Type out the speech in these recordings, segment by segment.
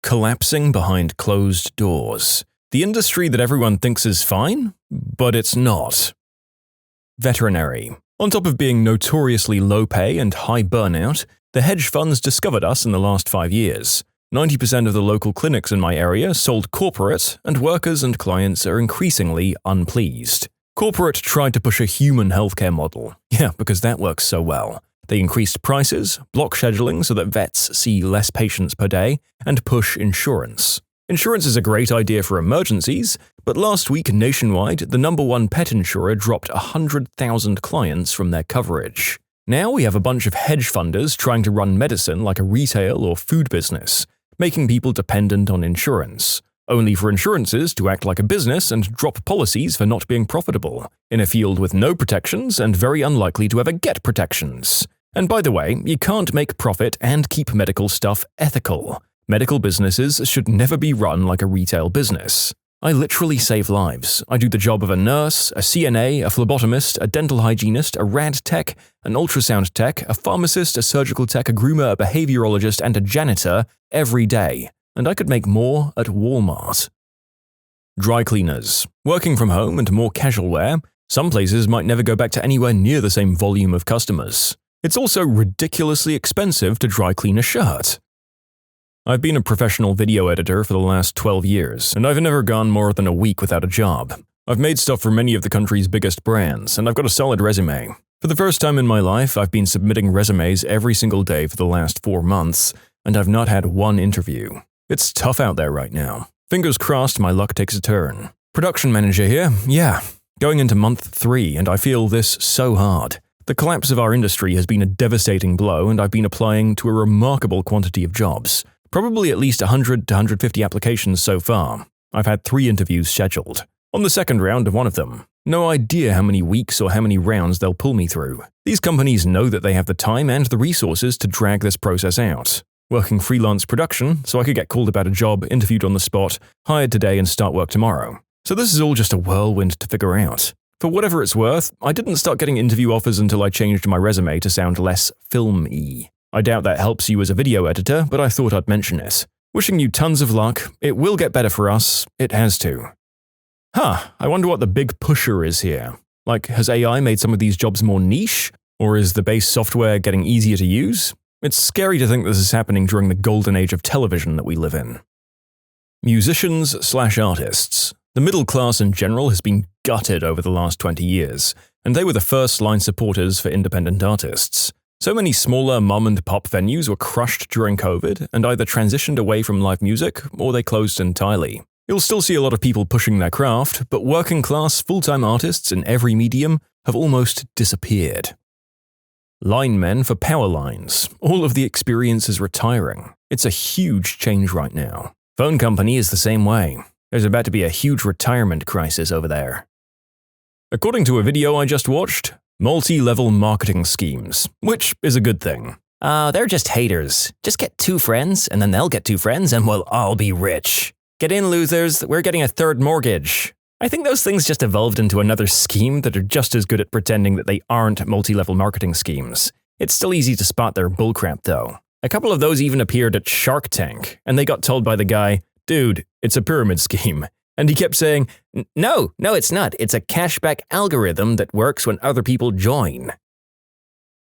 Collapsing behind closed doors. The industry that everyone thinks is fine, but it's not. Veterinary. On top of being notoriously low pay and high burnout, the hedge funds discovered us in the last 5 years. 90% of the local clinics in my area sold corporate, and workers and clients are increasingly unpleased. Corporate tried to push a human healthcare model. Yeah, because that works so well. They increased prices, block scheduling so that vets see less patients per day, and push insurance. Insurance is a great idea for emergencies, but last week nationwide, the #1 pet insurer dropped 100,000 clients from their coverage. Now we have a bunch of hedge funders trying to run medicine like a retail or food business, making people dependent on insurance, only for insurances to act like a business and drop policies for not being profitable, in a field with no protections and very unlikely to ever get protections. And by the way, you can't make profit and keep medical stuff ethical. Medical businesses should never be run like a retail business. I literally save lives. I do the job of a nurse, a CNA, a phlebotomist, a dental hygienist, a rad tech, an ultrasound tech, a pharmacist, a surgical tech, a groomer, a behaviorologist, and a janitor every day. And I could make more at Walmart. Dry cleaners. Working from home and more casual wear, some places might never go back to anywhere near the same volume of customers. It's also ridiculously expensive to dry clean a shirt. I've been a professional video editor for the last 12 years, and I've never gone more than a week without a job. I've made stuff for many of the country's biggest brands, and I've got a solid resume. For the first time in my life, I've been submitting resumes every single day for the last 4 months, and I've not had one interview. It's tough out there right now. Fingers crossed my luck takes a turn. Production manager here, yeah. Going into month 3, and I feel this so hard. The collapse of our industry has been a devastating blow, and I've been applying to a remarkable quantity of jobs. Probably at least 100 to 150 applications so far. I've had 3 interviews scheduled. On the second round of one of them. No idea how many weeks or how many rounds they'll pull me through. These companies know that they have the time and the resources to drag this process out. Working freelance production, so I could get called about a job, interviewed on the spot, hired today and start work tomorrow. So this is all just a whirlwind to figure out. For whatever it's worth, I didn't start getting interview offers until I changed my resume to sound less film-y. I doubt that helps you as a video editor, but I thought I'd mention it. Wishing you tons of luck. It will get better for us. It has to. I wonder what the big pusher is here. Like, has AI made some of these jobs more niche? Or is the base software getting easier to use? It's scary to think this is happening during the golden age of television that we live in. Musicians/artists. The middle class in general has been gutted over the last 20 years, and they were the first-line supporters for independent artists. So many smaller mom-and-pop venues were crushed during COVID and either transitioned away from live music or they closed entirely. You'll still see a lot of people pushing their craft, but working-class, full-time artists in every medium have almost disappeared. Linemen for power lines. All of the experience is retiring. It's a huge change right now. Phone company is the same way. There's about to be a huge retirement crisis over there. According to a video I just watched, multi-level marketing schemes, which is a good thing. They're just haters. Just get 2 friends, and then they'll get 2 friends, and we'll all be rich. Get in, losers. We're getting a 3rd mortgage. I think those things just evolved into another scheme that are just as good at pretending that they aren't multi-level marketing schemes. It's still easy to spot their bullcrap, though. A couple of those even appeared at Shark Tank, and they got told by the guy, "Dude, it's a pyramid scheme." And he kept saying, No, it's not. It's a cashback algorithm that works when other people join.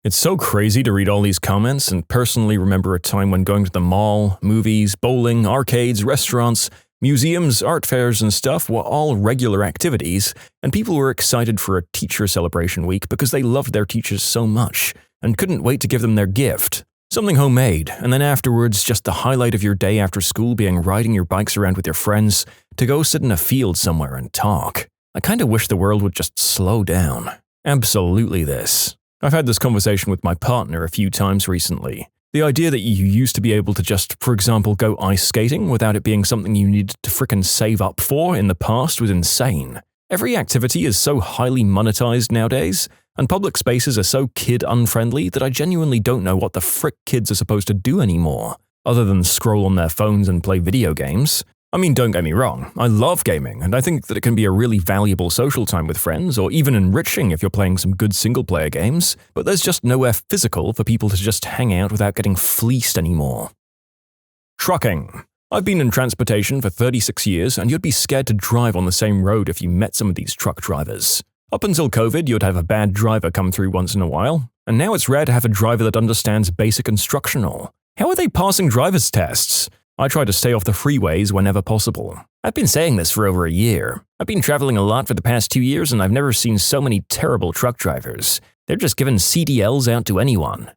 It's so crazy to read all these comments and personally remember a time when going to the mall, movies, bowling, arcades, restaurants, museums, art fairs and stuff were all regular activities, and people were excited for a teacher celebration week because they loved their teachers so much and couldn't wait to give them their gift. Something homemade, and then afterwards just the highlight of your day after school being riding your bikes around with your friends to go sit in a field somewhere and talk. I kinda wish the world would just slow down. Absolutely this. I've had this conversation with my partner a few times recently. The idea that you used to be able to just, for example, go ice skating without it being something you needed to frickin' save up for in the past was insane. Every activity is so highly monetized nowadays, and public spaces are so kid-unfriendly that I genuinely don't know what the frick kids are supposed to do anymore, other than scroll on their phones and play video games. I mean, don't get me wrong, I love gaming, and I think that it can be a really valuable social time with friends, or even enriching if you're playing some good single-player games, but there's just nowhere physical for people to just hang out without getting fleeced anymore. Trucking. I've been in transportation for 36 years, and you'd be scared to drive on the same road if you met some of these truck drivers. Up until COVID, you'd have a bad driver come through once in a while, and now it's rare to have a driver that understands basic instructional. How are they passing driver's tests? I try to stay off the freeways whenever possible. I've been saying this for over a year. I've been traveling a lot for the past 2 years, and I've never seen so many terrible truck drivers. They're just giving CDLs out to anyone.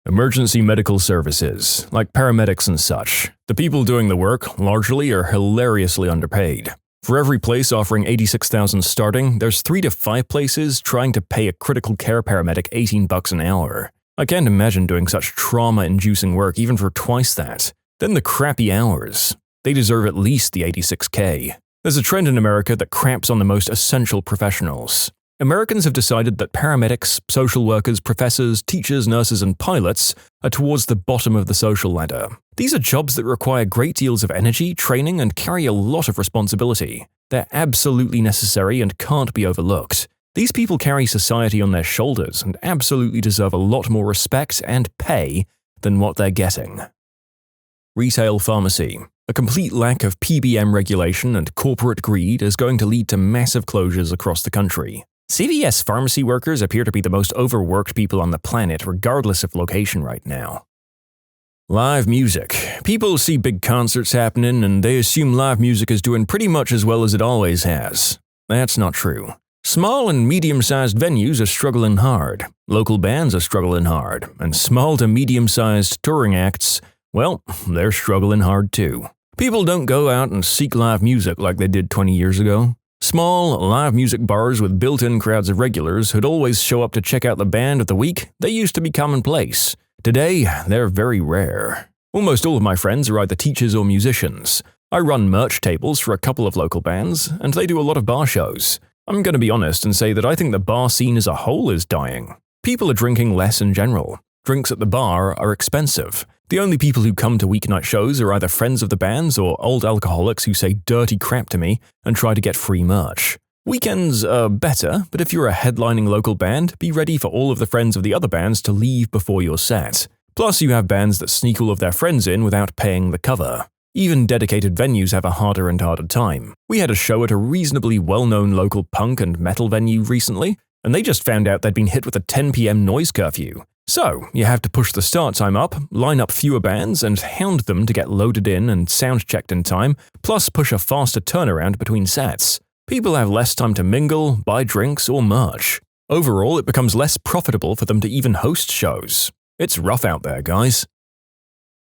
Emergency medical services, like paramedics and such. The people doing the work, largely, are hilariously underpaid. For every place offering $86,000 starting, there's 3 to 5 places trying to pay a critical care paramedic $18 an hour. I can't imagine doing such trauma-inducing work even for twice that. Then the crappy hours. They deserve at least the $86K. There's a trend in America that craps on the most essential professionals. Americans have decided that paramedics, social workers, professors, teachers, nurses, and pilots are towards the bottom of the social ladder. These are jobs that require great deals of energy, training, and carry a lot of responsibility. They're absolutely necessary and can't be overlooked. These people carry society on their shoulders and absolutely deserve a lot more respect and pay than what they're getting. Retail pharmacy. A complete lack of PBM regulation and corporate greed is going to lead to massive closures across the country. CVS pharmacy workers appear to be the most overworked people on the planet, regardless of location right now. Live music. People see big concerts happening and they assume live music is doing pretty much as well as it always has. That's not true. Small and medium-sized venues are struggling hard, local bands are struggling hard, and small to medium-sized touring acts, well, they're struggling hard too. People don't go out and seek live music like they did 20 years ago. Small, live music bars with built-in crowds of regulars who'd always show up to check out the band of the week, they used to be commonplace. Today, they're very rare. Almost all of my friends are either teachers or musicians. I run merch tables for a couple of local bands, and they do a lot of bar shows. I'm going to be honest and say that I think the bar scene as a whole is dying. People are drinking less in general. Drinks at the bar are expensive. The only people who come to weeknight shows are either friends of the bands or old alcoholics who say dirty crap to me and try to get free merch. Weekends are better, but if you're a headlining local band, be ready for all of the friends of the other bands to leave before your set. Plus, you have bands that sneak all of their friends in without paying the cover. Even dedicated venues have a harder and harder time. We had a show at a reasonably well-known local punk and metal venue recently, and they just found out they'd been hit with a 10 p.m. noise curfew. So, you have to push the start time up, line up fewer bands, and hound them to get loaded in and sound-checked in time, plus push a faster turnaround between sets. People have less time to mingle, buy drinks, or merch. Overall, it becomes less profitable for them to even host shows. It's rough out there, guys.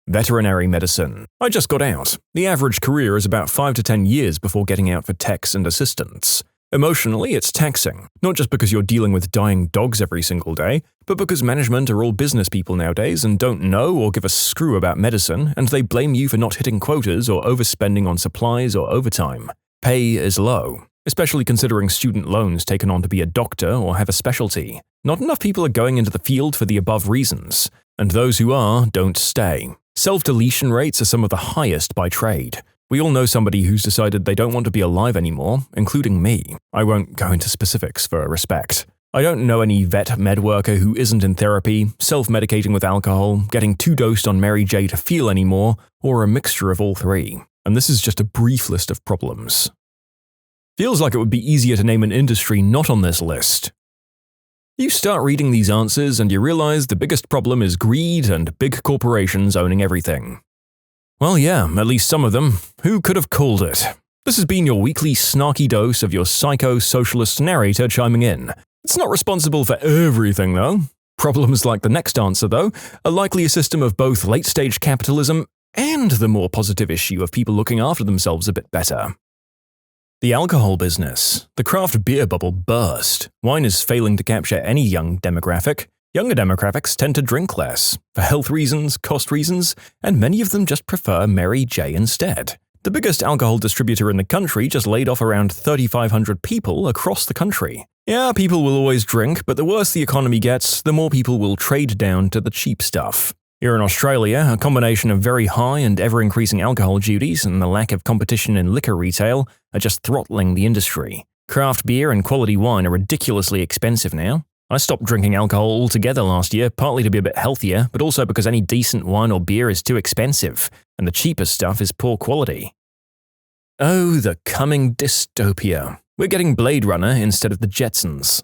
Veterinary medicine. I just got out. The average career is about 5 to 10 years before getting out for techs and assistants. Emotionally, it's taxing, not just because you're dealing with dying dogs every single day, but because management are all business people nowadays and don't know or give a screw about medicine, and they blame you for not hitting quotas or overspending on supplies or overtime. Pay is low, especially considering student loans taken on to be a doctor or have a specialty. Not enough people are going into the field for the above reasons, and those who are don't stay. Self-deletion rates are some of the highest by trade. We all know somebody who's decided they don't want to be alive anymore, including me. I won't go into specifics for respect. I don't know any vet med worker who isn't in therapy, self-medicating with alcohol, getting 2-dosed on Mary J to feel anymore, or a mixture of all three. And this is just a brief list of problems. Feels like it would be easier to name an industry not on this list. You start reading these answers and you realize the biggest problem is greed and big corporations owning everything. Well, yeah, at least some of them. Who could have called it? This has been your weekly snarky dose of your psycho-socialist narrator chiming in. It's not responsible for everything, though. Problems like the next answer, though, are likely a system of both late-stage capitalism and the more positive issue of people looking after themselves a bit better. The alcohol business. The craft beer bubble burst. Wine is failing to capture any young demographic. Younger demographics tend to drink less, for health reasons, cost reasons, and many of them just prefer Mary J instead. The biggest alcohol distributor in the country just laid off around 3,500 people across the country. Yeah, people will always drink, but the worse the economy gets, the more people will trade down to the cheap stuff. Here in Australia, a combination of very high and ever-increasing alcohol duties and the lack of competition in liquor retail are just throttling the industry. Craft beer and quality wine are ridiculously expensive now. I stopped drinking alcohol altogether last year, partly to be a bit healthier, but also because any decent wine or beer is too expensive, and the cheapest stuff is poor quality. Oh, the coming dystopia. We're getting Blade Runner instead of the Jetsons.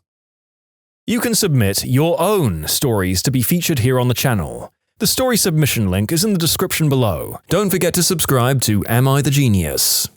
You can submit your own stories to be featured here on the channel. The story submission link is in the description below. Don't forget to subscribe to Am I the Genius?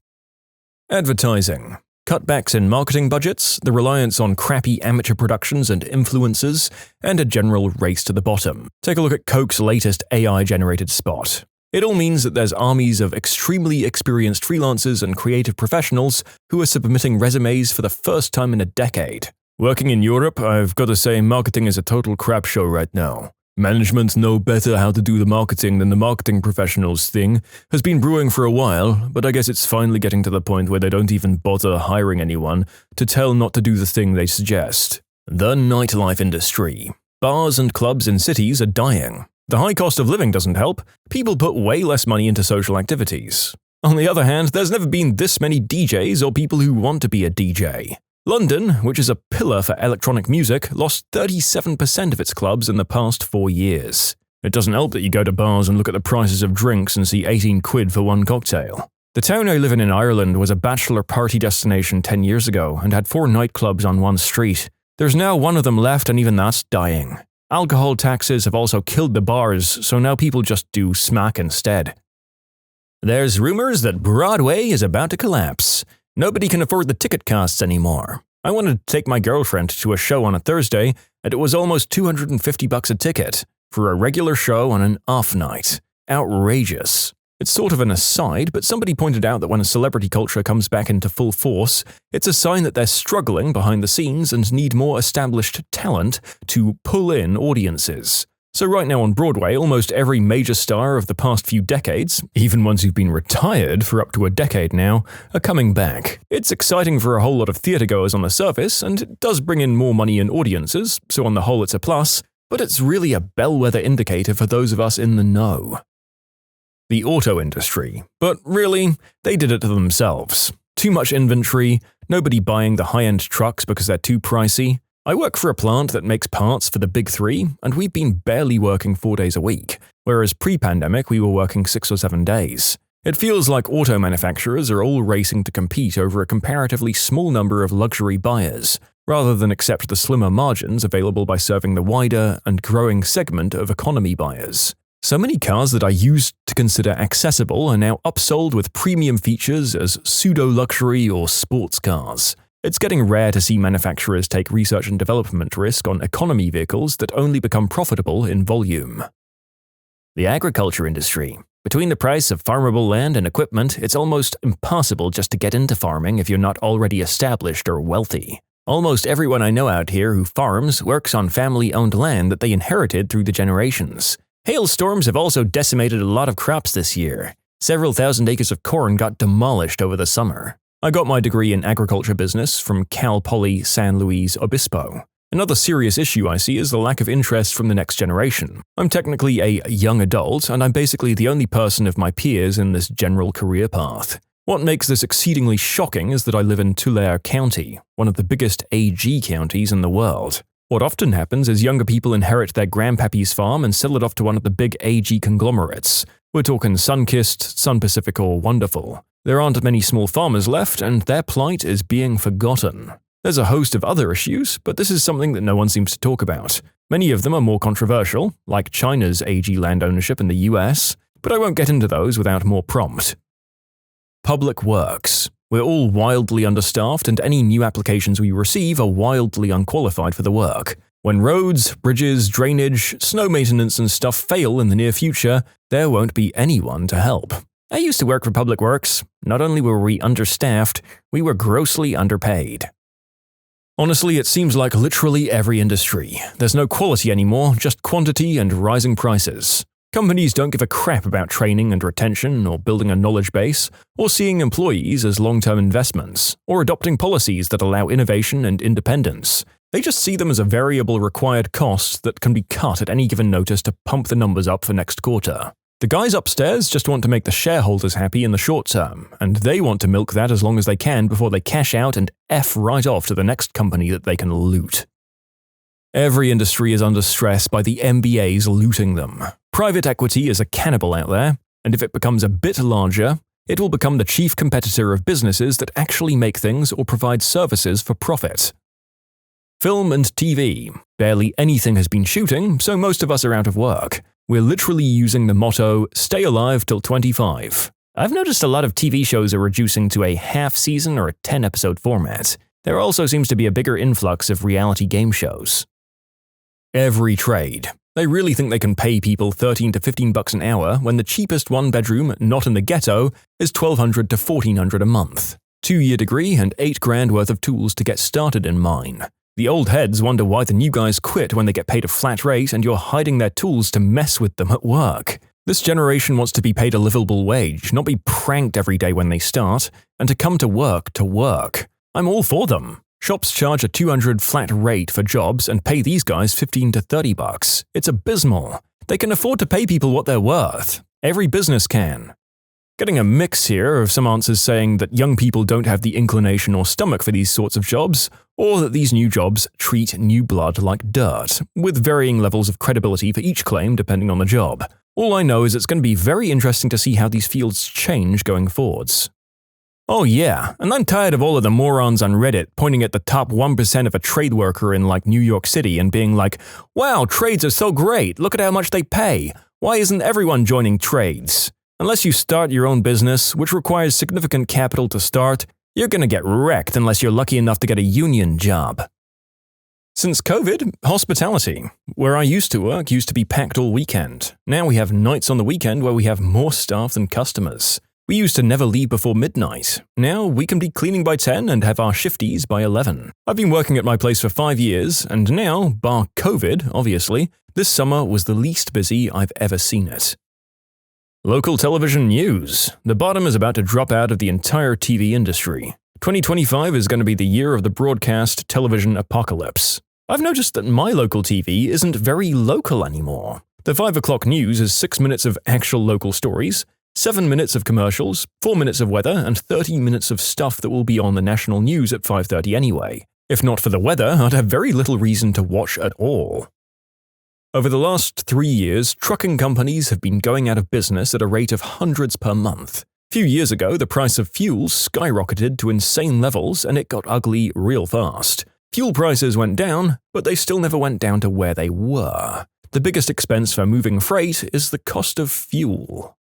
Advertising. Cutbacks in marketing budgets, the reliance on crappy amateur productions and influencers, and a general race to the bottom. Take a look at Coke's latest AI-generated spot. It all means that there's armies of extremely experienced freelancers and creative professionals who are submitting resumes for the first time in a decade. Working in Europe, I've got to say marketing is a total crap show right now. Management know better how to do the marketing than the marketing professionals thing has been brewing for a while, but I guess it's finally getting to the point where they don't even bother hiring anyone to tell not to do the thing they suggest. The nightlife industry. Bars and clubs in cities are dying. The high cost of living doesn't help. People put way less money into social activities. On the other hand, there's never been this many DJs or people who want to be a DJ. London, which is a pillar for electronic music, lost 37% of its clubs in the past 4 years. It doesn't help that you go to bars and look at the prices of drinks and see 18 quid for one cocktail. The town I live in Ireland was a bachelor party destination 10 years ago and had 4 nightclubs on one street. There's now one of them left and even that's dying. Alcohol taxes have also killed the bars, so now people just do smack instead. There's rumors that Broadway is about to collapse. Nobody can afford the ticket costs anymore. I wanted to take my girlfriend to a show on a Thursday, and it was almost $250 a ticket for a regular show on an off night. Outrageous. It's sort of an aside, but somebody pointed out that when a celebrity culture comes back into full force, it's a sign that they're struggling behind the scenes and need more established talent to pull in audiences. So right now on Broadway, almost every major star of the past few decades, even ones who've been retired for up to a decade now, are coming back. It's exciting for a whole lot of theatregoers on the surface, and it does bring in more money and audiences, so on the whole it's a plus, but it's really a bellwether indicator for those of us in the know. The auto industry. But really, they did it to themselves. Too much inventory, nobody buying the high-end trucks because they're too pricey. I work for a plant that makes parts for the big 3, and we've been barely working 4 days a week, whereas pre-pandemic we were working 6 or 7 days. It feels like auto manufacturers are all racing to compete over a comparatively small number of luxury buyers, rather than accept the slimmer margins available by serving the wider and growing segment of economy buyers. So many cars that I used to consider accessible are now upsold with premium features as pseudo-luxury or sports cars. It's getting rare to see manufacturers take research and development risk on economy vehicles that only become profitable in volume. The agriculture industry. Between the price of farmable land and equipment, it's almost impossible just to get into farming if you're not already established or wealthy. Almost everyone I know out here who farms works on family-owned land that they inherited through the generations. Hailstorms have also decimated a lot of crops this year. Several thousand acres of corn got demolished over the summer. I got my degree in agriculture business from Cal Poly San Luis Obispo. Another serious issue I see is the lack of interest from the next generation. I'm technically a young adult, and I'm basically the only person of my peers in this general career path. What makes this exceedingly shocking is that I live in Tulare County, one of the biggest AG counties in the world. What often happens is younger people inherit their grandpappy's farm and sell it off to one of the big AG conglomerates. We're talking Sunkist, Sun Pacific, or Wonderful. There aren't many small farmers left, and their plight is being forgotten. There's a host of other issues, but this is something that no one seems to talk about. Many of them are more controversial, like China's AG land ownership in the US, but I won't get into those without more prompt. Public works. We're all wildly understaffed, and any new applications we receive are wildly unqualified for the work. When roads, bridges, drainage, snow maintenance and stuff fail in the near future, there won't be anyone to help. I used to work for Public Works. Not only were we understaffed, we were grossly underpaid. Honestly, it seems like literally every industry. There's no quality anymore, just quantity and rising prices. Companies don't give a crap about training and retention, or building a knowledge base, or seeing employees as long-term investments, or adopting policies that allow innovation and independence. They just see them as a variable required cost that can be cut at any given notice to pump the numbers up for next quarter. The guys upstairs just want to make the shareholders happy in the short term, and they want to milk that as long as they can before they cash out and F right off to the next company that they can loot. Every industry is under stress by the MBAs looting them. Private equity is a cannibal out there, and if it becomes a bit larger, it will become the chief competitor of businesses that actually make things or provide services for profit. Film and TV. Barely anything has been shooting, so most of us are out of work. We're literally using the motto, stay alive till 25. I've noticed a lot of TV shows are reducing to a half-season or a 10-episode format. There also seems to be a bigger influx of reality game shows. Every trade. They really think they can pay people $13 to $15 an hour when the cheapest one-bedroom, not in the ghetto, is $1,200 to $1,400 a month. 2-year degree and $8,000 worth of tools to get started in mine. The old heads wonder why the new guys quit when they get paid a flat rate and you're hiding their tools to mess with them at work. This generation wants to be paid a livable wage, not be pranked every day when they start, and to come to work to work. I'm all for them. Shops charge a $200 flat rate for jobs and pay these guys $15 to $30. It's abysmal. They can afford to pay people what they're worth. Every business can. Getting a mix here of some answers saying that young people don't have the inclination or stomach for these sorts of jobs, or that these new jobs treat new blood like dirt, with varying levels of credibility for each claim depending on the job. All I know is it's going to be very interesting to see how these fields change going forwards. Oh yeah, and I'm tired of all of the morons on Reddit pointing at the top 1% of a trade worker in like New York City and being like, wow, trades are so great, look at how much they pay. Why isn't everyone joining trades? Unless you start your own business, which requires significant capital to start, you're gonna get wrecked unless you're lucky enough to get a union job. Since COVID, hospitality, where I used to work, used to be packed all weekend. Now we have nights on the weekend where we have more staff than customers. We used to never leave before midnight. Now we can be cleaning by 10 and have our shifties by 11. I've been working at my place for 5 years, and now, bar COVID, obviously, this summer was the least busy I've ever seen it. Local television news. The bottom is about to drop out of the entire TV industry. 2025 is going to be the year of the broadcast television apocalypse. I've noticed that my local TV isn't very local anymore. The 5 o'clock news is 6 minutes of actual local stories, 7 minutes of commercials, 4 minutes of weather, and 30 minutes of stuff that will be on the national news at 5:30 anyway. If not for the weather, I'd have very little reason to watch at all. Over the last 3 years, trucking companies have been going out of business at a rate of hundreds per month. A few years ago, the price of fuel skyrocketed to insane levels and it got ugly real fast. Fuel prices went down, but they still never went down to where they were. The biggest expense for moving freight is the cost of fuel.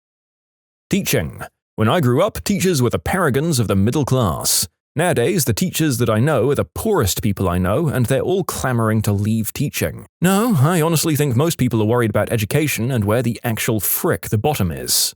Teaching. When I grew up, teachers were the paragons of the middle class. Nowadays, the teachers that I know are the poorest people I know, and they're all clamoring to leave teaching. No, I honestly think most people are worried about education and where the actual frick the bottom is.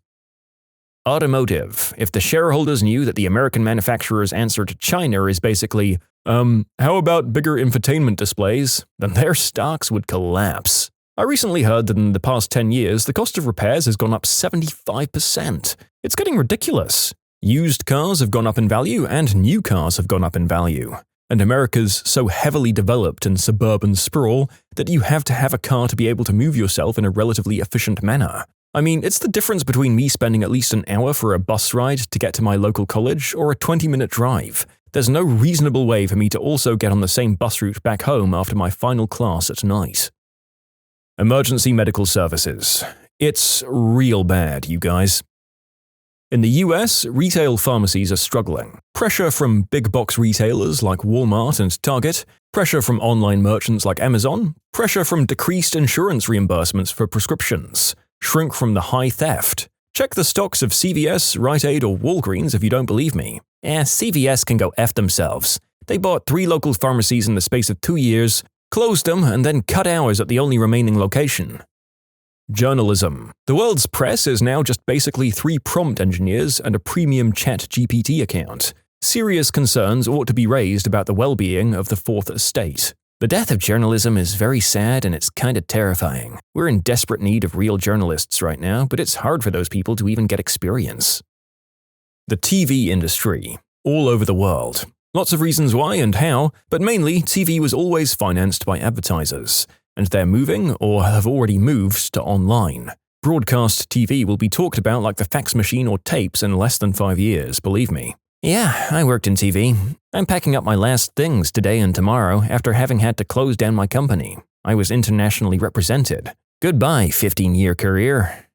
Automotive. If the shareholders knew that the American manufacturer's answer to China is basically, how about bigger infotainment displays, then their stocks would collapse. I recently heard that in the past 10 years, the cost of repairs has gone up 75%. It's getting ridiculous. Used cars have gone up in value and new cars have gone up in value. And America's so heavily developed in suburban sprawl that you have to have a car to be able to move yourself in a relatively efficient manner. I mean, it's the difference between me spending at least an hour for a bus ride to get to my local college or a 20-minute drive. There's no reasonable way for me to also get on the same bus route back home after my final class at night. Emergency medical services. It's real bad, you guys. In the US, retail pharmacies are struggling. Pressure from big box retailers like Walmart and Target, pressure from online merchants like Amazon, pressure from decreased insurance reimbursements for prescriptions, shrink from the high theft. Check the stocks of CVS, Rite Aid, or Walgreens if you don't believe me. CVS can go F themselves. They bought 3 local pharmacies in the space of 2 years, closed them, and then cut hours at the only remaining location. Journalism. The world's press is now just basically 3 prompt engineers and a premium ChatGPT account. Serious concerns ought to be raised about the well-being of the Fourth Estate. The death of journalism is very sad and it's kinda terrifying. We're in desperate need of real journalists right now, but it's hard for those people to even get experience. The TV industry. All over the world. Lots of reasons why and how, but mainly TV was always financed by advertisers, and they're moving or have already moved to online. Broadcast TV will be talked about like the fax machine or tapes in less than 5 years, believe me. Yeah, I worked in TV. I'm packing up my last things today and tomorrow after having had to close down my company. I was internationally represented. Goodbye, 15-year career.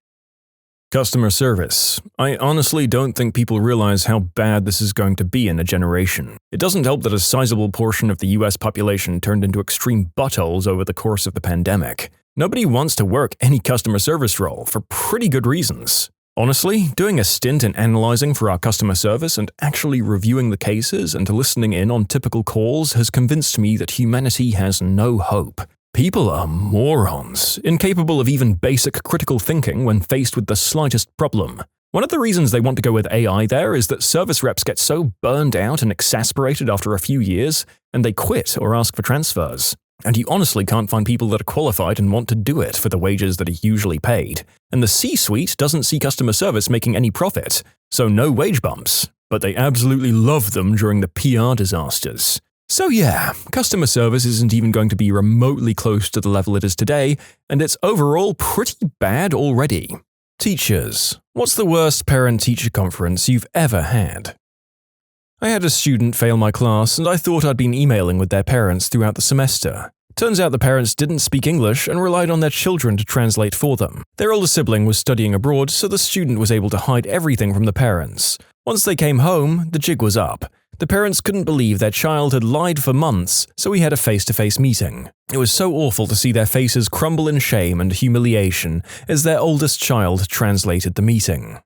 Customer service. I honestly don't think people realize how bad this is going to be in a generation. It doesn't help that a sizable portion of the US population turned into extreme buttholes over the course of the pandemic. Nobody wants to work any customer service role for pretty good reasons. Honestly, doing a stint in analyzing for our customer service and actually reviewing the cases and listening in on typical calls has convinced me that humanity has no hope. People are morons, incapable of even basic critical thinking when faced with the slightest problem. One of the reasons they want to go with AI there is that service reps get so burned out and exasperated after a few years, and they quit or ask for transfers. And you honestly can't find people that are qualified and want to do it for the wages that are usually paid. And the C-suite doesn't see customer service making any profit, so no wage bumps. But they absolutely love them during the PR disasters. So yeah, customer service isn't even going to be remotely close to the level it is today, and it's overall pretty bad already. Teachers. What's the worst parent-teacher conference you've ever had? I had a student fail my class, and I thought I'd been emailing with their parents throughout the semester. Turns out the parents didn't speak English and relied on their children to translate for them. Their older sibling was studying abroad, so the student was able to hide everything from the parents. Once they came home, the jig was up. The parents couldn't believe their child had lied for months, so we had a face-to-face meeting. It was so awful to see their faces crumble in shame and humiliation as their oldest child translated the meeting.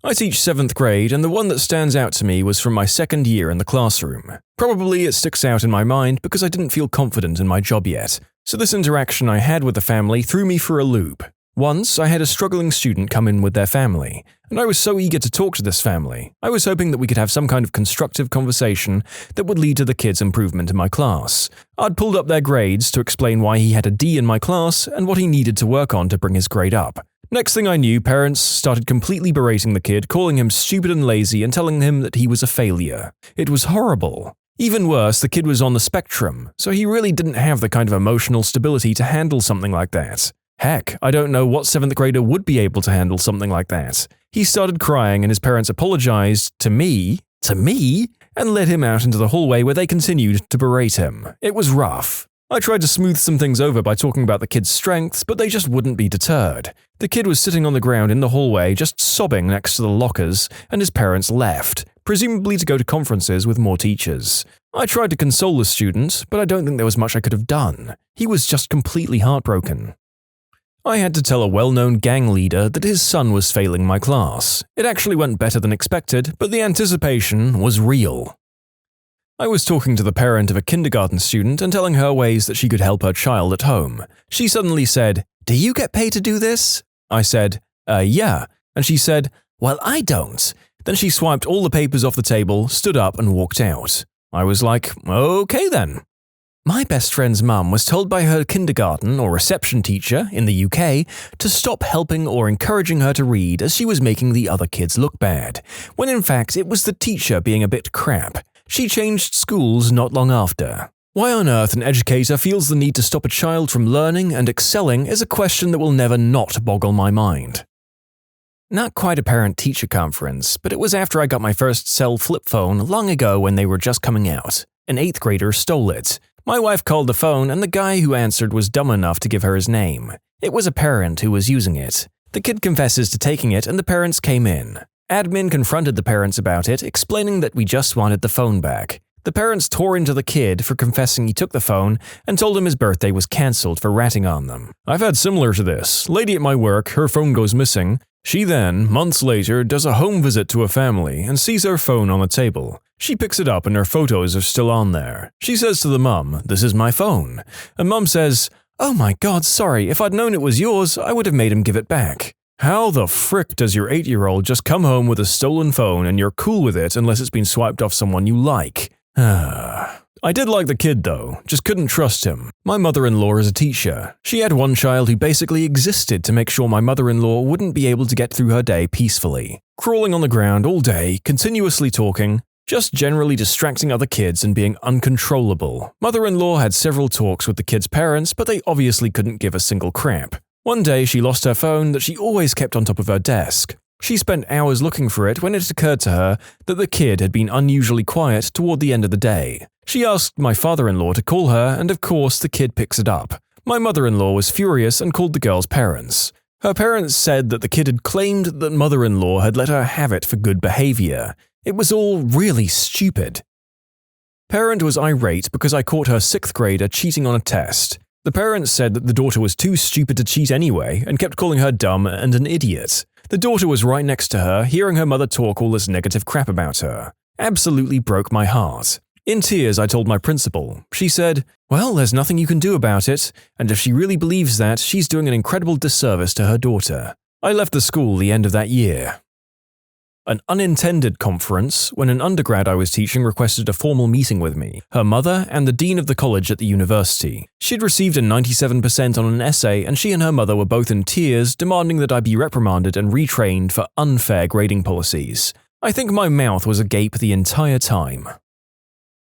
I teach 7th grade, and the one that stands out to me was from my second year in the classroom. Probably it sticks out in my mind because I didn't feel confident in my job yet, so this interaction I had with the family threw me for a loop. Once, I had a struggling student come in with their family, and I was so eager to talk to this family. I was hoping that we could have some kind of constructive conversation that would lead to the kid's improvement in my class. I'd pulled up their grades to explain why he had a D in my class and what he needed to work on to bring his grade up. Next thing I knew, parents started completely berating the kid, calling him stupid and lazy and telling him that he was a failure. It was horrible. Even worse, the kid was on the spectrum, so he really didn't have the kind of emotional stability to handle something like that. Heck, I don't know what 7th grader would be able to handle something like that. He started crying and his parents apologized to me, and led him out into the hallway where they continued to berate him. It was rough. I tried to smooth some things over by talking about the kid's strengths, but they just wouldn't be deterred. The kid was sitting on the ground in the hallway, just sobbing next to the lockers, and his parents left, presumably to go to conferences with more teachers. I tried to console the student, but I don't think there was much I could have done. He was just completely heartbroken. I had to tell a well-known gang leader that his son was failing my class. It actually went better than expected, but the anticipation was real. I was talking to the parent of a kindergarten student and telling her ways that she could help her child at home. She suddenly said, "Do you get paid to do this?" I said, yeah. And she said, "Well, I don't." Then she swiped all the papers off the table, stood up and walked out. I was like, okay then. My best friend's mum was told by her kindergarten or reception teacher in the UK to stop helping or encouraging her to read as she was making the other kids look bad, when in fact it was the teacher being a bit crap. She changed schools not long after. Why on earth an educator feels the need to stop a child from learning and excelling is a question that will never not boggle my mind. Not quite a parent-teacher conference, but it was after I got my first cell flip phone long ago when they were just coming out. An 8th grader stole it. My wife called the phone and the guy who answered was dumb enough to give her his name. It was a parent who was using it. The kid confesses to taking it and the parents came in. Admin confronted the parents about it, explaining that we just wanted the phone back. The parents tore into the kid for confessing he took the phone and told him his birthday was cancelled for ratting on them. I've had similar to this. Lady at my work, her phone goes missing. She then, months later, does a home visit to a family and sees her phone on the table. She picks it up and her photos are still on there. She says to the mum, "This is my phone." And mum says, "Oh my god, sorry, if I'd known it was yours, I would have made him give it back." How the frick does your 8-year-old just come home with a stolen phone and you're cool with it unless it's been swiped off someone you like? I did like the kid though, just couldn't trust him. My mother-in-law is a teacher. She had one child who basically existed to make sure my mother-in-law wouldn't be able to get through her day peacefully. Crawling on the ground all day, continuously talking, just generally distracting other kids and being uncontrollable. Mother-in-law had several talks with the kids' parents, but they obviously couldn't give a single crap. One day she lost her phone that she always kept on top of her desk. She spent hours looking for it when it occurred to her that the kid had been unusually quiet toward the end of the day. She asked my father-in-law to call her, and of course the kid picks it up. My mother-in-law was furious and called the girl's parents. Her parents said that the kid had claimed that mother-in-law had let her have it for good behavior. It was all really stupid. Parent was irate because I caught her 6th grader cheating on a test. The parents said that the daughter was too stupid to cheat anyway and kept calling her dumb and an idiot. The daughter was right next to her, hearing her mother talk all this negative crap about her. Absolutely broke my heart. In tears, I told my principal. She said, "Well, there's nothing you can do about it, and if she really believes that, she's doing an incredible disservice to her daughter." I left the school the end of that year. An unintended conference when an undergrad I was teaching requested a formal meeting with me, her mother, and the dean of the college at the university. She'd received a 97% on an essay, and she and her mother were both in tears, demanding that I be reprimanded and retrained for unfair grading policies. I think my mouth was agape the entire time.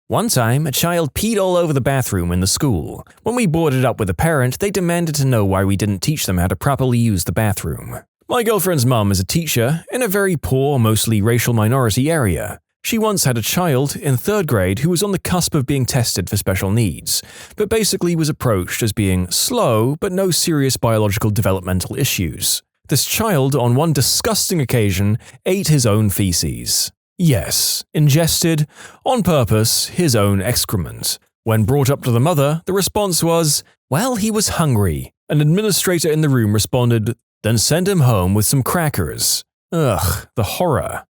One time, a child peed all over the bathroom in the school. When we brought it up with a parent, they demanded to know why we didn't teach them how to properly use the bathroom. My girlfriend's mum is a teacher in a very poor, mostly racial minority area. She once had a child in 3rd grade who was on the cusp of being tested for special needs, but basically was approached as being slow but no serious biological developmental issues. This child, on one disgusting occasion, ate his own feces. Yes, ingested, on purpose, his own excrement. When brought up to the mother, the response was, "Well, he was hungry." An administrator in the room responded, "Then send him home with some crackers." Ugh, the horror.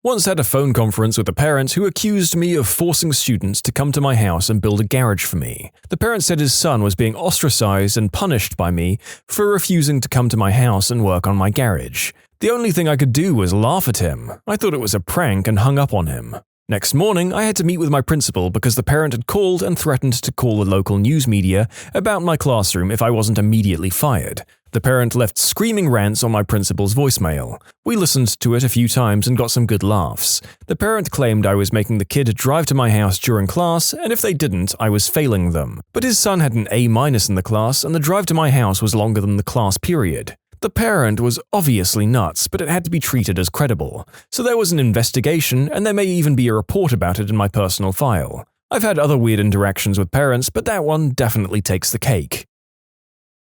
Once had a phone conference with a parent who accused me of forcing students to come to my house and build a garage for me. The parent said his son was being ostracized and punished by me for refusing to come to my house and work on my garage. The only thing I could do was laugh at him. I thought it was a prank and hung up on him. Next morning, I had to meet with my principal because the parent had called and threatened to call the local news media about my classroom if I wasn't immediately fired. The parent left screaming rants on my principal's voicemail. We listened to it a few times and got some good laughs. The parent claimed I was making the kid drive to my house during class, and if they didn't, I was failing them. But his son had an A- in the class, and the drive to my house was longer than the class period. The parent was obviously nuts, but it had to be treated as credible. So there was an investigation, and there may even be a report about it in my personal file. I've had other weird interactions with parents, but that one definitely takes the cake.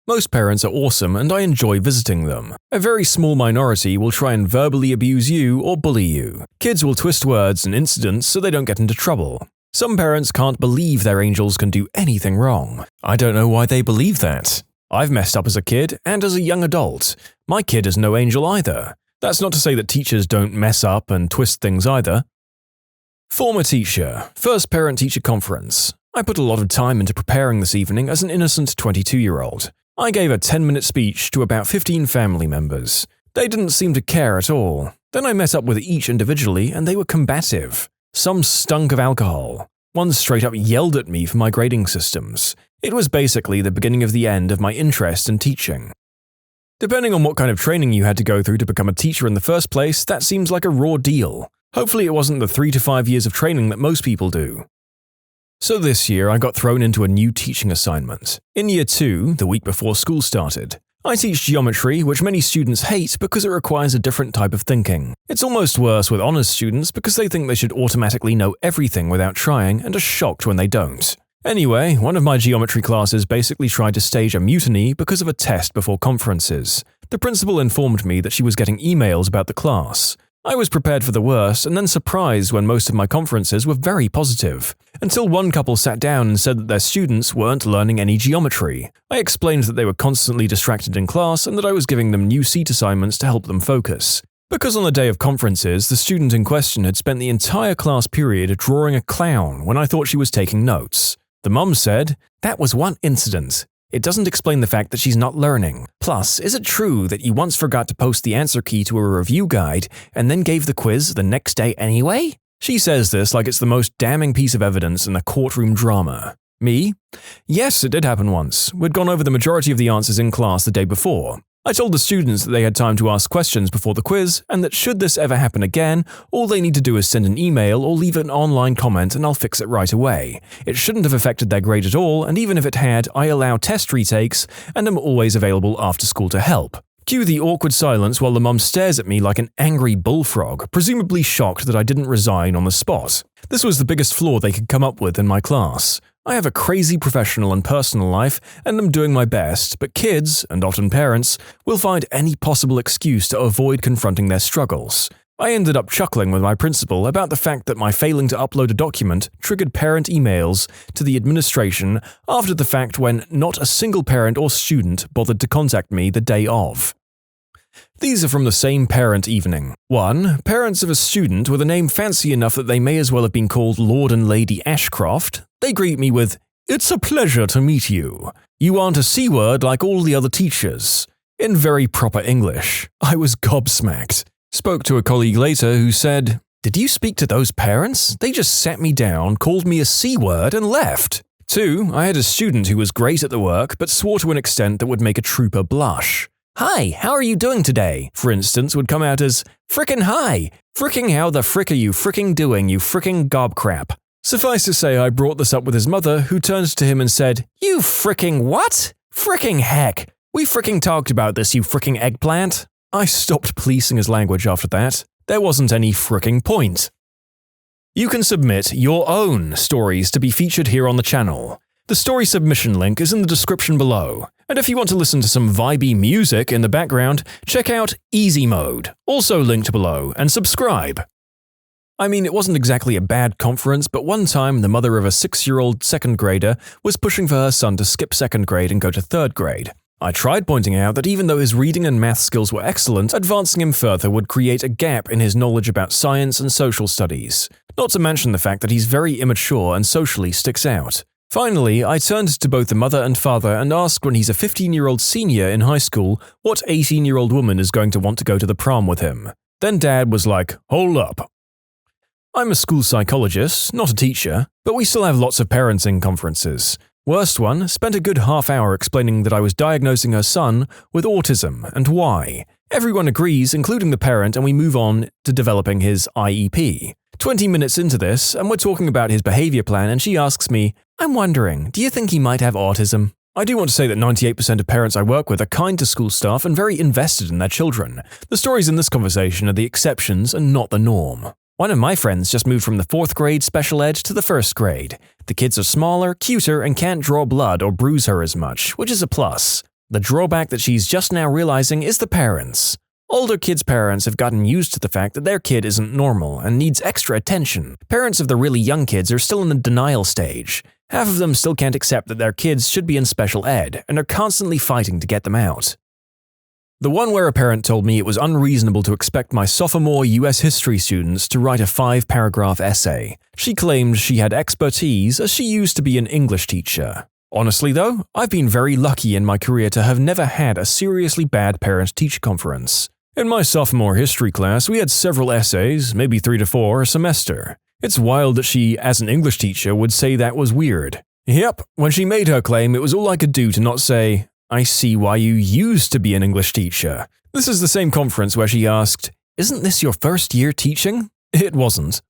Most parents are awesome, and I enjoy visiting them. A very small minority will try and verbally abuse you or bully you. Kids will twist words and incidents so they don't get into trouble. Some parents can't believe their angels can do anything wrong. I don't know why they believe that. I've messed up as a kid and as a young adult. My kid is no angel either. That's not to say that teachers don't mess up and twist things either. Former teacher, first parent-teacher conference. I put a lot of time into preparing this evening as an innocent 22-year-old. I gave a 10-minute speech to about 15 family members. They didn't seem to care at all. Then I met up with each individually and they were combative. Some stunk of alcohol. One straight up yelled at me for my grading systems. It was basically the beginning of the end of my interest in teaching. Depending on what kind of training you had to go through to become a teacher in the first place, that seems like a raw deal. Hopefully it wasn't the 3 to 5 years of training that most people do. So this year I got thrown into a new teaching assignment. In year 2, the week before school started, I teach geometry, which many students hate because it requires a different type of thinking. It's almost worse with honors students because they think they should automatically know everything without trying and are shocked when they don't. Anyway, one of my geometry classes basically tried to stage a mutiny because of a test before conferences. The principal informed me that she was getting emails about the class. I was prepared for the worst and then surprised when most of my conferences were very positive, until one couple sat down and said that their students weren't learning any geometry. I explained that they were constantly distracted in class and that I was giving them new seat assignments to help them focus. Because on the day of conferences, the student in question had spent the entire class period drawing a clown when I thought she was taking notes. The mum said, "That was one incident. It doesn't explain the fact that she's not learning. Plus, is it true that you once forgot to post the answer key to a review guide and then gave the quiz the next day anyway?" She says this like it's the most damning piece of evidence in a courtroom drama. Me? Yes, it did happen once. We'd gone over the majority of the answers in class the day before. I told the students that they had time to ask questions before the quiz, and that should this ever happen again, all they need to do is send an email or leave an online comment and I'll fix it right away. It shouldn't have affected their grade at all, and even if it had, I allow test retakes and am always available after school to help. Cue the awkward silence while the mum stares at me like an angry bullfrog, presumably shocked that I didn't resign on the spot. This was the biggest flaw they could come up with in my class. I have a crazy professional and personal life, and am doing my best, but kids, and often parents, will find any possible excuse to avoid confronting their struggles. I ended up chuckling with my principal about the fact that my failing to upload a document triggered parent emails to the administration after the fact when not a single parent or student bothered to contact me the day of. These are from the same parent evening. 1. Parents of a student with a name fancy enough that they may as well have been called Lord and Lady Ashcroft. They greet me with, "It's a pleasure to meet you. You aren't a C-word like all the other teachers." In very proper English. I was gobsmacked. Spoke to a colleague later who said, "Did you speak to those parents? They just sat me down, called me a C-word and left." 2. I had a student who was great at the work but swore to an extent that would make a trooper blush. "Hi, how are you doing today?" for instance, would come out as, "Frickin' hi! Fricking how the frick are you fricking doing, you fricking gobcrap?" Suffice to say, I brought this up with his mother, who turned to him and said, "You fricking what? Fricking heck! We fricking talked about this, you fricking eggplant." I stopped policing his language after that. There wasn't any fricking point. You can submit your own stories to be featured here on the channel. The story submission link is in the description below. And if you want to listen to some vibey music in the background, check out easymode, also linked below, and subscribe. I mean, it wasn't exactly a bad conference, but one time the mother of a 6-year-old second grader was pushing for her son to skip second grade and go to third grade. I tried pointing out that even though his reading and math skills were excellent, advancing him further would create a gap in his knowledge about science and social studies. Not to mention the fact that he's very immature and socially sticks out. Finally, I turned to both the mother and father and asked when he's a 15-year-old senior in high school what 18-year-old woman is going to want to go to the prom with him. Then Dad was like, "Hold up. I'm a school psychologist, not a teacher, but we still have lots of parenting conferences. Worst one, spent a good half hour explaining that I was diagnosing her son with autism and why. Everyone agrees, including the parent, and we move on to developing his IEP. 20 minutes into this, and we're talking about his behavior plan, and she asks me, "I'm wondering, do you think he might have autism?" I do want to say that 98% of parents I work with are kind to school staff and very invested in their children. The stories in this conversation are the exceptions and not the norm. One of my friends just moved from the 4th grade special ed to the 1st grade. The kids are smaller, cuter, and can't draw blood or bruise her as much, which is a plus. The drawback that she's just now realizing is the parents. Older kids' parents have gotten used to the fact that their kid isn't normal and needs extra attention. Parents of the really young kids are still in the denial stage. Half of them still can't accept that their kids should be in special ed and are constantly fighting to get them out. The one where a parent told me it was unreasonable to expect my sophomore US history students to write a 5-paragraph essay. She claimed she had expertise as she used to be an English teacher. Honestly though, I've been very lucky in my career to have never had a seriously bad parent-teacher conference. In my sophomore history class, we had several essays, maybe 3 to 4 a semester. It's wild that she, as an English teacher, would say that was weird. Yep, when she made her claim, it was all I could do to not say, "I see why you used to be an English teacher." This is the same conference where she asked, "Isn't this your first year teaching?" It wasn't.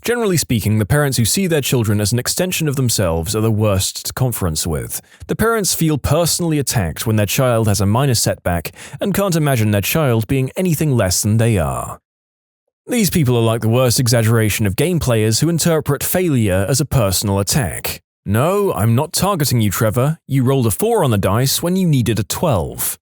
Generally speaking, the parents who see their children as an extension of themselves are the worst to conference with. The parents feel personally attacked when their child has a minor setback and can't imagine their child being anything less than they are. These people are like the worst exaggeration of game players who interpret failure as a personal attack. No, I'm not targeting you, Trevor. You rolled a 4 on the dice when you needed a 12.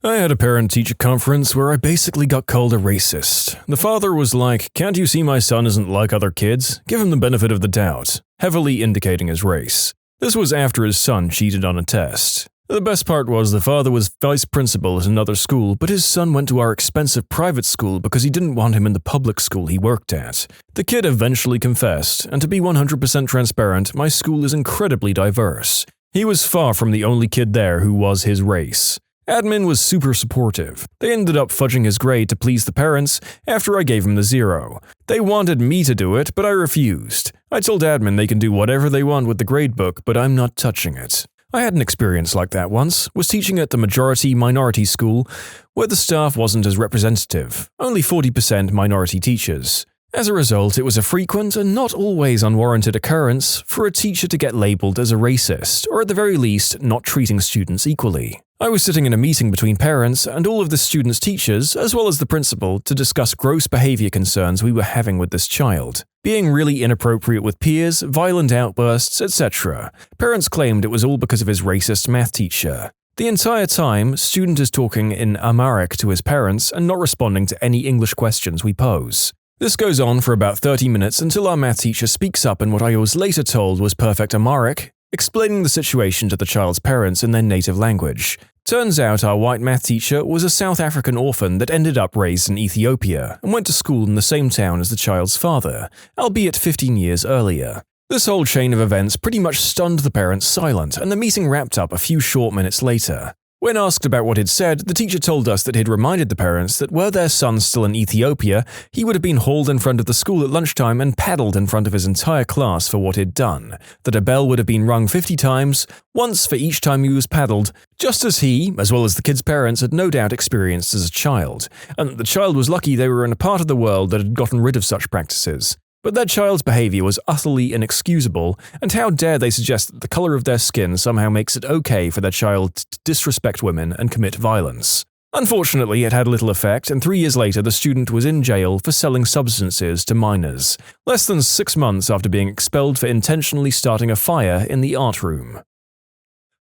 I had a parent-teacher conference where I basically got called a racist. The father was like, "Can't you see my son isn't like other kids? Give him the benefit of the doubt," heavily indicating his race. This was after his son cheated on a test. The best part was the father was vice principal at another school, but his son went to our expensive private school because he didn't want him in the public school he worked at. The kid eventually confessed, and to be 100% transparent, my school is incredibly diverse. He was far from the only kid there who was his race. Admin was super supportive. They ended up fudging his grade to please the parents after I gave him the 0. They wanted me to do it, but I refused. I told admin they can do whatever they want with the gradebook, but I'm not touching it. I had an experience like that once, was teaching at the majority-minority school where the staff wasn't as representative, only 40% minority teachers. As a result, it was a frequent and not always unwarranted occurrence for a teacher to get labeled as a racist, or at the very least, not treating students equally. I was sitting in a meeting between parents and all of the students' teachers, as well as the principal, to discuss gross behavior concerns we were having with this child. Being really inappropriate with peers, violent outbursts, etc. Parents claimed it was all because of his racist math teacher. The entire time, student is talking in Amharic to his parents and not responding to any English questions we pose. This goes on for about 30 minutes until our math teacher speaks up in what I was later told was perfect Amharic, explaining the situation to the child's parents in their native language. Turns out our white math teacher was a South African orphan that ended up raised in Ethiopia and went to school in the same town as the child's father, albeit 15 years earlier. This whole chain of events pretty much stunned the parents silent, and the meeting wrapped up a few short minutes later. When asked about what he'd said, the teacher told us that he'd reminded the parents that were their son still in Ethiopia, he would have been hauled in front of the school at lunchtime and paddled in front of his entire class for what he'd done, that a bell would have been rung 50 times, once for each time he was paddled, just as he, as well as the kid's parents, had no doubt experienced as a child, and that the child was lucky they were in a part of the world that had gotten rid of such practices. But their child's behavior was utterly inexcusable, and how dare they suggest that the color of their skin somehow makes it okay for their child to disrespect women and commit violence. Unfortunately, it had little effect, and 3 years later the student was in jail for selling substances to minors, less than 6 months after being expelled for intentionally starting a fire in the art room.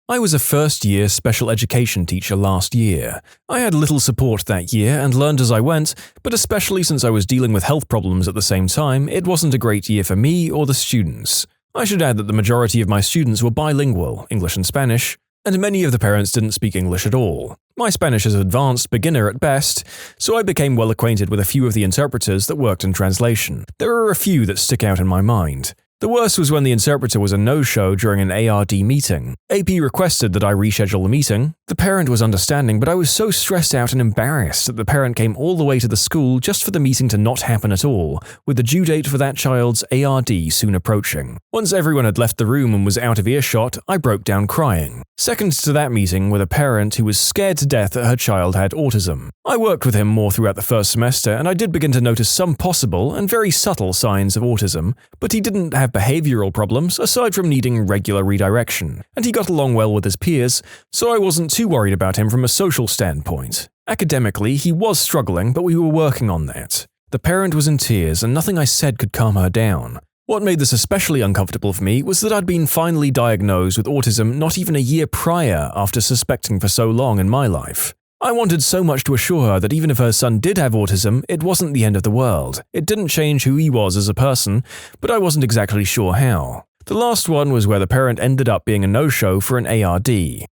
I was a first-year special education teacher last year. I had little support that year and learned as I went, but especially since I was dealing with health problems at the same time, it wasn't a great year for me or the students. I should add that the majority of my students were bilingual, English and Spanish, and many of the parents didn't speak English at all. My Spanish is advanced beginner at best, so I became well acquainted with a few of the interpreters that worked in translation. There are a few that stick out in my mind. The worst was when the interpreter was a no-show during an ARD meeting. AP requested that I reschedule the meeting. The parent was understanding, but I was so stressed out and embarrassed that the parent came all the way to the school just for the meeting to not happen at all, with the due date for that child's ARD soon approaching. Once everyone had left the room and was out of earshot, I broke down crying. Second to that meeting with a parent who was scared to death that her child had autism. I worked with him more throughout the first semester, and I did begin to notice some possible and very subtle signs of autism, but he didn't have behavioral problems aside from needing regular redirection, and he got along well with his peers, so I wasn't too worried about him from a social standpoint. Academically, he was struggling, but we were working on that. The parent was in tears, and nothing I said could calm her down. What made this especially uncomfortable for me was that I'd been finally diagnosed with autism not even a year prior after suspecting for so long in my life. I wanted so much to assure her that even if her son did have autism, it wasn't the end of the world. It didn't change who he was as a person, but I wasn't exactly sure how. The last one was where the parent ended up being a no-show for an ARD.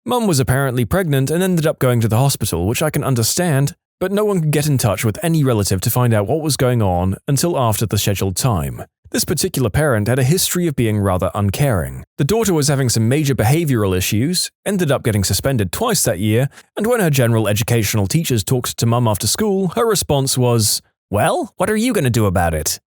Mum was apparently pregnant and ended up going to the hospital, which I can understand, but no one could get in touch with any relative to find out what was going on until after the scheduled time. This particular parent had a history of being rather uncaring. The daughter was having some major behavioral issues, ended up getting suspended twice that year, and when her general educational teachers talked to Mum after school, her response was, "Well, what are you going to do about it?"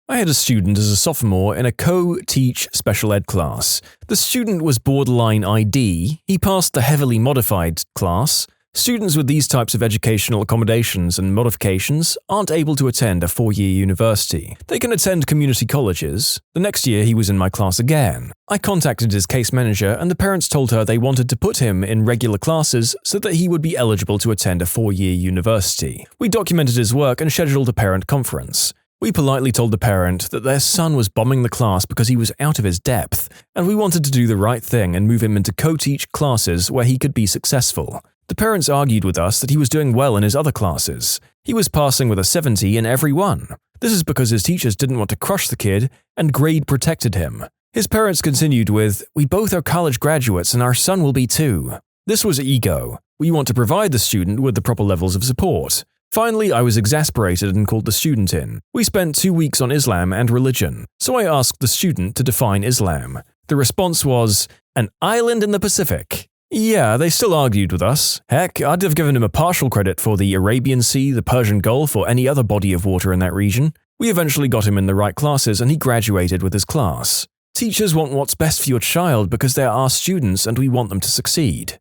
I had a student as a sophomore in a co-teach special ed class. The student was borderline ID, he passed the heavily modified class. Students with these types of educational accommodations and modifications aren't able to attend a 4-year university. They can attend community colleges. The next year he was in my class again. I contacted his case manager and the parents told her they wanted to put him in regular classes so that he would be eligible to attend a 4-year university. We documented his work and scheduled a parent conference. We politely told the parent that their son was bombing the class because he was out of his depth, and we wanted to do the right thing and move him into co-teach classes where he could be successful. The parents argued with us that he was doing well in his other classes. He was passing with a 70 in every one. This is because his teachers didn't want to crush the kid, and grade protected him. His parents continued with, "We both are college graduates and our son will be too." This was ego. We want to provide the student with the proper levels of support. Finally, I was exasperated and called the student in. We spent 2 weeks on Islam and religion, so I asked the student to define Islam. The response was, "An island in the Pacific." Yeah, they still argued with us. Heck, I'd have given him a partial credit for the Arabian Sea, the Persian Gulf, or any other body of water in that region. We eventually got him in the right classes and he graduated with his class. Teachers want what's best for your child because they're our students and we want them to succeed.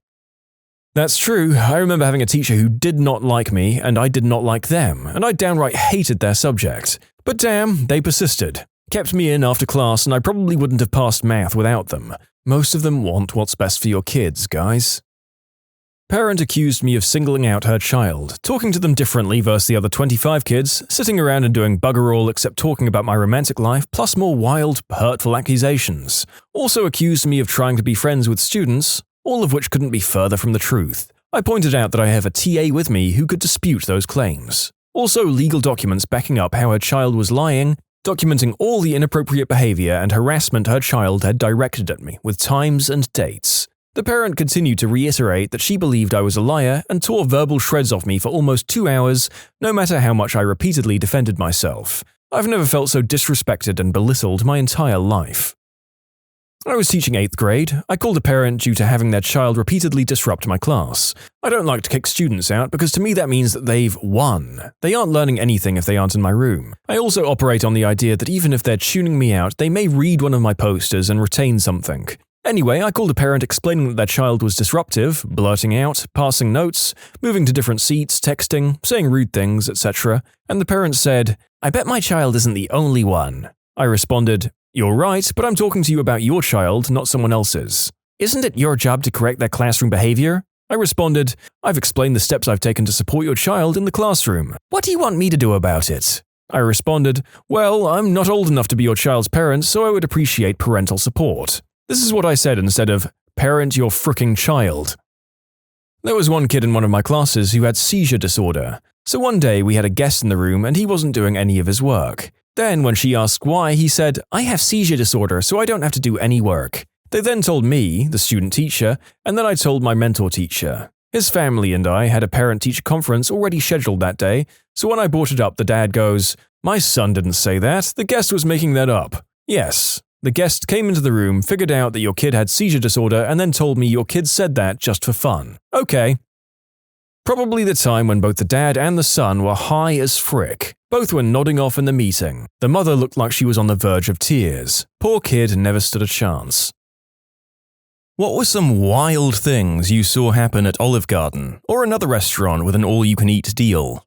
That's true. I remember having a teacher who did not like me and I did not like them, and I downright hated their subject. But damn, they persisted. Kept me in after class, and I probably wouldn't have passed math without them. Most of them want what's best for your kids, guys. Parent accused me of singling out her child, talking to them differently versus the other 25 kids, sitting around and doing bugger all except talking about my romantic life, plus more wild, hurtful accusations. Also accused me of trying to be friends with students, all of which couldn't be further from the truth. I pointed out that I have a TA with me who could dispute those claims. Also legal documents backing up how her child was lying, documenting all the inappropriate behavior and harassment her child had directed at me, with times and dates. The parent continued to reiterate that she believed I was a liar and tore verbal shreds off me for almost 2 hours, no matter how much I repeatedly defended myself. I've never felt so disrespected and belittled my entire life. I was teaching 8th grade. I called a parent due to having their child repeatedly disrupt my class. I don't like to kick students out because to me that means that they've won. They aren't learning anything if they aren't in my room. I also operate on the idea that even if they're tuning me out, they may read one of my posters and retain something. Anyway, I called a parent explaining that their child was disruptive, blurting out, passing notes, moving to different seats, texting, saying rude things, etc. And the parent said, "I bet my child isn't the only one." I responded, "You're right, but I'm talking to you about your child, not someone else's. Isn't it your job to correct their classroom behavior?" I responded, "I've explained the steps I've taken to support your child in the classroom. What do you want me to do about it?" I responded, "Well, I'm not old enough to be your child's parent, so I would appreciate parental support." This is what I said instead of, "Parent your fricking child." There was one kid in one of my classes who had seizure disorder. So one day we had a guest in the room and he wasn't doing any of his work. Then when she asked why, he said, "I have seizure disorder, so I don't have to do any work." They then told me, the student teacher, and then I told my mentor teacher. His family and I had a parent-teacher conference already scheduled that day, so when I brought it up, the dad goes, "My son didn't say that, the guest was making that up." Yes. The guest came into the room, figured out that your kid had seizure disorder, and then told me your kid said that just for fun. Okay. Probably the time when both the dad and the son were high as frick. Both were nodding off in the meeting. The mother looked like she was on the verge of tears. Poor kid never stood a chance. What were some wild things you saw happen at Olive Garden, or another restaurant with an all-you-can-eat deal?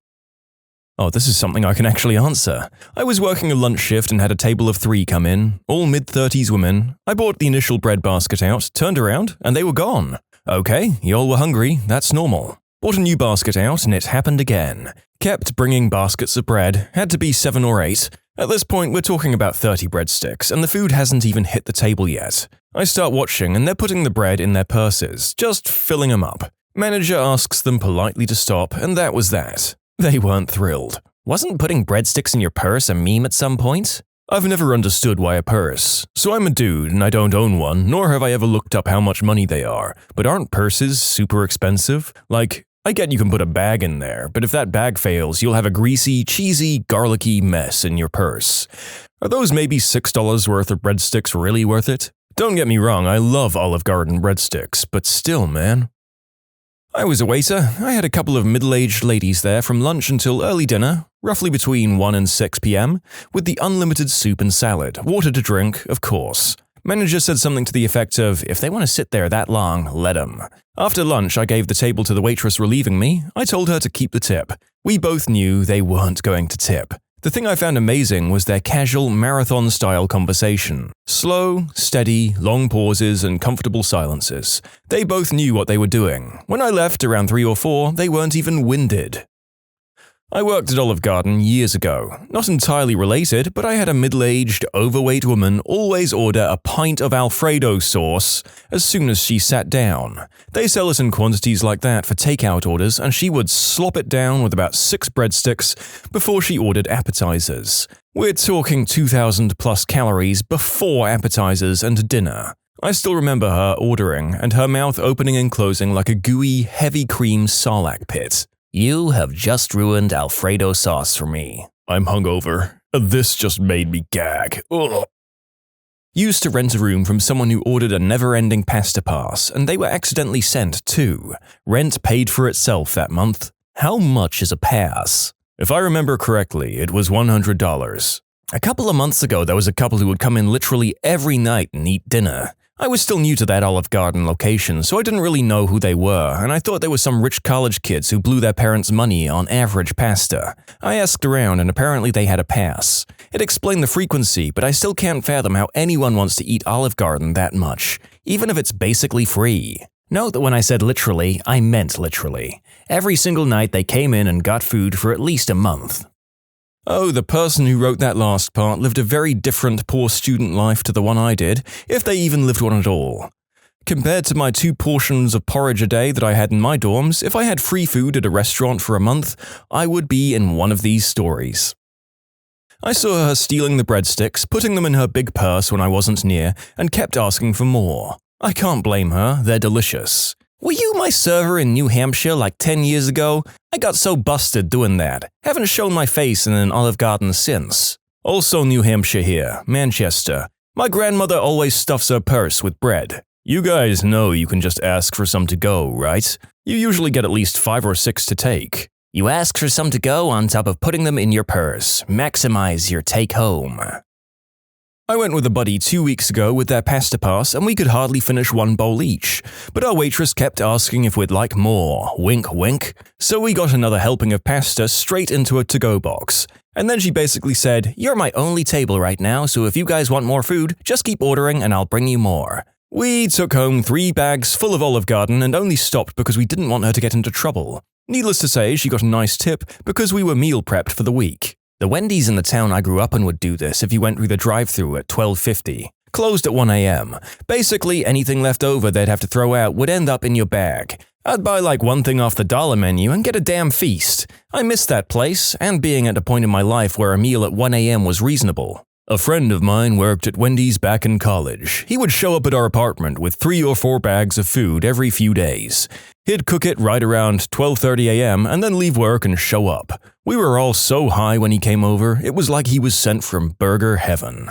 Oh, this is something I can actually answer. I was working a lunch shift and had a table of 3 come in, all mid-30s women. I bought the initial bread basket out, turned around, and they were gone. Okay, y'all were hungry, that's normal. Bought a new basket out and it happened again. Kept bringing baskets of bread, had to be 7 or 8. At this point, we're talking about 30 breadsticks, and the food hasn't even hit the table yet. I start watching and they're putting the bread in their purses, just filling them up. Manager asks them politely to stop, and that was that. They weren't thrilled. Wasn't putting breadsticks in your purse a meme at some point? I've never understood why a purse. So I'm a dude and I don't own one, nor have I ever looked up how much money they are. But aren't purses super expensive? Like, I get you can put a bag in there, but if that bag fails, you'll have a greasy, cheesy, garlicky mess in your purse. Are those maybe $6 worth of breadsticks really worth it? Don't get me wrong, I love Olive Garden breadsticks, but still, man. I was a waiter. I had a couple of middle-aged ladies there from lunch until early dinner, roughly between 1 and 6 p.m., with the unlimited soup and salad, water to drink, of course. Manager said something to the effect of, "If they want to sit there that long, let 'em." After lunch, I gave the table to the waitress relieving me. I told her to keep the tip. We both knew they weren't going to tip. The thing I found amazing was their casual, marathon-style conversation. Slow, steady, long pauses, and comfortable silences. They both knew what they were doing. When I left around 3 or 4, they weren't even winded. I worked at Olive Garden years ago. Not entirely related, but I had a middle-aged, overweight woman always order a pint of Alfredo sauce as soon as she sat down. They sell it in quantities like that for takeout orders, and she would slop it down with about 6 breadsticks before she ordered appetizers. We're talking 2,000 plus calories before appetizers and dinner. I still remember her ordering, and her mouth opening and closing like a gooey, heavy cream sarlacc pit. "You have just ruined Alfredo sauce for me. I'm hungover. This just made me gag. Ugh." Used to rent a room from someone who ordered a never-ending pasta pass, and they were accidentally sent too. Rent paid for itself that month. How much is a pass? If I remember correctly, it was $100. A couple of months ago, there was a couple who would come in literally every night and eat dinner. I was still new to that Olive Garden location, so I didn't really know who they were, and I thought they were some rich college kids who blew their parents' money on average pasta. I asked around, and apparently they had a pass. It explained the frequency, but I still can't fathom how anyone wants to eat Olive Garden that much, even if it's basically free. Note that when I said literally, I meant literally. Every single night they came in and got food for at least a month. Oh, the person who wrote that last part lived a very different poor student life to the one I did, if they even lived one at all. Compared to my 2 portions of porridge a day that I had in my dorms, if I had free food at a restaurant for a month, I would be in one of these stories. I saw her stealing the breadsticks, putting them in her big purse when I wasn't near, and kept asking for more. I can't blame her, they're delicious. Were you my server in New Hampshire like 10 years ago? I got so busted doing that. Haven't shown my face in an Olive Garden since. Also New Hampshire here, Manchester. My grandmother always stuffs her purse with bread. You guys know you can just ask for some to go, right? You usually get at least 5 or 6 to take. You ask for some to go on top of putting them in your purse. Maximize your take home. I went with a buddy 2 weeks ago with their pasta pass and we could hardly finish 1 bowl each, but our waitress kept asking if we'd like more, wink wink, so we got another helping of pasta straight into a to-go box. And then she basically said, "You're my only table right now, so if you guys want more food, just keep ordering and I'll bring you more." We took home 3 bags full of Olive Garden and only stopped because we didn't want her to get into trouble. Needless to say, she got a nice tip because we were meal prepped for the week. The Wendy's in the town I grew up in would do this if you went through the drive-thru at 12:50. Closed at 1 a.m. Basically, anything left over they'd have to throw out would end up in your bag. I'd buy like 1 thing off the dollar menu and get a damn feast. I missed that place, and being at a point in my life where a meal at 1 a.m. was reasonable. A friend of mine worked at Wendy's back in college. He would show up at our apartment with 3 or 4 bags of food every few days. He'd cook it right around 12:30 a.m. and then leave work and show up. We were all so high when he came over, it was like he was sent from burger heaven.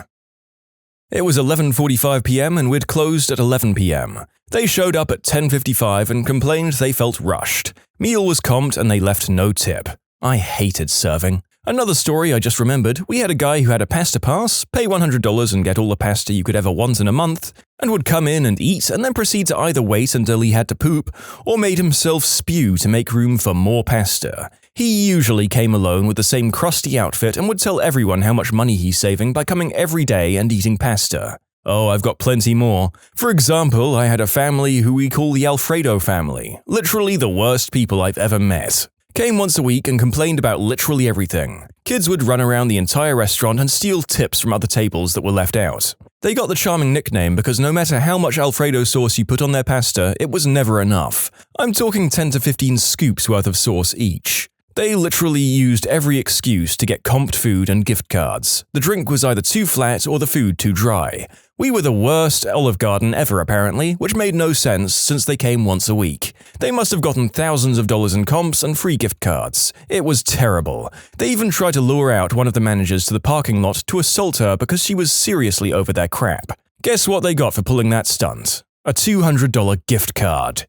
It was 11:45 p.m. and we'd closed at 11 p.m. They showed up at 10:55 and complained they felt rushed. Meal was comped and they left no tip. I hated serving. Another story I just remembered, we had a guy who had a pasta pass, pay $100 and get all the pasta you could ever want in a month, and would come in and eat and then proceed to either wait until he had to poop or made himself spew to make room for more pasta. He usually came alone with the same crusty outfit and would tell everyone how much money he's saving by coming every day and eating pasta. Oh, I've got plenty more. For example, I had a family who we call the Alfredo family. Literally the worst people I've ever met. Came once a week and complained about literally everything. Kids would run around the entire restaurant and steal tips from other tables that were left out. They got the charming nickname because no matter how much Alfredo sauce you put on their pasta, it was never enough. I'm talking 10 to 15 scoops worth of sauce each. They literally used every excuse to get comped food and gift cards. The drink was either too flat or the food too dry. We were the worst Olive Garden ever apparently, which made no sense since they came once a week. They must have gotten thousands of dollars in comps and free gift cards. It was terrible. They even tried to lure out one of the managers to the parking lot to assault her because she was seriously over their crap. Guess what they got for pulling that stunt? A $200 gift card.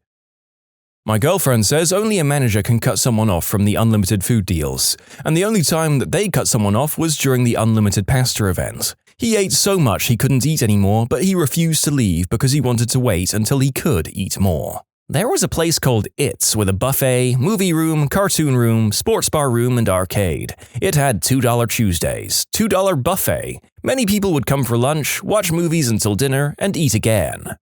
My girlfriend says only a manager can cut someone off from the unlimited food deals, and the only time that they cut someone off was during the unlimited pasta event. He ate so much he couldn't eat anymore, but he refused to leave because he wanted to wait until he could eat more. There was a place called It's with a buffet, movie room, cartoon room, sports bar room, and arcade. It had $2 Tuesdays, $2 buffet. Many people would come for lunch, watch movies until dinner, and eat again.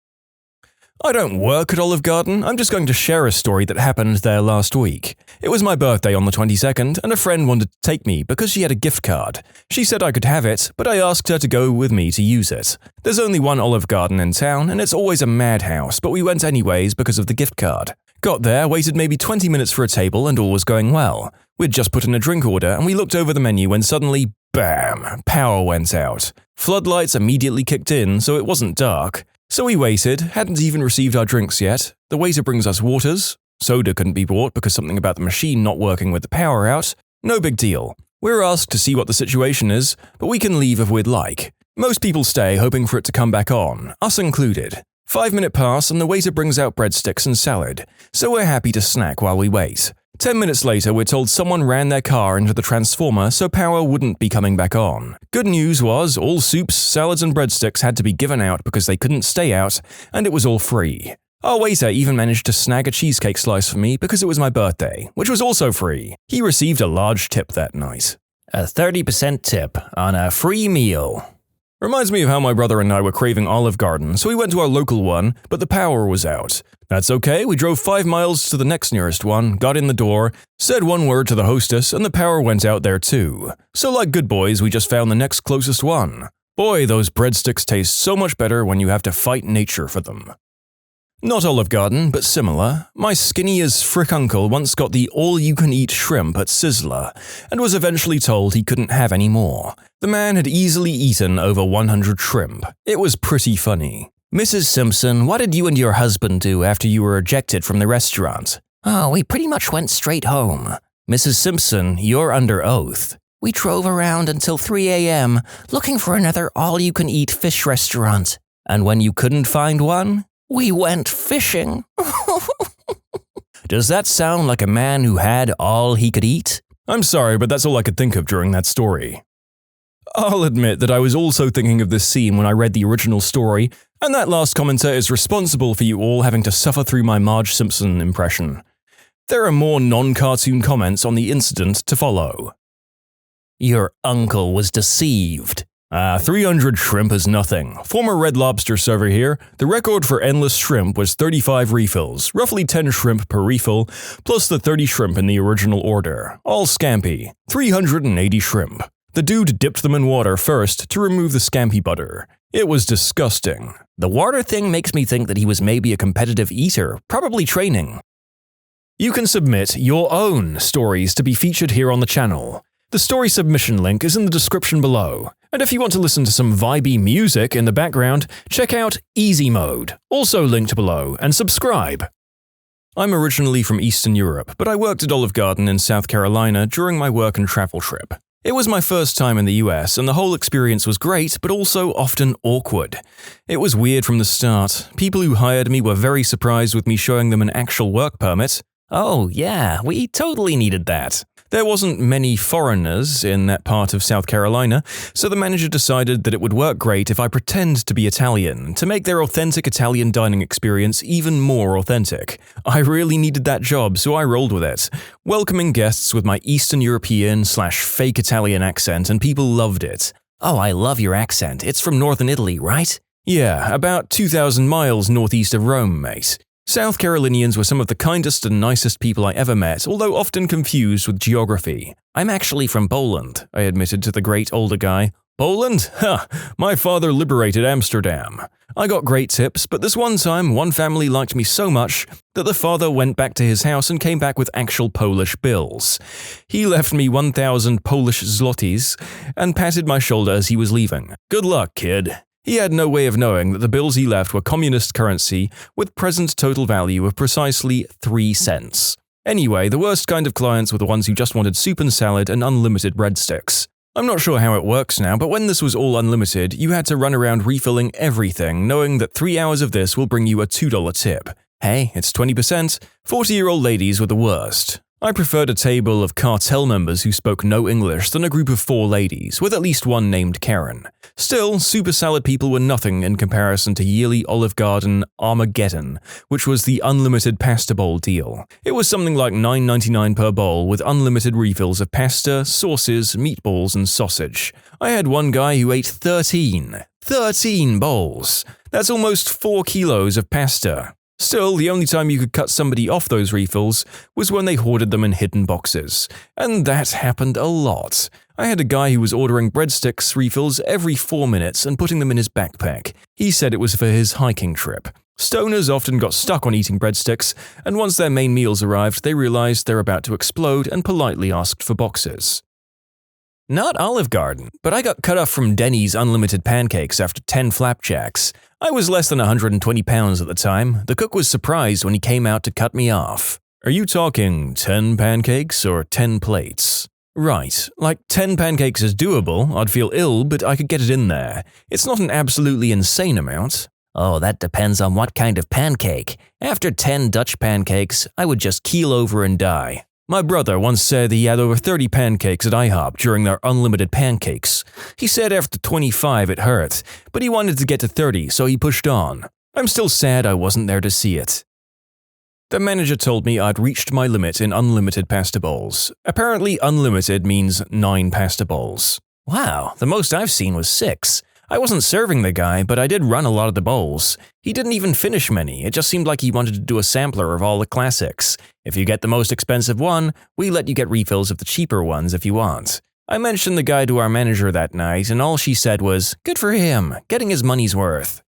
I don't work at Olive Garden, I'm just going to share a story that happened there last week. It was my birthday on the 22nd, and a friend wanted to take me because she had a gift card. She said I could have it, but I asked her to go with me to use it. There's only one Olive Garden in town, and it's always a madhouse, but we went anyways because of the gift card. Got there, waited maybe 20 minutes for a table, and all was going well. We'd just put in a drink order, and we looked over the menu when suddenly, bam, power went out. Floodlights immediately kicked in, so it wasn't dark. So we waited, hadn't even received our drinks yet. The waiter brings us waters. Soda couldn't be bought because something about the machine not working with the power out. No big deal. We're asked to see what the situation is, but we can leave if we'd like. Most people stay hoping for it to come back on, us included. 5-minute pass and the waiter brings out breadsticks and salad, so we're happy to snack while we wait. 10 minutes later, we're told someone ran their car into the transformer so power wouldn't be coming back on. Good news was all soups, salads and breadsticks had to be given out because they couldn't stay out, and it was all free. Our waiter even managed to snag a cheesecake slice for me because it was my birthday, which was also free. He received a large tip that night. A 30% tip on a free meal. Reminds me of how my brother and I were craving Olive Garden, so we went to our local one, but the power was out. That's okay, we drove 5 miles to the next nearest one, got in the door, said one word to the hostess, and the power went out there too. So like good boys, we just found the next closest one. Boy, those breadsticks taste so much better when you have to fight nature for them. Not Olive Garden, but similar. My skinny as frick uncle once got the all-you-can-eat shrimp at Sizzler, and was eventually told he couldn't have any more. The man had easily eaten over 100 shrimp. It was pretty funny. Mrs. Simpson, what did you and your husband do after you were ejected from the restaurant? Oh, we pretty much went straight home. Mrs. Simpson, you're under oath. We drove around until 3 a.m. looking for another all-you-can-eat fish restaurant. And when you couldn't find one? We went fishing. Does that sound like a man who had all he could eat? I'm sorry, but that's all I could think of during that story. I'll admit that I was also thinking of this scene when I read the original story, and that last commenter is responsible for you all having to suffer through my Marge Simpson impression. There are more non-cartoon comments on the incident to follow. Your uncle was deceived. 300 shrimp is nothing. Former Red Lobster server here, the record for endless shrimp was 35 refills, roughly 10 shrimp per refill, plus the 30 shrimp in the original order. All scampi. 380 shrimp. The dude dipped them in water first to remove the scampi butter. It was disgusting. The water thing makes me think that he was maybe a competitive eater, probably training. You can submit your own stories to be featured here on the channel. The story submission link is in the description below. And if you want to listen to some vibey music in the background, check out easymode, also linked below, and subscribe. I'm originally from Eastern Europe, but I worked at Olive Garden in South Carolina during my work and travel trip. It was my first time in the US, and the whole experience was great, but also often awkward. It was weird from the start. People who hired me were very surprised with me showing them an actual work permit. Oh yeah, we totally needed that. There wasn't many foreigners in that part of South Carolina, so the manager decided that it would work great if I pretend to be Italian, to make their authentic Italian dining experience even more authentic. I really needed that job, so I rolled with it, welcoming guests with my Eastern European/fake Italian accent, and people loved it. Oh, I love your accent. It's from northern Italy, right? Yeah, about 2,000 miles northeast of Rome, mate. South Carolinians were some of the kindest and nicest people I ever met, although often confused with geography. I'm actually from Poland, I admitted to the great older guy. Poland? Ha! My father liberated Amsterdam. I got great tips, but this one time, one family liked me so much that the father went back to his house and came back with actual Polish bills. He left me 1,000 Polish zlotys and patted my shoulder as he was leaving. Good luck, kid. He had no way of knowing that the bills he left were communist currency with present total value of precisely 3 cents. Anyway, the worst kind of clients were the ones who just wanted soup and salad and unlimited breadsticks. I'm not sure how it works now, but when this was all unlimited, you had to run around refilling everything, knowing that 3 hours of this will bring you a $2 tip. Hey, it's 20%. 40-year-old ladies were the worst. I preferred a table of cartel members who spoke no English than a group of 4 ladies, with at least one named Karen. Still, super salad people were nothing in comparison to yearly Olive Garden Armageddon, which was the unlimited pasta bowl deal. It was something like $9.99 per bowl with unlimited refills of pasta, sauces, meatballs, and sausage. I had one guy who ate 13 bowls. That's almost 4 kilos of pasta. Still, the only time you could cut somebody off those refills was when they hoarded them in hidden boxes. And that happened a lot. I had a guy who was ordering breadsticks refills every 4 minutes and putting them in his backpack. He said it was for his hiking trip. Stoners often got stuck on eating breadsticks, and once their main meals arrived, they realized they're about to explode and politely asked for boxes. Not Olive Garden, but I got cut off from Denny's unlimited pancakes after 10 flapjacks. I was less than 120 pounds at the time. The cook was surprised when he came out to cut me off. Are you talking 10 pancakes or 10 plates? Right, like 10 pancakes is doable, I'd feel ill, but I could get it in there. It's not an absolutely insane amount. Oh, that depends on what kind of pancake. After 10 Dutch pancakes, I would just keel over and die. My brother once said he had over 30 pancakes at IHOP during their unlimited pancakes. He said after 25 it hurt, but he wanted to get to 30, so he pushed on. I'm still sad I wasn't there to see it. The manager told me I'd reached my limit in unlimited pasta bowls. Apparently unlimited means 9 pasta bowls. Wow, the most I've seen was 6. I wasn't serving the guy, but I did run a lot of the bowls. He didn't even finish many, it just seemed like he wanted to do a sampler of all the classics. If you get the most expensive one, we let you get refills of the cheaper ones if you want. I mentioned the guy to our manager that night, and all she said was, "Good for him, getting his money's worth."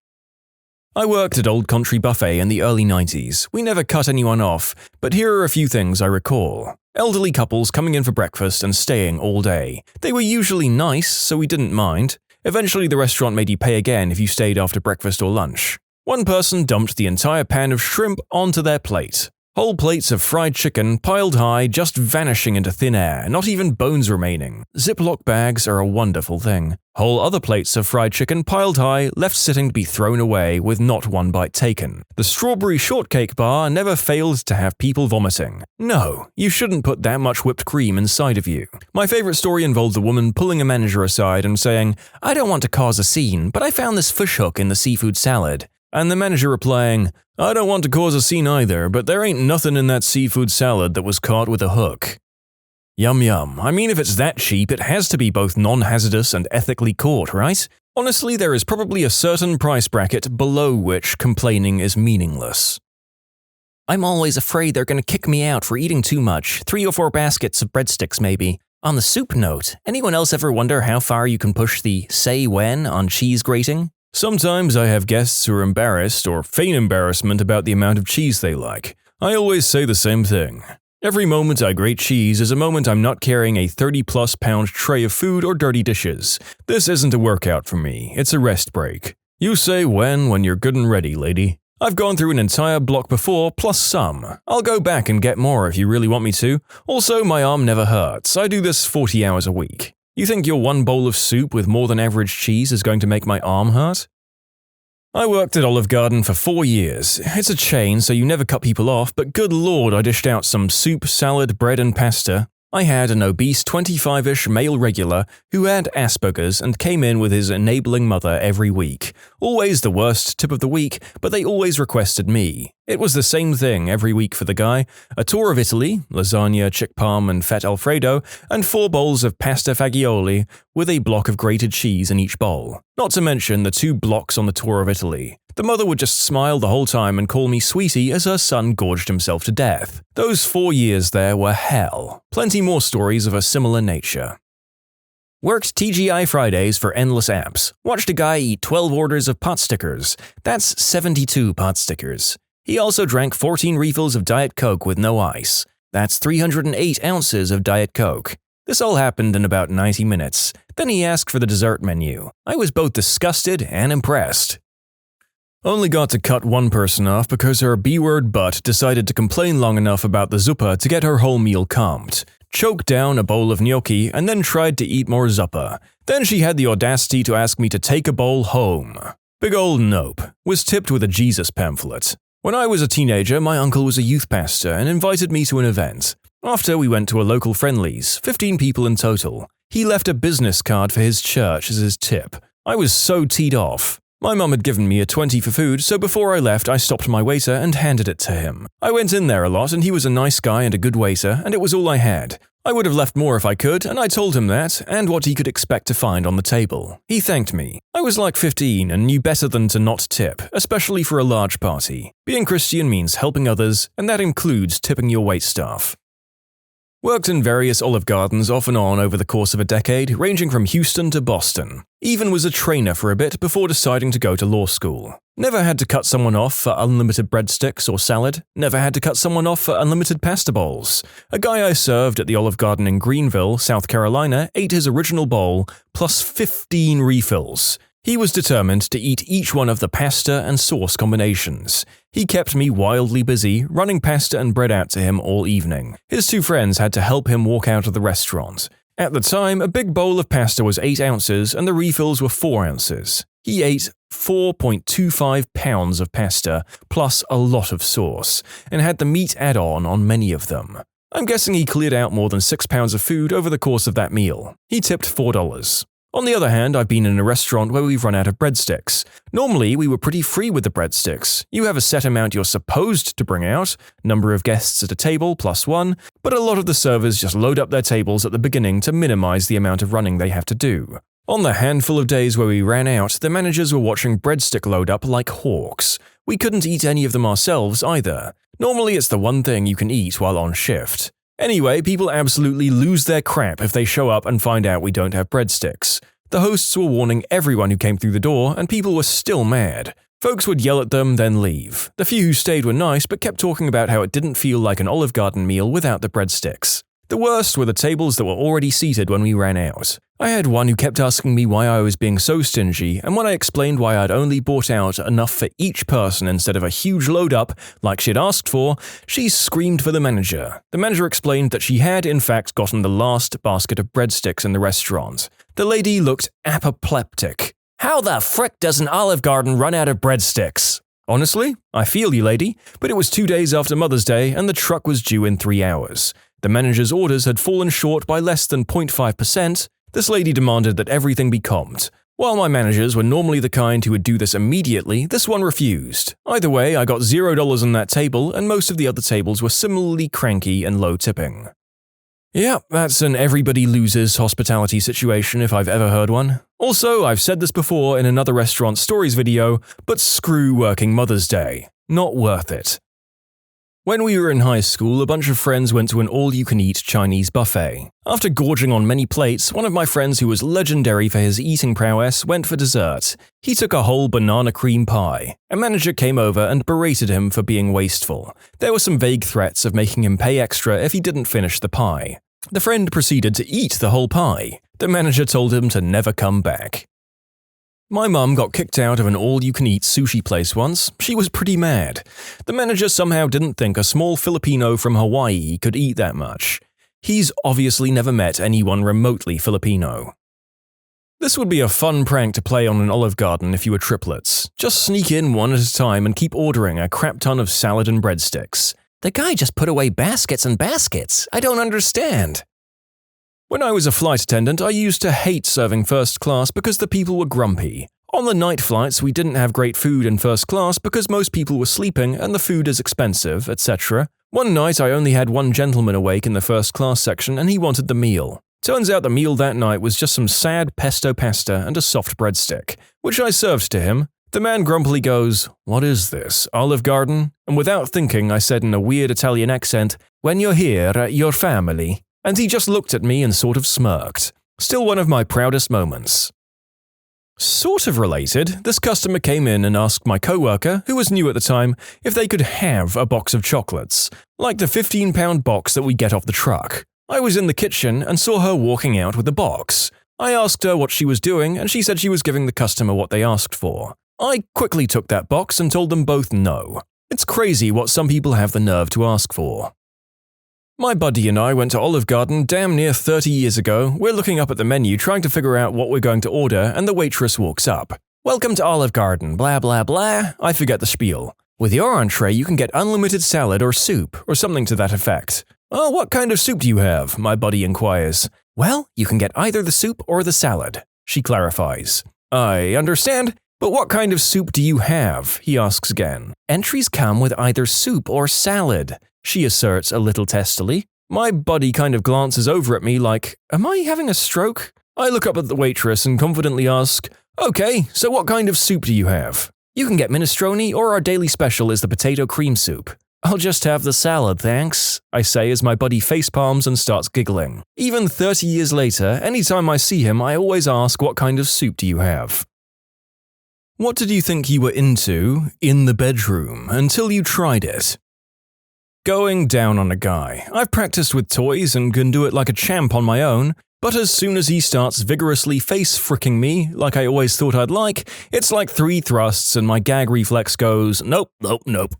I worked at Old Country Buffet in the early 90s. We never cut anyone off, but here are a few things I recall. Elderly couples coming in for breakfast and staying all day. They were usually nice, so we didn't mind. Eventually, the restaurant made you pay again if you stayed after breakfast or lunch. One person dumped the entire pan of shrimp onto their plate. Whole plates of fried chicken piled high, just vanishing into thin air, not even bones remaining. Ziploc bags are a wonderful thing. Whole other plates of fried chicken piled high, left sitting to be thrown away with not one bite taken. The strawberry shortcake bar never failed to have people vomiting. No, you shouldn't put that much whipped cream inside of you. My favorite story involved a woman pulling a manager aside and saying, "I don't want to cause a scene, but I found this fish hook in the seafood salad." And the manager replying, "I don't want to cause a scene either, but there ain't nothing in that seafood salad that was caught with a hook." Yum yum. I mean, if it's that cheap, it has to be both non-hazardous and ethically caught, right? Honestly, there is probably a certain price bracket below which complaining is meaningless. I'm always afraid they're going to kick me out for eating too much, 3 or 4 baskets of breadsticks maybe. On the soup note, anyone else ever wonder how far you can push the "say when" on cheese grating? Sometimes I have guests who are embarrassed or feign embarrassment about the amount of cheese they like. I always say the same thing. Every moment I grate cheese is a moment I'm not carrying a 30-plus pound tray of food or dirty dishes. This isn't a workout for me, it's a rest break. You say when you're good and ready, lady. I've gone through an entire block before, plus some. I'll go back and get more if you really want me to. Also, my arm never hurts. I do this 40 hours a week. You think your one bowl of soup with more than average cheese is going to make my arm hurt? I worked at Olive Garden for 4 years. It's a chain, so you never cut people off, but good lord, I dished out some soup, salad, bread, and pasta. I had an obese 25-ish male regular who had Asperger's and came in with his enabling mother every week. Always the worst tip of the week, but they always requested me. It was the same thing every week for the guy. A tour of Italy, lasagna, chick parm, and fat alfredo, and 4 bowls of pasta fagioli with a block of grated cheese in each bowl. Not to mention the 2 blocks on the tour of Italy. The mother would just smile the whole time and call me sweetie as her son gorged himself to death. Those 4 years there were hell. Plenty more stories of a similar nature. Worked TGI Fridays for endless apps. Watched a guy eat 12 orders of pot stickers. That's 72 pot stickers. He also drank 14 refills of Diet Coke with no ice. That's 308 ounces of Diet Coke. This all happened in about 90 minutes. Then he asked for the dessert menu. I was both disgusted and impressed. Only got to cut one person off because her B-word butt decided to complain long enough about the zuppa to get her whole meal comped. Choked down a bowl of gnocchi and then tried to eat more zuppa. Then she had the audacity to ask me to take a bowl home. Big ol' nope. Was tipped with a Jesus pamphlet. When I was a teenager, my uncle was a youth pastor and invited me to an event. After, we went to a local Friendlies, 15 people in total. He left a business card for his church as his tip. I was so teed off. My mum had given me a 20 for food, so before I left I stopped my waiter and handed it to him. I went in there a lot and he was a nice guy and a good waiter, and it was all I had. I would have left more if I could, and I told him that, and what he could expect to find on the table. He thanked me. I was like 15 and knew better than to not tip, especially for a large party. Being Christian means helping others, and that includes tipping your waitstaff. Worked in various Olive Gardens off and on over the course of a decade, ranging from Houston to Boston. Even was a trainer for a bit before deciding to go to law school. Never had to cut someone off for unlimited breadsticks or salad. Never had to cut someone off for unlimited pasta bowls. A guy I served at the Olive Garden in Greenville, South Carolina, ate his original bowl plus 15 refills. He was determined to eat each one of the pasta and sauce combinations. He kept me wildly busy, running pasta and bread out to him all evening. His 2 friends had to help him walk out of the restaurant. At the time, a big bowl of pasta was 8 ounces and the refills were 4 ounces. He ate 4.25 pounds of pasta, plus a lot of sauce, and had the meat add-on many of them. I'm guessing he cleared out more than £6 of food over the course of that meal. He tipped $4. On the other hand, I've been in a restaurant where we've run out of breadsticks. Normally, we were pretty free with the breadsticks. You have a set amount you're supposed to bring out, number of guests at a table plus one, but a lot of the servers just load up their tables at the beginning to minimize the amount of running they have to do. On the handful of days where we ran out, the managers were watching breadstick load up like hawks. We couldn't eat any of them ourselves either. Normally, it's the one thing you can eat while on shift. Anyway, people absolutely lose their crap if they show up and find out we don't have breadsticks. The hosts were warning everyone who came through the door, and people were still mad. Folks would yell at them, then leave. The few who stayed were nice, but kept talking about how it didn't feel like an Olive Garden meal without the breadsticks. The worst were the tables that were already seated when we ran out. I had one who kept asking me why I was being so stingy, and when I explained why I'd only bought out enough for each person instead of a huge load up, like she'd asked for, she screamed for the manager. The manager explained that she had, in fact, gotten the last basket of breadsticks in the restaurant. The lady looked apoplectic. How the frick does an Olive Garden run out of breadsticks? Honestly, I feel you, lady, but it was 2 days after Mother's Day and the truck was due in 3 hours. The manager's orders had fallen short by less than 0.5%. This lady demanded that everything be comped. While my managers were normally the kind who would do this immediately, this one refused. Either way, I got $0 on that table, and most of the other tables were similarly cranky and low tipping. Yeah, that's an everybody loses hospitality situation if I've ever heard one. Also, I've said this before in another restaurant stories video, but screw working Mother's Day. Not worth it. When we were in high school, a bunch of friends went to an all-you-can-eat Chinese buffet. After gorging on many plates, one of my friends who was legendary for his eating prowess went for dessert. He took a whole banana cream pie. A manager came over and berated him for being wasteful. There were some vague threats of making him pay extra if he didn't finish the pie. The friend proceeded to eat the whole pie. The manager told him to never come back. My mum got kicked out of an all-you-can-eat sushi place once. She was pretty mad. The manager somehow didn't think a small Filipino from Hawaii could eat that much. He's obviously never met anyone remotely Filipino. This would be a fun prank to play on an Olive Garden if you were triplets. Just sneak in one at a time and keep ordering a crap ton of salad and breadsticks. The guy just put away baskets and baskets. I don't understand. When I was a flight attendant, I used to hate serving first class because the people were grumpy. On the night flights, we didn't have great food in first class because most people were sleeping and the food is expensive, etc. One night, I only had one gentleman awake in the first class section and he wanted the meal. Turns out the meal that night was just some sad pesto pasta and a soft breadstick, which I served to him. The man grumpily goes, "What is this, Olive Garden?" And without thinking, I said in a weird Italian accent, "When you're here, your family." And he just looked at me and sort of smirked. Still one of my proudest moments. Sort of related, this customer came in and asked my coworker, who was new at the time, if they could have a box of chocolates, like the 15-pound box that we get off the truck. I was in the kitchen and saw her walking out with the box. I asked her what she was doing and she said she was giving the customer what they asked for. I quickly took that box and told them both no. It's crazy what some people have the nerve to ask for. My buddy and I went to Olive Garden damn near 30 years ago. We're looking up at the menu trying to figure out what we're going to order and the waitress walks up. "Welcome to Olive Garden, blah blah blah." I forget the spiel. "With your entree you can get unlimited salad or soup," or something to that effect. "Oh, what kind of soup do you have?" my buddy inquires. "Well, you can get either the soup or the salad," she clarifies. "I understand, but what kind of soup do you have?" he asks again. "Entries come with either soup or salad," she asserts a little testily. My buddy kind of glances over at me like, "Am I having a stroke?" I look up at the waitress and confidently ask, "Okay, so what kind of soup do you have?" "You can get minestrone or our daily special is the potato cream soup." "I'll just have the salad, thanks," I say as my buddy facepalms and starts giggling. Even 30 years later, anytime I see him, I always ask, "What kind of soup do you have?" What did you think you were into in the bedroom until you tried it? Going down on a guy. I've practiced with toys and can do it like a champ on my own, but as soon as he starts vigorously face-fricking me, like I always thought I'd like, it's like 3 thrusts and my gag reflex goes, nope, nope, nope.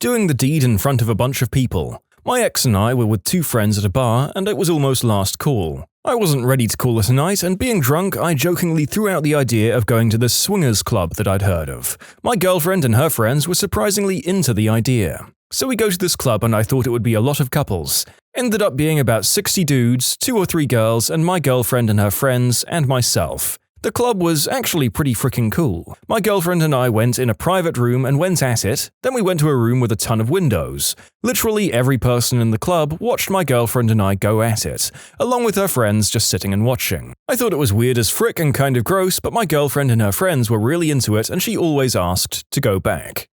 Doing the deed in front of a bunch of people. My ex and I were with 2 friends at a bar, and it was almost last call. I wasn't ready to call it a night, and being drunk, I jokingly threw out the idea of going to this swingers club that I'd heard of. My girlfriend and her friends were surprisingly into the idea. So we go to this club and I thought it would be a lot of couples. Ended up being about 60 dudes, 2 or 3 girls, and my girlfriend and her friends, and myself. The club was actually pretty freaking cool. My girlfriend and I went in a private room and went at it, then we went to a room with a ton of windows. Literally every person in the club watched my girlfriend and I go at it, along with her friends just sitting and watching. I thought it was weird as frick and kind of gross, but my girlfriend and her friends were really into it and she always asked to go back.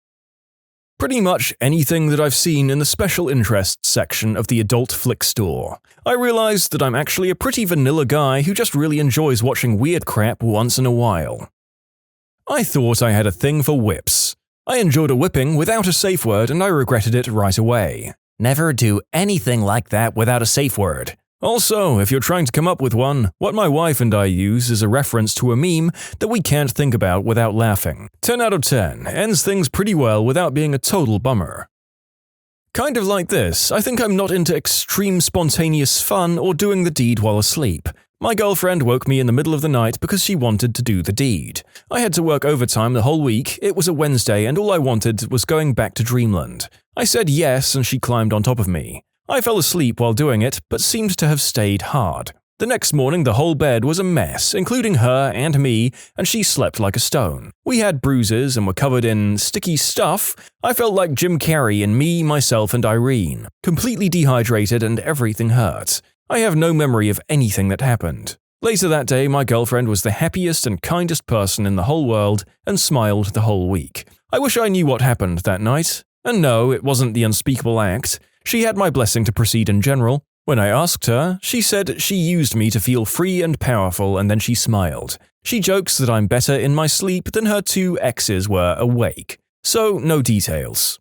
Pretty much anything that I've seen in the special interests section of the adult flick store. I realized that I'm actually a pretty vanilla guy who just really enjoys watching weird crap once in a while. I thought I had a thing for whips. I enjoyed a whipping without a safe word and I regretted it right away. Never do anything like that without a safe word. Also, if you're trying to come up with one, what my wife and I use is a reference to a meme that we can't think about without laughing. 10 out of 10, ends things pretty well without being a total bummer. Kind of like this, I think I'm not into extreme spontaneous fun or doing the deed while asleep. My girlfriend woke me in the middle of the night because she wanted to do the deed. I had to work overtime the whole week, it was a Wednesday and all I wanted was going back to dreamland. I said yes and she climbed on top of me. I fell asleep while doing it, but seemed to have stayed hard. The next morning the whole bed was a mess, including her and me, and she slept like a stone. We had bruises and were covered in sticky stuff. I felt like Jim Carrey in Me, Myself and Irene. Completely dehydrated and everything hurt. I have no memory of anything that happened. Later that day, my girlfriend was the happiest and kindest person in the whole world and smiled the whole week. I wish I knew what happened that night. And no, it wasn't the unspeakable act. She had my blessing to proceed in general. When I asked her, she said she used me to feel free and powerful and then she smiled. She jokes that I'm better in my sleep than her 2 exes were awake. So, no details.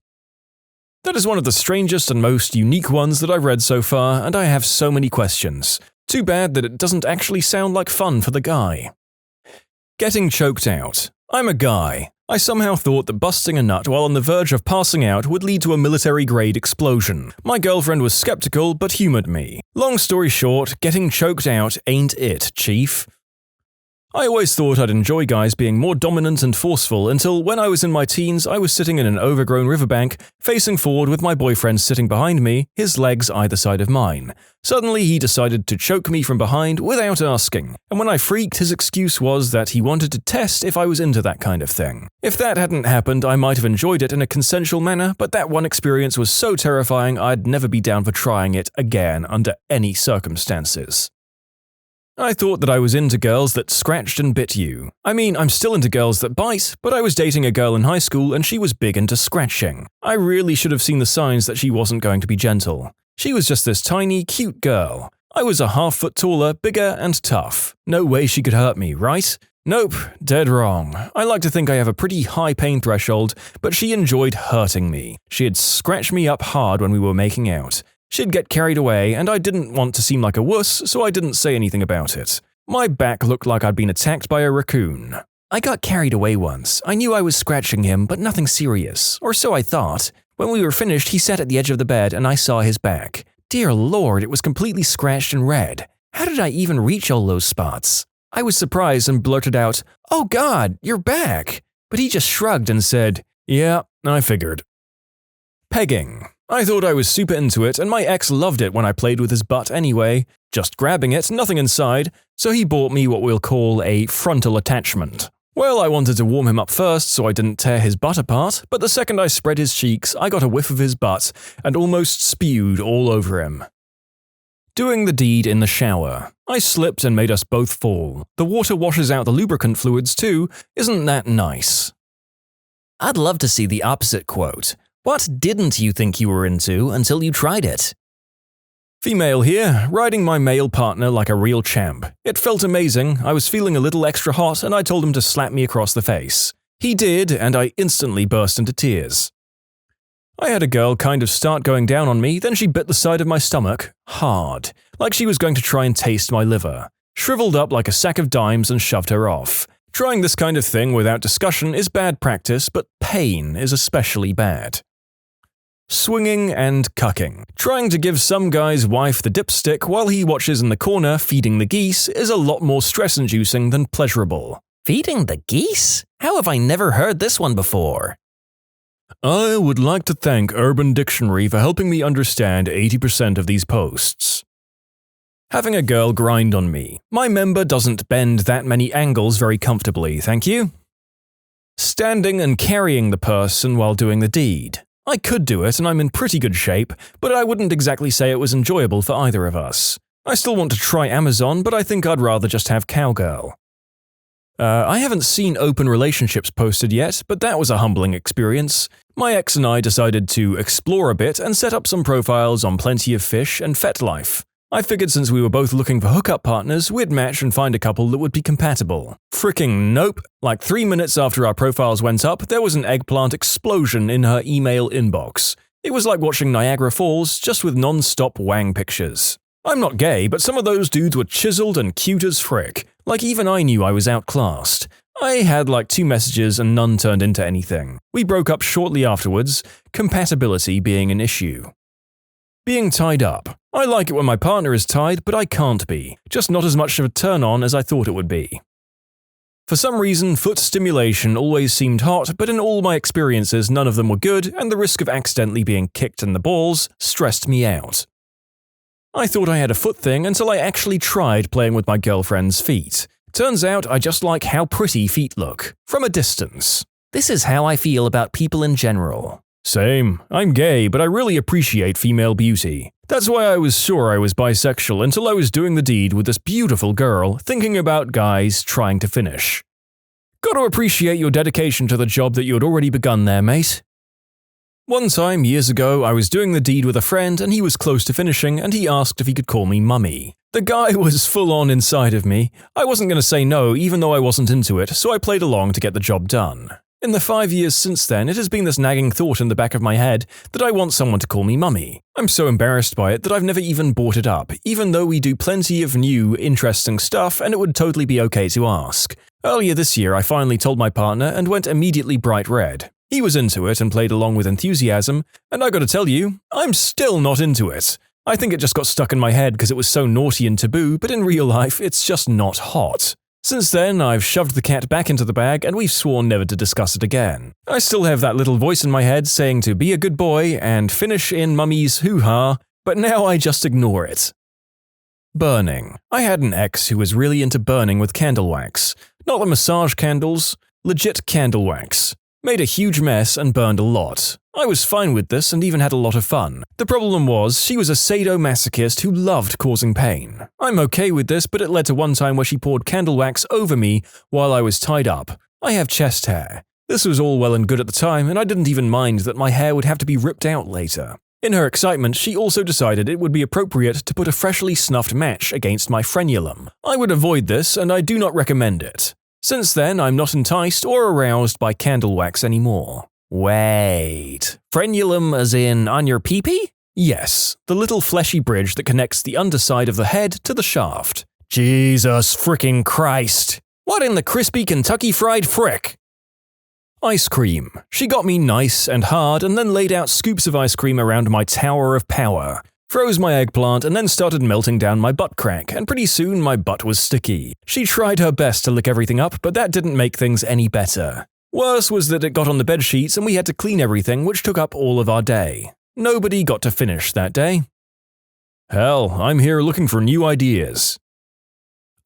That is one of the strangest and most unique ones that I've read so far, and I have so many questions. Too bad that it doesn't actually sound like fun for the guy. Getting choked out. I'm a guy. I somehow thought that busting a nut while on the verge of passing out would lead to a military-grade explosion. My girlfriend was skeptical but humored me. Long story short, getting choked out ain't it, chief. I always thought I'd enjoy guys being more dominant and forceful until when I was in my teens I was sitting in an overgrown riverbank, facing forward with my boyfriend sitting behind me, his legs either side of mine. Suddenly he decided to choke me from behind without asking, and when I freaked his excuse was that he wanted to test if I was into that kind of thing. If that hadn't happened I might have enjoyed it in a consensual manner, but that one experience was so terrifying I'd never be down for trying it again under any circumstances. I thought that I was into girls that scratched and bit you. I mean, I'm still into girls that bite, but I was dating a girl in high school and she was big into scratching. I really should have seen the signs that she wasn't going to be gentle. She was just this tiny, cute girl. I was a half foot taller, bigger, and tough. No way she could hurt me, right? Nope, dead wrong. I like to think I have a pretty high pain threshold, but she enjoyed hurting me. She'd scratch me up hard when we were making out. She'd get carried away, and I didn't want to seem like a wuss, so I didn't say anything about it. My back looked like I'd been attacked by a raccoon. I got carried away once. I knew I was scratching him, but nothing serious. Or so I thought. When we were finished, he sat at the edge of the bed, and I saw his back. Dear Lord, it was completely scratched and red. How did I even reach all those spots? I was surprised and blurted out, "Oh God, your back!" But he just shrugged and said, "Yeah, I figured." Pegging. I thought I was super into it, and my ex loved it when I played with his butt anyway. Just grabbing it, nothing inside, so he bought me what we'll call a frontal attachment. Well, I wanted to warm him up first so I didn't tear his butt apart, but the second I spread his cheeks, I got a whiff of his butt and almost spewed all over him. Doing the deed in the shower. I slipped and made us both fall. The water washes out the lubricant fluids too. Isn't that nice? I'd love to see the opposite quote. What didn't you think you were into until you tried it? Female here, riding my male partner like a real champ. It felt amazing, I was feeling a little extra hot and I told him to slap me across the face. He did, and I instantly burst into tears. I had a girl kind of start going down on me, then she bit the side of my stomach, hard, like she was going to try and taste my liver. Shriveled up like a sack of dimes and shoved her off. Trying this kind of thing without discussion is bad practice, but pain is especially bad. Swinging and cucking. Trying to give some guy's wife the dipstick while he watches in the corner feeding the geese is a lot more stress-inducing than pleasurable. Feeding the geese? How have I never heard this one before? I would like to thank Urban Dictionary for helping me understand 80% of these posts. Having a girl grind on me. My member doesn't bend that many angles very comfortably, thank you. Standing and carrying the person while doing the deed. I could do it and I'm in pretty good shape, but I wouldn't exactly say it was enjoyable for either of us. I still want to try Amazon, but I think I'd rather just have cowgirl. I haven't seen open relationships posted yet, but that was a humbling experience. My ex and I decided to explore a bit and set up some profiles on Plenty of Fish and FetLife. I figured since we were both looking for hookup partners, we'd match and find a couple that would be compatible. Fricking nope. Like 3 minutes after our profiles went up, there was an eggplant explosion in her email inbox. It was like watching Niagara Falls, just with non-stop wang pictures. I'm not gay, but some of those dudes were chiseled and cute as frick. Like even I knew I was outclassed. I had like 2 messages and none turned into anything. We broke up shortly afterwards, compatibility being an issue. Being tied up. I like it when my partner is tied, but I can't be. Just not as much of a turn-on as I thought it would be. For some reason, foot stimulation always seemed hot, but in all my experiences none of them were good, and the risk of accidentally being kicked in the balls stressed me out. I thought I had a foot thing until I actually tried playing with my girlfriend's feet. Turns out I just like how pretty feet look, from a distance. This is how I feel about people in general. Same. I'm gay, but I really appreciate female beauty. That's why I was sure I was bisexual until I was doing the deed with this beautiful girl, thinking about guys trying to finish. Gotta appreciate your dedication to the job that you had already begun there, mate. One time, years ago, I was doing the deed with a friend and he was close to finishing and he asked if he could call me mummy. The guy was full on inside of me. I wasn't going to say no even though I wasn't into it, so I played along to get the job done. In the 5 years since then, it has been this nagging thought in the back of my head that I want someone to call me mummy. I'm so embarrassed by it that I've never even brought it up, even though we do plenty of new, interesting stuff and it would totally be okay to ask. Earlier this year, I finally told my partner and went immediately bright red. He was into it and played along with enthusiasm, and I gotta tell you, I'm still not into it. I think it just got stuck in my head because it was so naughty and taboo, but in real life, it's just not hot. Since then, I've shoved the cat back into the bag and we've sworn never to discuss it again. I still have that little voice in my head saying to be a good boy and finish in mummy's hoo-ha, but now I just ignore it. Burning. I had an ex who was really into burning with candle wax. Not the massage candles, legit candle wax. Made a huge mess and burned a lot. I was fine with this and even had a lot of fun. The problem was, she was a sadomasochist who loved causing pain. I'm okay with this, but it led to one time where she poured candle wax over me while I was tied up. I have chest hair. This was all well and good at the time, and I didn't even mind that my hair would have to be ripped out later. In her excitement, she also decided it would be appropriate to put a freshly snuffed match against my frenulum. I would avoid this, and I do not recommend it. Since then, I'm not enticed or aroused by candle wax anymore. Wait, frenulum as in on your pee-pee? Yes, the little fleshy bridge that connects the underside of the head to the shaft. Jesus fricking Christ! What in the crispy Kentucky Fried Frick? Ice cream. She got me nice and hard and then laid out scoops of ice cream around my tower of power. Froze my eggplant and then started melting down my butt crack, and pretty soon my butt was sticky. She tried her best to lick everything up, but that didn't make things any better. Worse was that it got on the bed sheets and we had to clean everything, which took up all of our day. Nobody got to finish that day. Hell, I'm here looking for new ideas.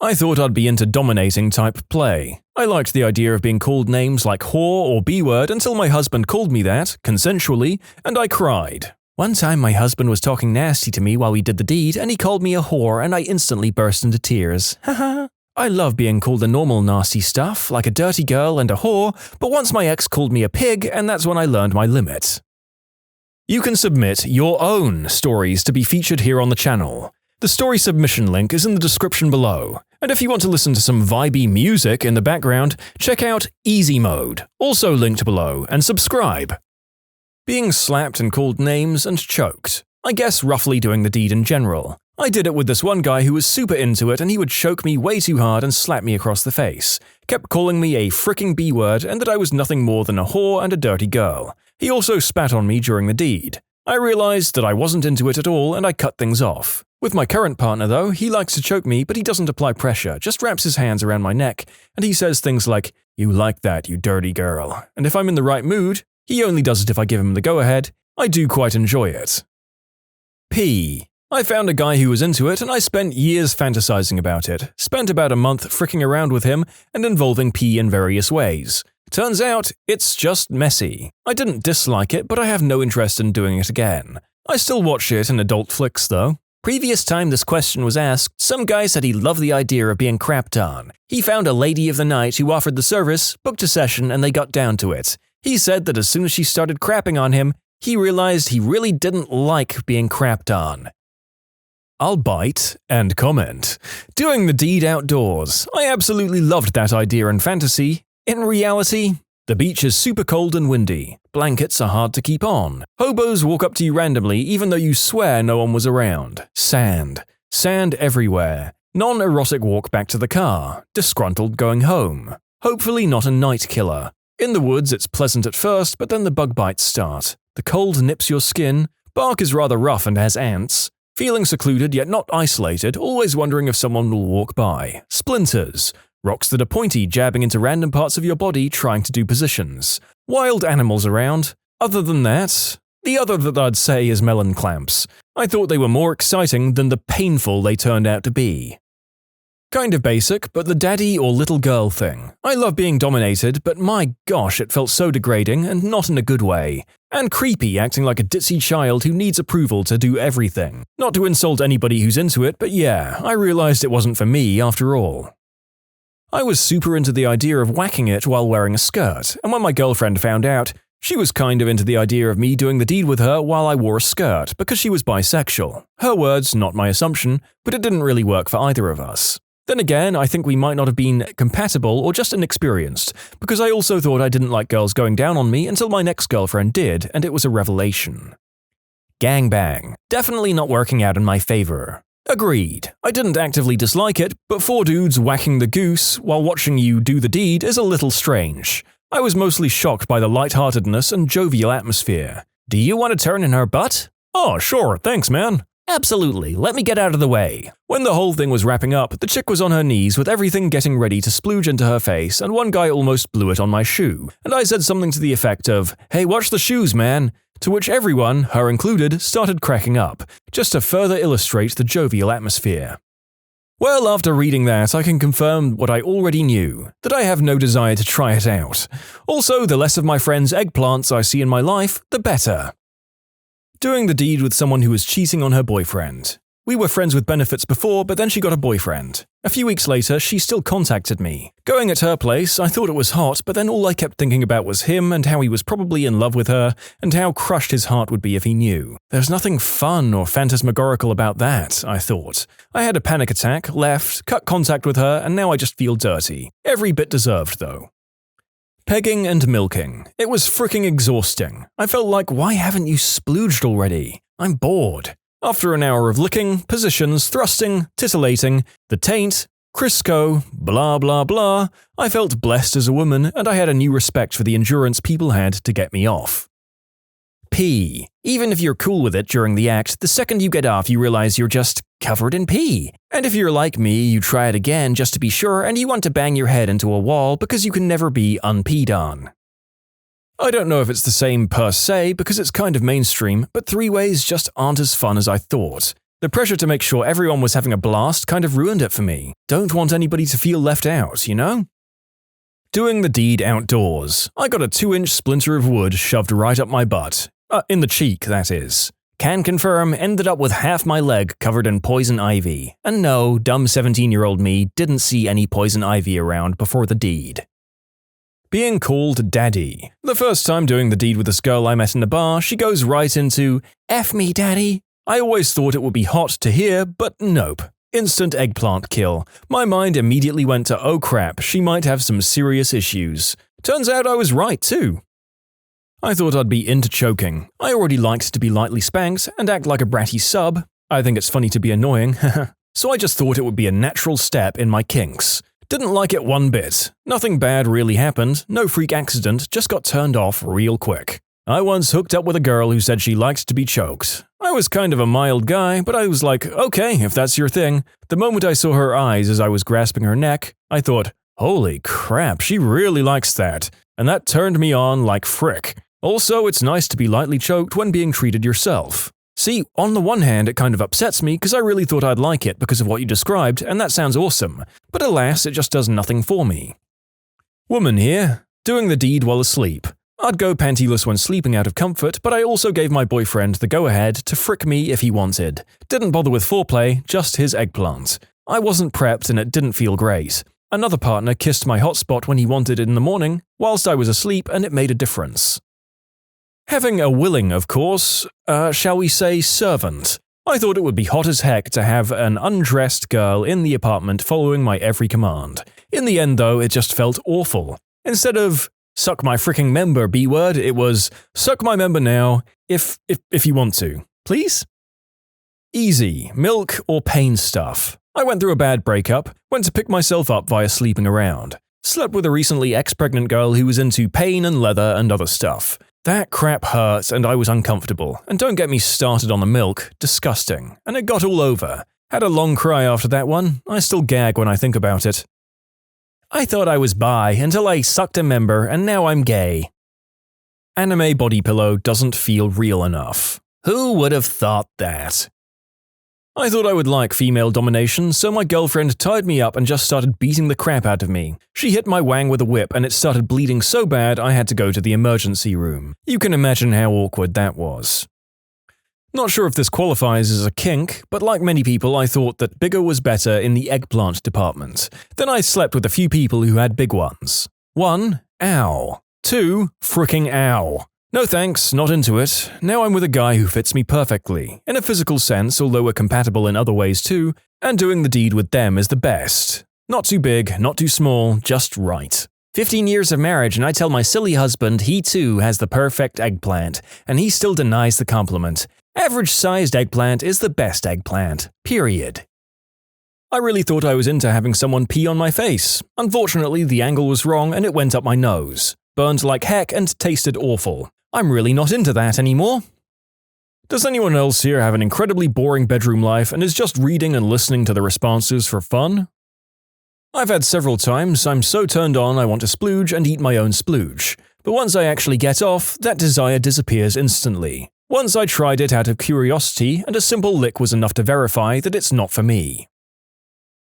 I thought I'd be into dominating type play. I liked the idea of being called names like whore or B-word until my husband called me that, consensually, and I cried. One time my husband was talking nasty to me while we did the deed and he called me a whore and I instantly burst into tears. Haha. I love being called the normal nasty stuff, like a dirty girl and a whore, but once my ex called me a pig and that's when I learned my limit. You can submit your own stories to be featured here on the channel. The story submission link is in the description below. And if you want to listen to some vibey music in the background, check out easymode, also linked below, and subscribe. Being slapped and called names and choked. I guess roughly doing the deed in general. I did it with this one guy who was super into it and he would choke me way too hard and slap me across the face. Kept calling me a fricking B-word and that I was nothing more than a whore and a dirty girl. He also spat on me during the deed. I realized that I wasn't into it at all and I cut things off. With my current partner though, he likes to choke me but he doesn't apply pressure, just wraps his hands around my neck and he says things like, "You like that, you dirty girl." And if I'm in the right mood, He only does it if I give him the go-ahead. I do quite enjoy it. P. I found a guy who was into it and I spent years fantasizing about it. Spent about a month fricking around with him and involving P in various ways. Turns out, it's just messy. I didn't dislike it, but I have no interest in doing it again. I still watch it in adult flicks though. Previous time this question was asked, some guy said he loved the idea of being crapped on. He found a lady of the night who offered the service, booked a session, and they got down to it. He said that as soon as she started crapping on him, he realized he really didn't like being crapped on. I'll bite and comment. Doing the deed outdoors. I absolutely loved that idea in fantasy. In reality, the beach is super cold and windy. Blankets are hard to keep on. Hobos walk up to you randomly even though you swear no one was around. Sand. Sand everywhere. Non-erotic walk back to the car. Disgruntled going home. Hopefully not a night killer. In the woods it's pleasant at first, but then the bug bites start. The cold nips your skin. Bark is rather rough and has ants. Feeling secluded yet not isolated, always wondering if someone will walk by. Splinters. Rocks that are pointy jabbing into random parts of your body trying to do positions. Wild animals around. Other than that, the other that I'd say is melon clamps. I thought they were more exciting than the painful they turned out to be. Kind of basic, but the daddy or little girl thing. I love being dominated, but my gosh, it felt so degrading and not in a good way. And creepy acting like a ditzy child who needs approval to do everything. Not to insult anybody who's into it, but yeah, I realized it wasn't for me after all. I was super into the idea of whacking it while wearing a skirt, and when my girlfriend found out, she was kind of into the idea of me doing the deed with her while I wore a skirt because she was bisexual. Her words, not my assumption, but it didn't really work for either of us. Then again, I think we might not have been compatible or just inexperienced, because I also thought I didn't like girls going down on me until my next girlfriend did, and it was a revelation. Gangbang. Definitely not working out in my favor. Agreed. I didn't actively dislike it, but 4 dudes whacking the goose while watching you do the deed is a little strange. I was mostly shocked by the lightheartedness and jovial atmosphere. Do you want to turn in her butt? Oh, sure, thanks, man. Absolutely, let me get out of the way. When the whole thing was wrapping up, the chick was on her knees with everything getting ready to splooge into her face, and one guy almost blew it on my shoe, and I said something to the effect of, "Hey, watch the shoes, man," to which everyone, her included, started cracking up, just to further illustrate the jovial atmosphere. Well, after reading that, I can confirm what I already knew, that I have no desire to try it out. Also, the less of my friends' eggplants I see in my life, the better. Doing the deed with someone who was cheating on her boyfriend. We were friends with benefits before, but then she got a boyfriend. A few weeks later, she still contacted me. Going at her place, I thought it was hot, but then all I kept thinking about was him and how he was probably in love with her, and how crushed his heart would be if he knew. There's nothing fun or phantasmagorical about that, I thought. I had a panic attack, left, cut contact with her, and now I just feel dirty. Every bit deserved, though. Pegging and milking. It was fricking exhausting. I felt like, why haven't you splooged already? I'm bored. After an hour of licking, positions, thrusting, titillating, the taint, Crisco, blah blah blah, I felt blessed as a woman and I had a new respect for the endurance people had to get me off. Pee. Even if you're cool with it during the act, the second you get off you realize you're just covered in pee. And if you're like me, you try it again just to be sure and you want to bang your head into a wall because you can never be unpeed on. I don't know if it's the same per se because it's kind of mainstream, but 3-ways just aren't as fun as I thought. The pressure to make sure everyone was having a blast kind of ruined it for me. Don't want anybody to feel left out, you know? Doing the deed outdoors. I got a 2-inch splinter of wood shoved right up my butt. In the cheek, that is. Can confirm, ended up with half my leg covered in poison ivy. And no, dumb 17-year-old me didn't see any poison ivy around before the deed. Being called daddy. The first time doing the deed with this girl I met in a bar, she goes right into, "F me, daddy." I always thought it would be hot to hear, but nope. Instant eggplant kill. My mind immediately went to, oh crap, she might have some serious issues. Turns out I was right too. I thought I'd be into choking. I already liked to be lightly spanked and act like a bratty sub. I think it's funny to be annoying, so I just thought it would be a natural step in my kinks. Didn't like it one bit. Nothing bad really happened, no freak accident, just got turned off real quick. I once hooked up with a girl who said she liked to be choked. I was kind of a mild guy, but I was like, okay, if that's your thing. The moment I saw her eyes as I was grasping her neck, I thought, holy crap, she really likes that. And that turned me on like frick. Also, it's nice to be lightly choked when being treated yourself. See, on the one hand, it kind of upsets me because I really thought I'd like it because of what you described, and that sounds awesome, but alas, it just does nothing for me. Woman here, doing the deed while asleep. I'd go pantyless when sleeping out of comfort, but I also gave my boyfriend the go-ahead to frick me if he wanted. Didn't bother with foreplay, just his eggplant. I wasn't prepped and it didn't feel great. Another partner kissed my hotspot when he wanted it in the morning, whilst I was asleep, and it made a difference. Having a willing, of course, shall we say servant. I thought it would be hot as heck to have an undressed girl in the apartment following my every command. In the end though, it just felt awful. Instead of suck my fricking member B-word, it was suck my member now, if you want to. Please? Easy, milk or pain stuff. I went through a bad breakup, went to pick myself up via sleeping around. Slept with a recently ex-pregnant girl who was into pain and leather and other stuff. That crap hurt and I was uncomfortable, and don't get me started on the milk, disgusting, and it got all over. Had a long cry after that one, I still gag when I think about it. I thought I was bi until I sucked a member and now I'm gay. Anime body pillow doesn't feel real enough. Who would have thought that? I thought I would like female domination, so my girlfriend tied me up and just started beating the crap out of me. She hit my wang with a whip and it started bleeding so bad I had to go to the emergency room. You can imagine how awkward that was. Not sure if this qualifies as a kink, but like many people I thought that bigger was better in the eggplant department. Then I slept with a few people who had big ones. 1. Ow. 2. Fricking ow. No thanks, not into it. Now I'm with a guy who fits me perfectly, in a physical sense, although we're compatible in other ways too, and doing the deed with them is the best. Not too big, not too small, just right. 15 years of marriage and I tell my silly husband he too has the perfect eggplant, and he still denies the compliment. Average-sized eggplant is the best eggplant. Period. I really thought I was into having someone pee on my face. Unfortunately, the angle was wrong and it went up my nose. Burned like heck and tasted awful. I'm really not into that anymore. Does anyone else here have an incredibly boring bedroom life and is just reading and listening to the responses for fun? I've had several times I'm so turned on I want to splooge and eat my own splooge, but once I actually get off, that desire disappears instantly. Once I tried it out of curiosity and a simple lick was enough to verify that it's not for me.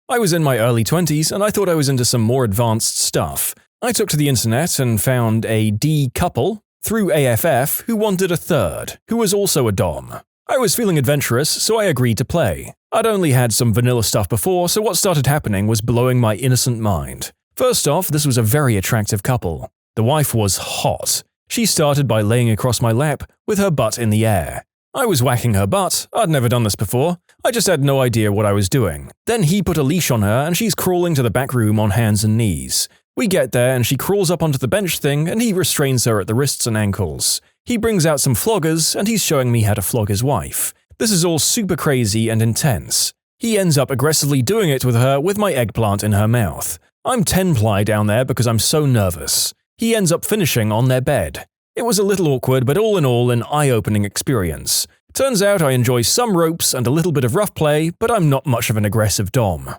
I was in my early 20s and I thought I was into some more advanced stuff. I took to the internet and found a D couple through AFF who wanted a third, who was also a dom. I was feeling adventurous, so I agreed to play. I'd only had some vanilla stuff before, so what started happening was blowing my innocent mind. First off, this was a very attractive couple. The wife was hot. She started by laying across my lap with her butt in the air. I was whacking her butt. I'd never done this before. I just had no idea what I was doing. Then he put a leash on her and she's crawling to the back room on hands and knees. We get there and she crawls up onto the bench thing and he restrains her at the wrists and ankles. He brings out some floggers and he's showing me how to flog his wife. This is all super crazy and intense. He ends up aggressively doing it with her with my eggplant in her mouth. I'm 10-ply down there because I'm so nervous. He ends up finishing on their bed. It was a little awkward, but all in all an eye-opening experience. Turns out I enjoy some ropes and a little bit of rough play, but I'm not much of an aggressive dom.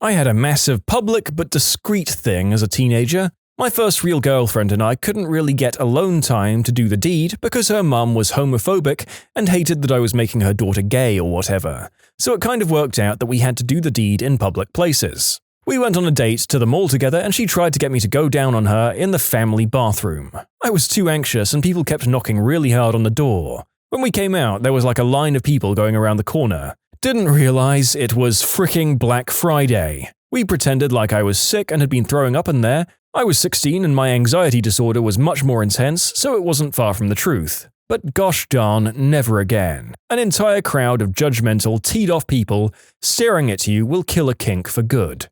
I had a massive public but discreet thing as a teenager. My first real girlfriend and I couldn't really get alone time to do the deed because her mum was homophobic and hated that I was making her daughter gay or whatever. So it kind of worked out that we had to do the deed in public places. We went on a date to the mall together and she tried to get me to go down on her in the family bathroom. I was too anxious and people kept knocking really hard on the door. When we came out, there was like a line of people going around the corner. Didn't realize it was fricking Black Friday. We pretended like I was sick and had been throwing up in there. I was 16 and my anxiety disorder was much more intense, so it wasn't far from the truth. But gosh darn, never again. An entire crowd of judgmental, teed-off people staring at you will kill a kink for good.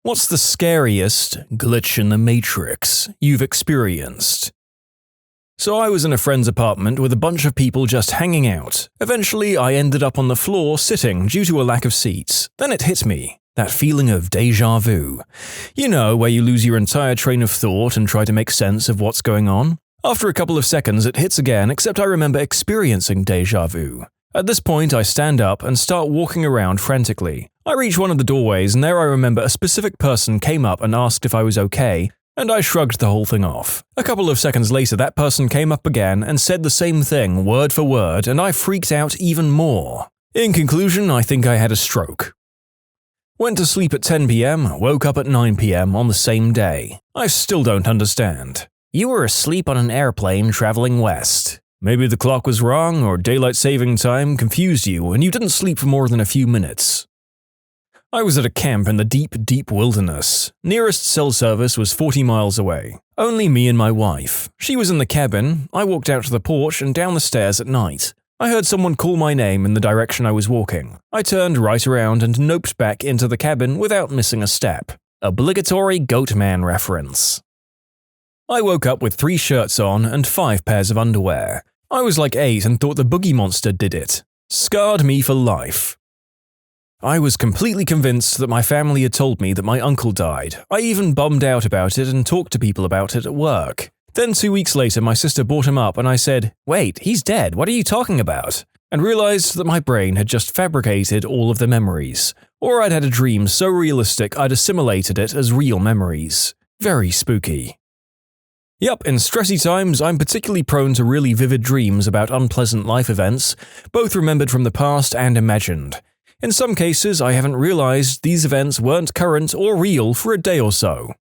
What's the scariest glitch in the matrix you've experienced? So I was in a friend's apartment with a bunch of people just hanging out. Eventually, I ended up on the floor sitting due to a lack of seats. Then it hit me. That feeling of déjà vu. You know, where you lose your entire train of thought and try to make sense of what's going on? After a couple of seconds, it hits again, except I remember experiencing déjà vu. At this point, I stand up and start walking around frantically. I reach one of the doorways and there I remember a specific person came up and asked if I was okay, and I shrugged the whole thing off. A couple of seconds later, that person came up again and said the same thing word for word, and I freaked out even more. In conclusion, I think I had a stroke. Went to sleep at 10 p.m, woke up at 9 p.m. on the same day. I still don't understand. You were asleep on an airplane traveling west. Maybe the clock was wrong, or daylight saving time confused you and you didn't sleep for more than a few minutes. I was at a camp in the deep, deep wilderness. Nearest cell service was 40 miles away. Only me and my wife. She was in the cabin. I walked out to the porch and down the stairs at night. I heard someone call my name in the direction I was walking. I turned right around and noped back into the cabin without missing a step. Obligatory Goatman reference. I woke up with 3 shirts on and 5 pairs of underwear. I was like 8 and thought the boogie monster did it. Scarred me for life. I was completely convinced that my family had told me that my uncle died. I even bummed out about it and talked to people about it at work. Then 2 weeks later, my sister brought him up and I said, "Wait, he's dead, what are you talking about?" And realized that my brain had just fabricated all of the memories. Or I'd had a dream so realistic I'd assimilated it as real memories. Very spooky. Yup, in stressy times, I'm particularly prone to really vivid dreams about unpleasant life events, both remembered from the past and imagined. In some cases, I haven't realized these events weren't current or real for a day or so.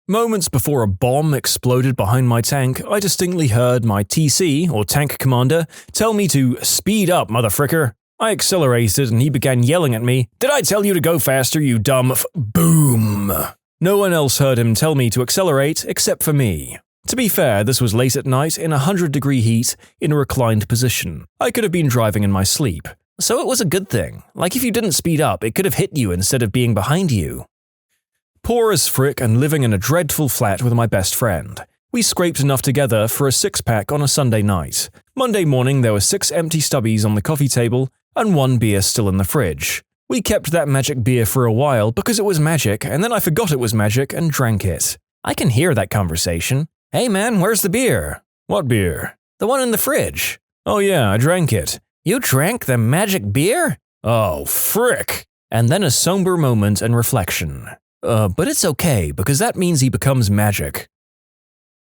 Moments before a bomb exploded behind my tank, I distinctly heard my TC, or tank commander, tell me to speed up, motherfricker. I accelerated and he began yelling at me, "Did I tell you to go faster, you dumb Boom! No one else heard him tell me to accelerate except for me. To be fair, this was late at night in 100-degree heat in a reclined position. I could have been driving in my sleep. So it was a good thing. Like if you didn't speed up, it could have hit you instead of being behind you. Poor as frick and living in a dreadful flat with my best friend. We scraped enough together for a 6-pack on a Sunday night. Monday morning there were 6 empty stubbies on the coffee table and 1 beer still in the fridge. We kept that magic beer for a while because it was magic, and then I forgot it was magic and drank it. I can hear that conversation. "Hey man, where's the beer?" "What beer?" "The one in the fridge." "Oh yeah, I drank it." "You drank the magic beer?" "Oh, frick." And then a somber moment and reflection. But it's okay, because that means he becomes magic.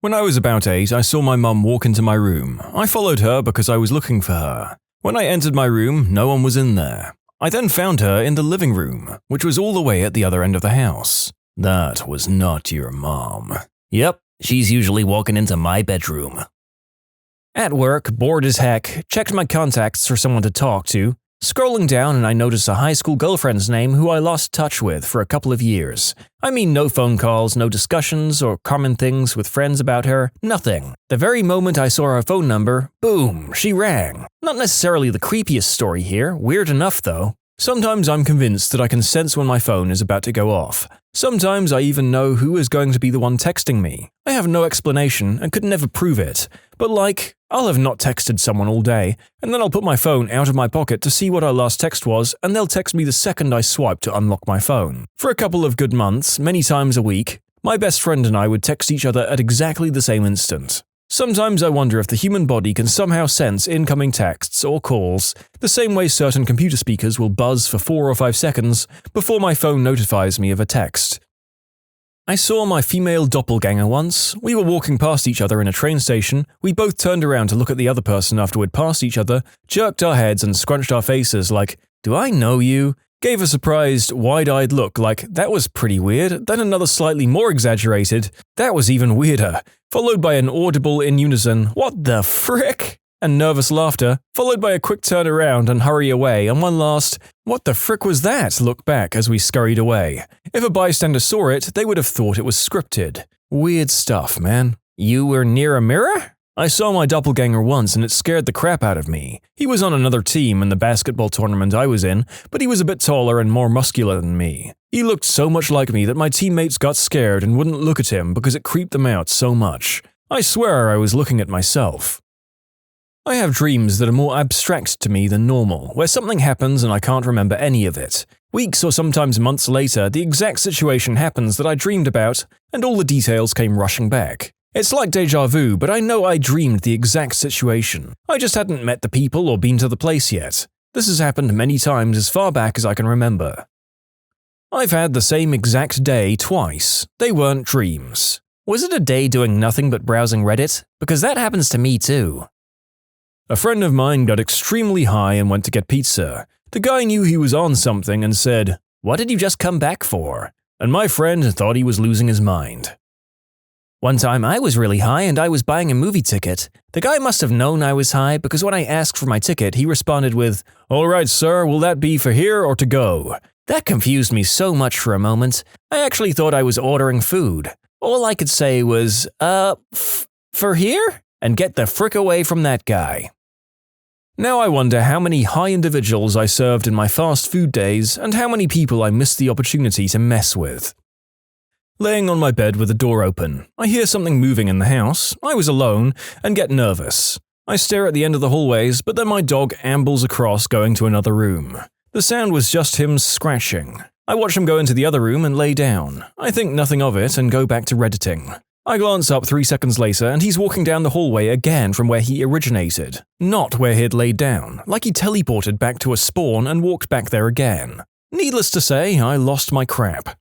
When I was about 8, I saw my mum walk into my room. I followed her because I was looking for her. When I entered my room, no one was in there. I then found her in the living room, which was all the way at the other end of the house. That was not your mom. Yep, she's usually walking into my bedroom. At work, bored as heck, checked my contacts for someone to talk to. Scrolling down and I noticed a high school girlfriend's name who I lost touch with for a couple of years. I mean, no phone calls, no discussions or common things with friends about her, nothing. The very moment I saw her phone number, boom, she rang. Not necessarily the creepiest story here, weird enough though. Sometimes I'm convinced that I can sense when my phone is about to go off. Sometimes I even know who is going to be the one texting me. I have no explanation and could never prove it. But like, I'll have not texted someone all day, and then I'll put my phone out of my pocket to see what our last text was, and they'll text me the second I swipe to unlock my phone. For a couple of good months, many times a week, my best friend and I would text each other at exactly the same instant. Sometimes I wonder if the human body can somehow sense incoming texts or calls, the same way certain computer speakers will buzz for 4 or 5 seconds before my phone notifies me of a text. I saw my female doppelganger once. We were walking past each other in a train station. We both turned around to look at the other person after we'd passed each other, jerked our heads and scrunched our faces like, "Do I know you?" Gave a surprised, wide-eyed look like, "That was pretty weird," then another slightly more exaggerated, "That was even weirder," followed by an audible in unison, "What the frick?" and nervous laughter, followed by a quick turn around and hurry away, and one last, "What the frick was that?" look back as we scurried away. If a bystander saw it, they would have thought it was scripted. Weird stuff, man. You were near a mirror? I saw my doppelganger once and it scared the crap out of me. He was on another team in the basketball tournament I was in, but he was a bit taller and more muscular than me. He looked so much like me that my teammates got scared and wouldn't look at him because it creeped them out so much. I swear I was looking at myself. I have dreams that are more abstract to me than normal, where something happens and I can't remember any of it. Weeks or sometimes months later, the exact situation happens that I dreamed about, and all the details came rushing back. It's like deja vu, but I know I dreamed the exact situation. I just hadn't met the people or been to the place yet. This has happened many times as far back as I can remember. I've had the same exact day twice. They weren't dreams. Was it a day doing nothing but browsing Reddit? Because that happens to me too. A friend of mine got extremely high and went to get pizza. The guy knew he was on something and said, "What did you just come back for?" And my friend thought he was losing his mind. One time I was really high and I was buying a movie ticket. The guy must have known I was high because when I asked for my ticket, he responded with, "All right, sir, will that be for here or to go?" That confused me so much for a moment. I actually thought I was ordering food. All I could say was, for here? And get the frick away from that guy. Now I wonder how many high individuals I served in my fast food days and how many people I missed the opportunity to mess with. Laying on my bed with the door open, I hear something moving in the house. I was alone and get nervous. I stare at the end of the hallways, but then my dog ambles across going to another room. The sound was just him scratching. I watch him go into the other room and lay down. I think nothing of it and go back to Redditing. I glance up 3 seconds later and he's walking down the hallway again from where he originated, not where he'd laid down, like he teleported back to a spawn and walked back there again. Needless to say, I lost my crap.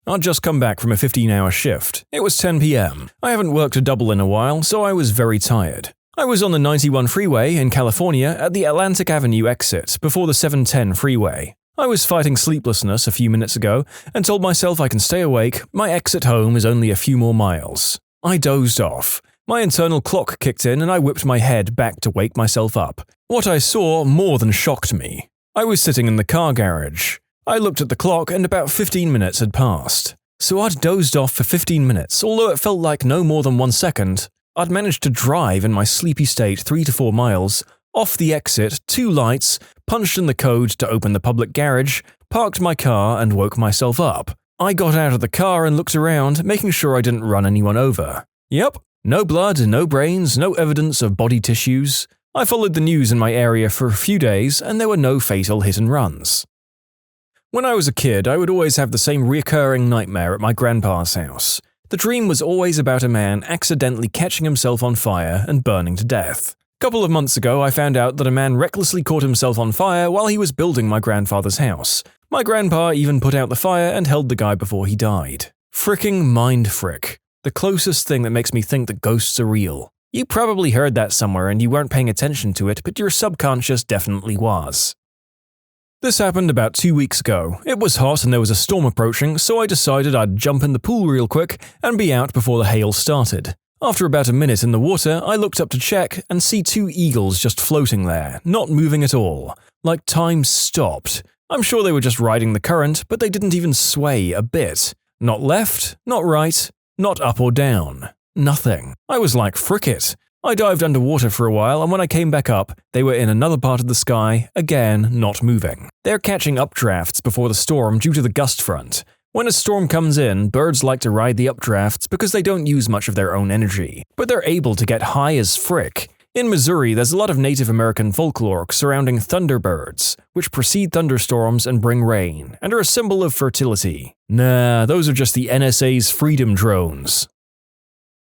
I'd just come back from a 15-hour shift. It was 10 p.m. I haven't worked a double in a while, so I was very tired. I was on the 91 freeway in California at the Atlantic Avenue exit before the 710 freeway. I was fighting sleeplessness a few minutes ago and told myself I can stay awake. My exit home is only a few more miles. I dozed off. My internal clock kicked in and I whipped my head back to wake myself up. What I saw more than shocked me. I was sitting in the car garage. I looked at the clock and about 15 minutes had passed. So I'd dozed off for 15 minutes, although it felt like no more than 1 second. I'd managed to drive in my sleepy state 3 to 4 miles, off the exit, 2 lights, punched in the code to open the public garage, parked my car and woke myself up. I got out of the car and looked around, making sure I didn't run anyone over. Yep, no blood, no brains, no evidence of body tissues. I followed the news in my area for a few days and there were no fatal hit and runs. When I was a kid, I would always have the same recurring nightmare at my grandpa's house. The dream was always about a man accidentally catching himself on fire and burning to death. A couple of months ago, I found out that a man recklessly caught himself on fire while he was building my grandfather's house. My grandpa even put out the fire and held the guy before he died. Fricking mind frick. The closest thing that makes me think that ghosts are real. You probably heard that somewhere and you weren't paying attention to it, but your subconscious definitely was. This happened about 2 weeks ago. It was hot and there was a storm approaching, so I decided I'd jump in the pool real quick and be out before the hail started. After about a minute in the water, I looked up to check and see 2 eagles just floating there, not moving at all. Like time stopped. I'm sure they were just riding the current, but they didn't even sway a bit. Not left, not right, not up or down. Nothing. I was like, frick it. I dived underwater for a while, and when I came back up, they were in another part of the sky, again not moving. They're catching updrafts before the storm due to the gust front. When a storm comes in, birds like to ride the updrafts because they don't use much of their own energy, but they're able to get high as frick. In Missouri, there's a lot of Native American folklore surrounding thunderbirds, which precede thunderstorms and bring rain, and are a symbol of fertility. Nah, those are just the NSA's freedom drones.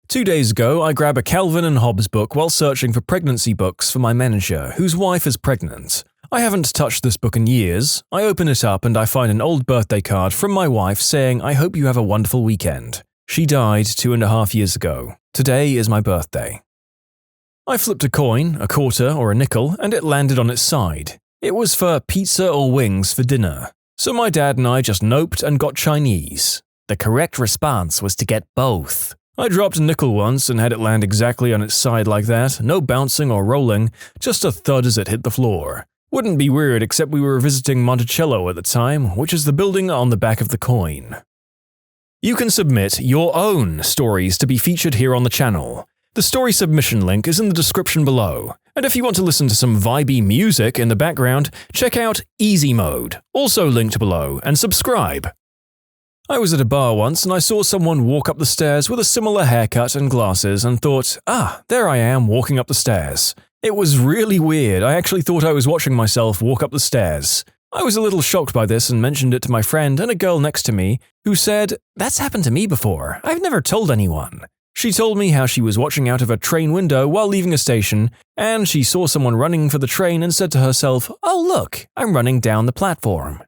2 days ago, I grabbed a Calvin and Hobbes book while searching for pregnancy books for my manager, whose wife is pregnant. I haven't touched this book in years. I open it up and I find an old birthday card from my wife saying, "I hope you have a wonderful weekend." She died 2.5 years ago. Today is my birthday. I flipped a coin, a quarter or a nickel, and it landed on its side. It was for pizza or wings for dinner. So my dad and I just noped and got Chinese. The correct response was to get both. I dropped a nickel once and had it land exactly on its side like that, no bouncing or rolling, just a thud as it hit the floor. Wouldn't be weird except we were visiting Monticello at the time, which is the building on the back of the coin. You can submit your own stories to be featured here on the channel. The story submission link is in the description below. And if you want to listen to some vibey music in the background, check out easymode, also linked below, and subscribe. I was at a bar once and I saw someone walk up the stairs with a similar haircut and glasses and thought, there I am walking up the stairs. It was really weird. I actually thought I was watching myself walk up the stairs. I was a little shocked by this and mentioned it to my friend and a girl next to me, who said, "That's happened to me before. I've never told anyone." She told me how she was watching out of a train window while leaving a station, and she saw someone running for the train and said to herself, "Oh look, I'm running down the platform."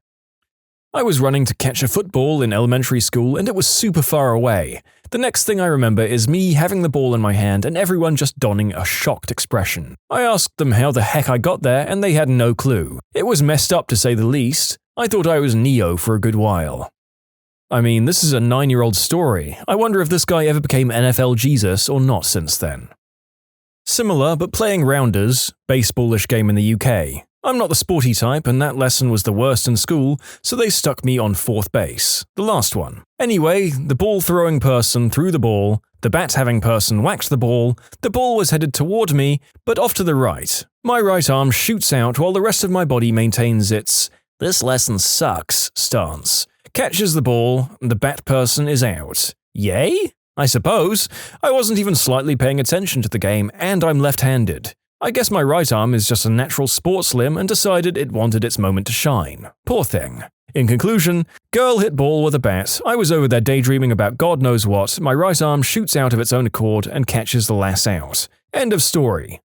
I was running to catch a football in elementary school and it was super far away. The next thing I remember is me having the ball in my hand and everyone just donning a shocked expression. I asked them how the heck I got there and they had no clue. It was messed up to say the least. I thought I was Neo for a good while. I mean, this is a 9-year-old story. I wonder if this guy ever became NFL Jesus or not since then. Similar, but playing rounders, baseballish game in the UK. I'm not the sporty type, and that lesson was the worst in school, so they stuck me on fourth base, the last one. Anyway, the ball-throwing person threw the ball, the bat-having person whacked the ball was headed toward me, but off to the right. My right arm shoots out while the rest of my body maintains its "this lesson sucks" stance. Catches the ball, the bat person is out. Yay? I suppose. I wasn't even slightly paying attention to the game, and I'm left-handed. I guess my right arm is just a natural sports limb and decided it wanted its moment to shine. Poor thing. In conclusion, girl hit ball with a bat, I was over there daydreaming about God knows what, my right arm shoots out of its own accord and catches the lass out. End of story.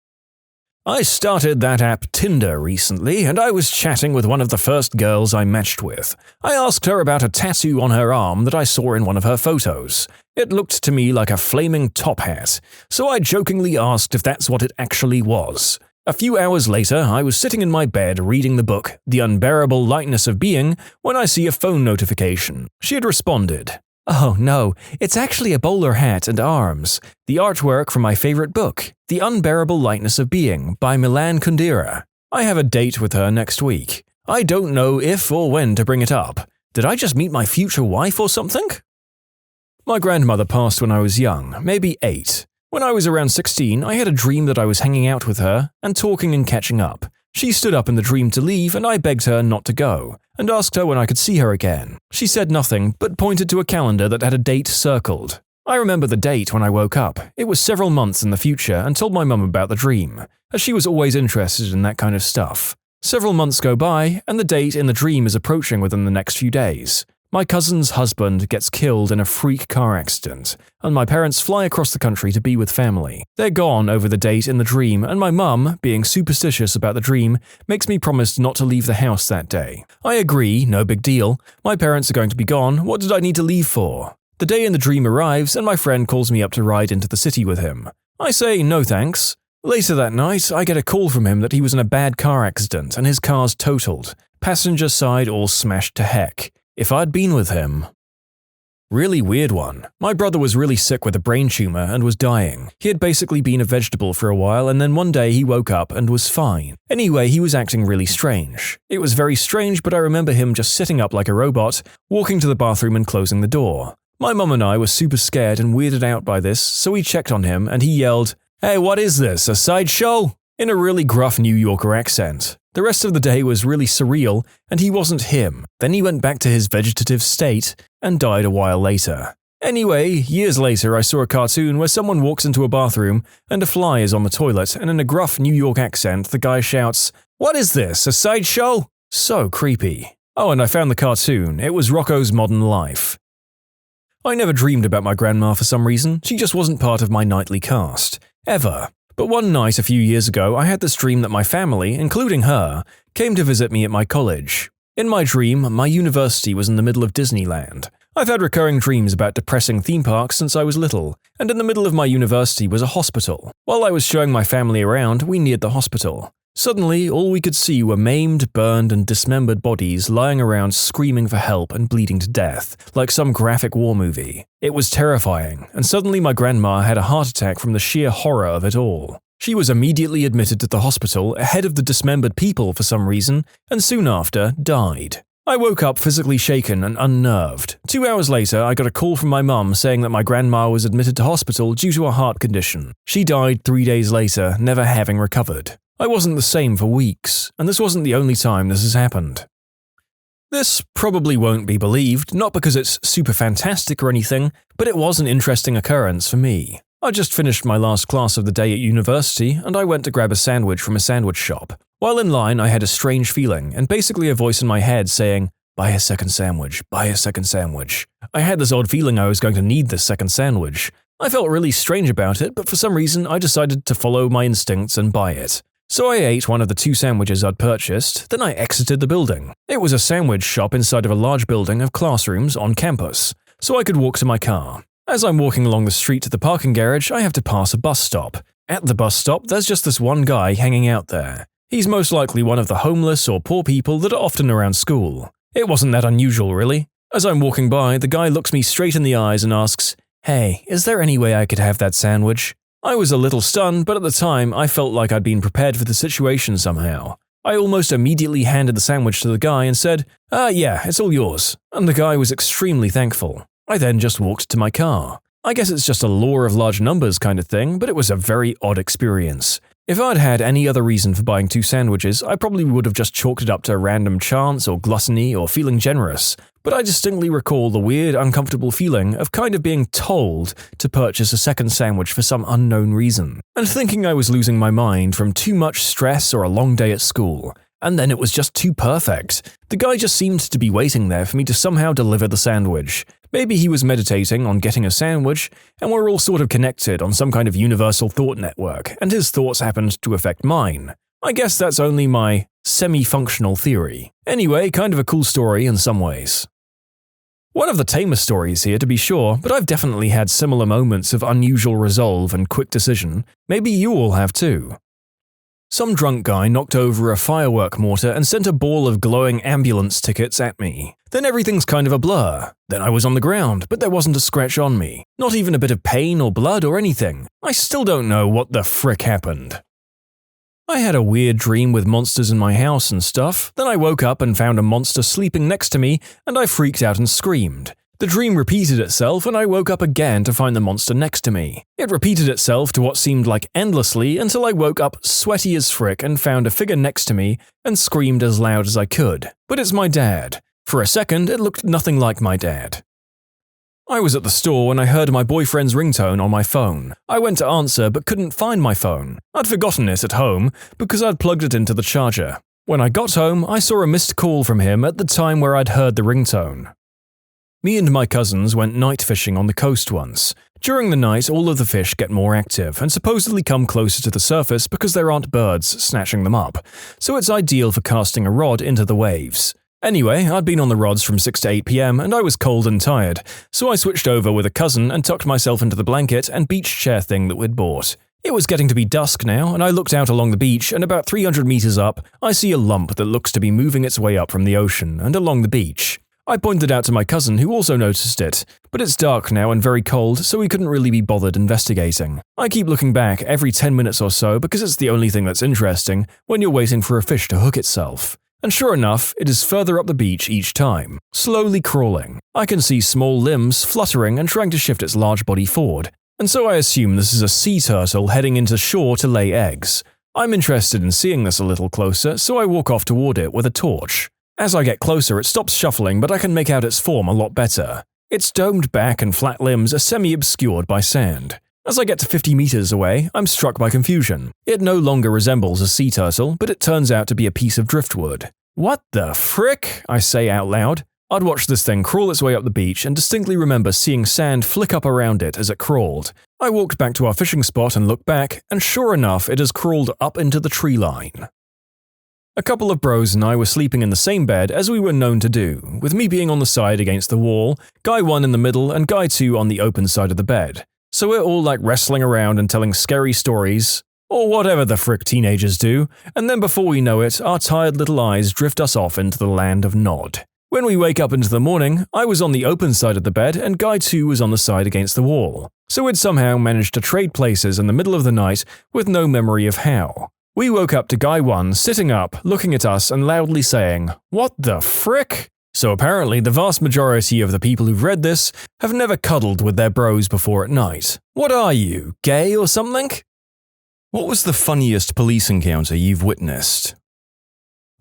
I started that app Tinder recently, and I was chatting with one of the first girls I matched with. I asked her about a tattoo on her arm that I saw in one of her photos. It looked to me like a flaming top hat, so I jokingly asked if that's what it actually was. A few hours later, I was sitting in my bed reading the book The Unbearable Lightness of Being when I see a phone notification. She had responded, "Oh no, it's actually a bowler hat and arms. The artwork from my favorite book, The Unbearable Lightness of Being by Milan Kundera. I have a date with her next week. I don't know if or when to bring it up. Did I just meet my future wife or something?" My grandmother passed when I was young, maybe 8. When I was around 16, I had a dream that I was hanging out with her and talking and catching up. She stood up in the dream to leave and I begged her not to go, and asked her when I could see her again. She said nothing, but pointed to a calendar that had a date circled. I remember the date when I woke up. It was several months in the future and told my mum about the dream, as she was always interested in that kind of stuff. Several months go by, and the date in the dream is approaching within the next few days. My cousin's husband gets killed in a freak car accident, and my parents fly across the country to be with family. They're gone over the date in the dream, and my mum, being superstitious about the dream, makes me promise not to leave the house that day. I agree, no big deal. My parents are going to be gone, what did I need to leave for? The day in the dream arrives, and my friend calls me up to ride into the city with him. I say no thanks. Later that night, I get a call from him that he was in a bad car accident and his car's totaled. Passenger side all smashed to heck. If I'd been with him. Really weird one. My brother was really sick with a brain tumor and was dying. He had basically been a vegetable for a while and then one day he woke up and was fine. Anyway, he was acting really strange. It was very strange, but I remember him just sitting up like a robot, walking to the bathroom and closing the door. My mum and I were super scared and weirded out by this, so we checked on him and he yelled, "Hey, what is this, a sideshow?" in a really gruff New Yorker accent. The rest of the day was really surreal, and he wasn't him. Then he went back to his vegetative state and died a while later. Anyway, years later I saw a cartoon where someone walks into a bathroom and a fly is on the toilet, and in a gruff New York accent the guy shouts, "What is this, a sideshow?" So creepy. Oh, and I found the cartoon. It was Rocko's Modern Life. I never dreamed about my grandma for some reason. She just wasn't part of my nightly cast. Ever. But one night a few years ago, I had this dream that my family, including her, came to visit me at my college. In my dream, my university was in the middle of Disneyland. I've had recurring dreams about depressing theme parks since I was little, and in the middle of my university was a hospital. While I was showing my family around, we neared the hospital. Suddenly, all we could see were maimed, burned, and dismembered bodies lying around screaming for help and bleeding to death, like some graphic war movie. It was terrifying, and suddenly my grandma had a heart attack from the sheer horror of it all. She was immediately admitted to the hospital ahead of the dismembered people for some reason, and soon after, died. I woke up physically shaken and unnerved. 2 hours later, I got a call from my mum saying that my grandma was admitted to hospital due to a heart condition. She died 3 days later, never having recovered. I wasn't the same for weeks, and this wasn't the only time this has happened. This probably won't be believed, not because it's super fantastic or anything, but it was an interesting occurrence for me. I just finished my last class of the day at university, and I went to grab a sandwich from a sandwich shop. While in line, I had a strange feeling, and basically a voice in my head saying, "Buy a second sandwich, buy a second sandwich." I had this odd feeling I was going to need this second sandwich. I felt really strange about it, but for some reason I decided to follow my instincts and buy it. So I ate one of the 2 sandwiches I'd purchased, then I exited the building. It was a sandwich shop inside of a large building of classrooms on campus, so I could walk to my car. As I'm walking along the street to the parking garage, I have to pass a bus stop. At the bus stop, there's just this one guy hanging out there. He's most likely one of the homeless or poor people that are often around school. It wasn't that unusual, really. As I'm walking by, the guy looks me straight in the eyes and asks, "Hey, is there any way I could have that sandwich?" I was a little stunned, but at the time, I felt like I'd been prepared for the situation somehow. I almost immediately handed the sandwich to the guy and said, yeah, it's all yours," and the guy was extremely thankful. I then just walked to my car. I guess it's just a law of large numbers kind of thing, but it was a very odd experience. If I'd had any other reason for buying 2 sandwiches, I probably would have just chalked it up to random chance or gluttony or feeling generous. But I distinctly recall the weird, uncomfortable feeling of kind of being told to purchase a second sandwich for some unknown reason, and thinking I was losing my mind from too much stress or a long day at school. And then it was just too perfect. The guy just seemed to be waiting there for me to somehow deliver the sandwich. Maybe he was meditating on getting a sandwich, and we're all sort of connected on some kind of universal thought network, and his thoughts happened to affect mine. I guess that's only my semi-functional theory. Anyway, kind of a cool story in some ways. One of the tamest stories here, to be sure, but I've definitely had similar moments of unusual resolve and quick decision. Maybe you all have too. Some drunk guy knocked over a firework mortar and sent a ball of glowing ambulance tickets at me. Then everything's kind of a blur. Then I was on the ground, but there wasn't a scratch on me. Not even a bit of pain or blood or anything. I still don't know what the frick happened. I had a weird dream with monsters in my house and stuff. Then I woke up and found a monster sleeping next to me, and I freaked out and screamed. The dream repeated itself, and I woke up again to find the monster next to me. It repeated itself to what seemed like endlessly until I woke up sweaty as frick and found a figure next to me and screamed as loud as I could. But it's my dad. For a second, it looked nothing like my dad. I was at the store when I heard my boyfriend's ringtone on my phone. I went to answer but couldn't find my phone. I'd forgotten it at home because I'd plugged it into the charger. When I got home, I saw a missed call from him at the time where I'd heard the ringtone. Me and my cousins went night fishing on the coast once. During the night, all of the fish get more active and supposedly come closer to the surface because there aren't birds snatching them up, so it's ideal for casting a rod into the waves. Anyway, I'd been on the rods from 6 to 8 p.m. and I was cold and tired, so I switched over with a cousin and tucked myself into the blanket and beach chair thing that we'd bought. It was getting to be dusk now, and I looked out along the beach, and about 300 meters up, I see a lump that looks to be moving its way up from the ocean and along the beach. I pointed out to my cousin, who also noticed it, but it's dark now and very cold, so we couldn't really be bothered investigating. I keep looking back every 10 minutes or so because it's the only thing that's interesting when you're waiting for a fish to hook itself. And sure enough, it is further up the beach each time, slowly crawling. I can see small limbs fluttering and trying to shift its large body forward, and so I assume this is a sea turtle heading into shore to lay eggs. I'm interested in seeing this a little closer, so I walk off toward it with a torch. As I get closer, it stops shuffling, but I can make out its form a lot better. Its domed back and flat limbs are semi-obscured by sand. As I get to 50 meters away, I'm struck by confusion. It no longer resembles a sea turtle, but it turns out to be a piece of driftwood. What the frick? I say out loud. I'd watched this thing crawl its way up the beach and distinctly remember seeing sand flick up around it as it crawled. I walked back to our fishing spot and looked back, and sure enough, it has crawled up into the tree line. A couple of bros and I were sleeping in the same bed as we were known to do, with me being on the side against the wall, guy 1 in the middle and guy 2 on the open side of the bed. So we're all like wrestling around and telling scary stories, or whatever the frick teenagers do, and then before we know it, our tired little eyes drift us off into the land of Nod. When we wake up into the morning, I was on the open side of the bed and guy 2 was on the side against the wall. So we'd somehow managed to trade places in the middle of the night with no memory of how. We woke up to guy 1 sitting up, looking at us and loudly saying, "What the frick?" So apparently the vast majority of the people who've read this have never cuddled with their bros before at night. What are you, gay or something? What was the funniest police encounter you've witnessed?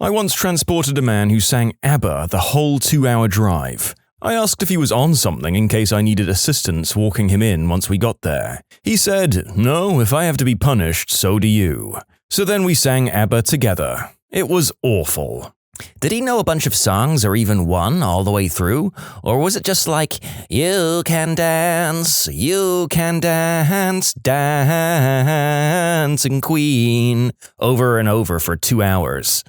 I once transported a man who sang ABBA the whole 2-hour drive. I asked if he was on something in case I needed assistance walking him in once we got there. He said, "No, if I have to be punished, so do you." So then we sang ABBA together. It was awful. Did he know a bunch of songs or even one all the way through? Or was it just like, you can dance, dancing queen, over and over for 2 hours?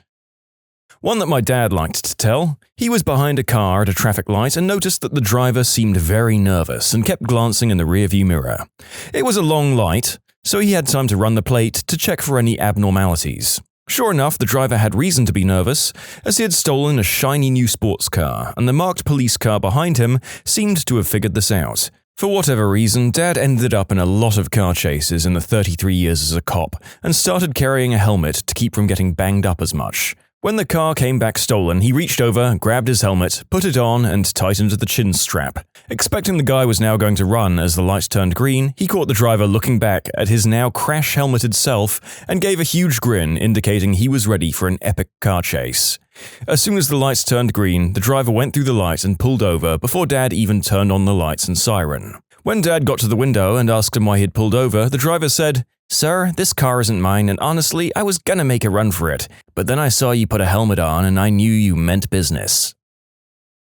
One that my dad liked to tell. He was behind a car at a traffic light and noticed that the driver seemed very nervous and kept glancing in the rearview mirror. It was a long light, so he had time to run the plate to check for any abnormalities. Sure enough, the driver had reason to be nervous, as he had stolen a shiny new sports car, and the marked police car behind him seemed to have figured this out. For whatever reason, Dad ended up in a lot of car chases in the 33 years as a cop, and started carrying a helmet to keep from getting banged up as much. When the car came back stolen, he reached over, grabbed his helmet, put it on, and tightened the chin strap. Expecting the guy was now going to run as the lights turned green, he caught the driver looking back at his now crash-helmeted self and gave a huge grin indicating he was ready for an epic car chase. As soon as the lights turned green, the driver went through the light and pulled over before Dad even turned on the lights and siren. When Dad got to the window and asked him why he'd pulled over, the driver said, "Sir, this car isn't mine, and honestly, I was gonna make a run for it, but then I saw you put a helmet on and I knew you meant business."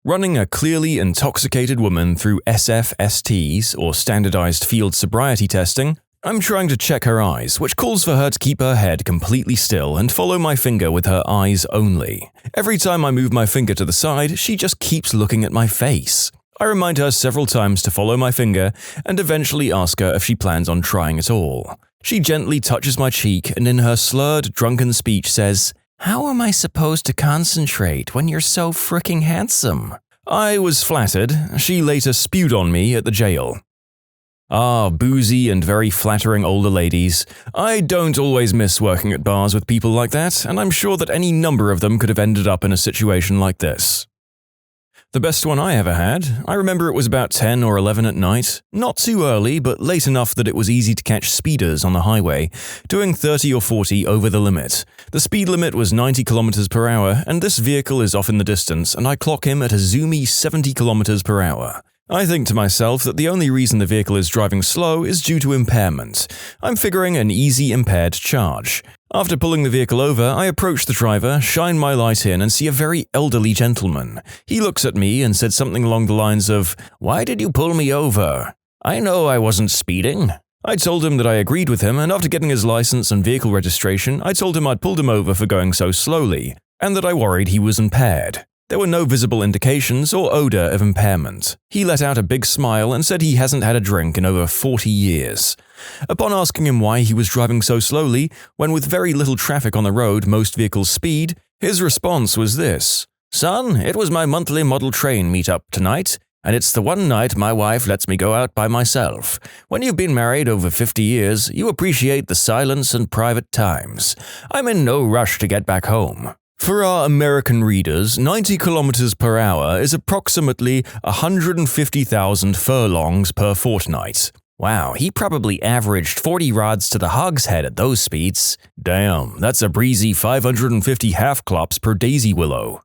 Running a clearly intoxicated woman through SFSTs, or standardized field sobriety testing, I'm trying to check her eyes, which calls for her to keep her head completely still and follow my finger with her eyes only. Every time I move my finger to the side, she just keeps looking at my face. I remind her several times to follow my finger and eventually ask her if she plans on trying at all. She gently touches my cheek and in her slurred, drunken speech says, "How am I supposed to concentrate when you're so fricking handsome?" I was flattered. She later spewed on me at the jail. Ah, boozy and very flattering older ladies. I don't always miss working at bars with people like that, and I'm sure that any number of them could have ended up in a situation like this. The best one I ever had, I remember it was about 10 or 11 at night, not too early but late enough that it was easy to catch speeders on the highway, doing 30 or 40 over the limit. The speed limit was 90 km per hour, and this vehicle is off in the distance, and I clock him at a zoomy 70 km per hour. I think to myself that the only reason the vehicle is driving slow is due to impairment. I'm figuring an easy impaired charge. After pulling the vehicle over, I approach the driver, shine my light in, and see a very elderly gentleman. He looks at me and said something along the lines of, "Why did you pull me over? I know I wasn't speeding." I told him that I agreed with him, and after getting his license and vehicle registration, I told him I'd pulled him over for going so slowly, and that I worried he was impaired. There were no visible indications or odor of impairment. He let out a big smile and said he hasn't had a drink in over 40 years. Upon asking him why he was driving so slowly, when with very little traffic on the road most vehicles speed, his response was this: "Son, it was my monthly model train meet-up tonight, and it's the one night my wife lets me go out by myself. When you've been married over 50 years, you appreciate the silence and private times. I'm in no rush to get back home." For our American readers, 90 km per hour is approximately 150,000 furlongs per fortnight. Wow, he probably averaged 40 rods to the hogshead at those speeds. Damn, that's a breezy 550 half-clops per daisy willow.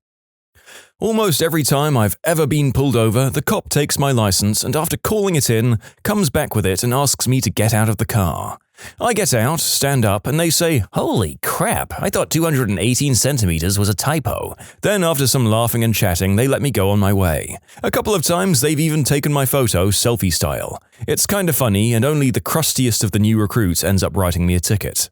Almost every time I've ever been pulled over, the cop takes my license and after calling it in, comes back with it and asks me to get out of the car. I get out, stand up, and they say, "Holy crap, I thought 218 centimeters was a typo." Then after some laughing and chatting, they let me go on my way. A couple of times they've even taken my photo selfie style. It's kinda funny and only the crustiest of the new recruits ends up writing me a ticket.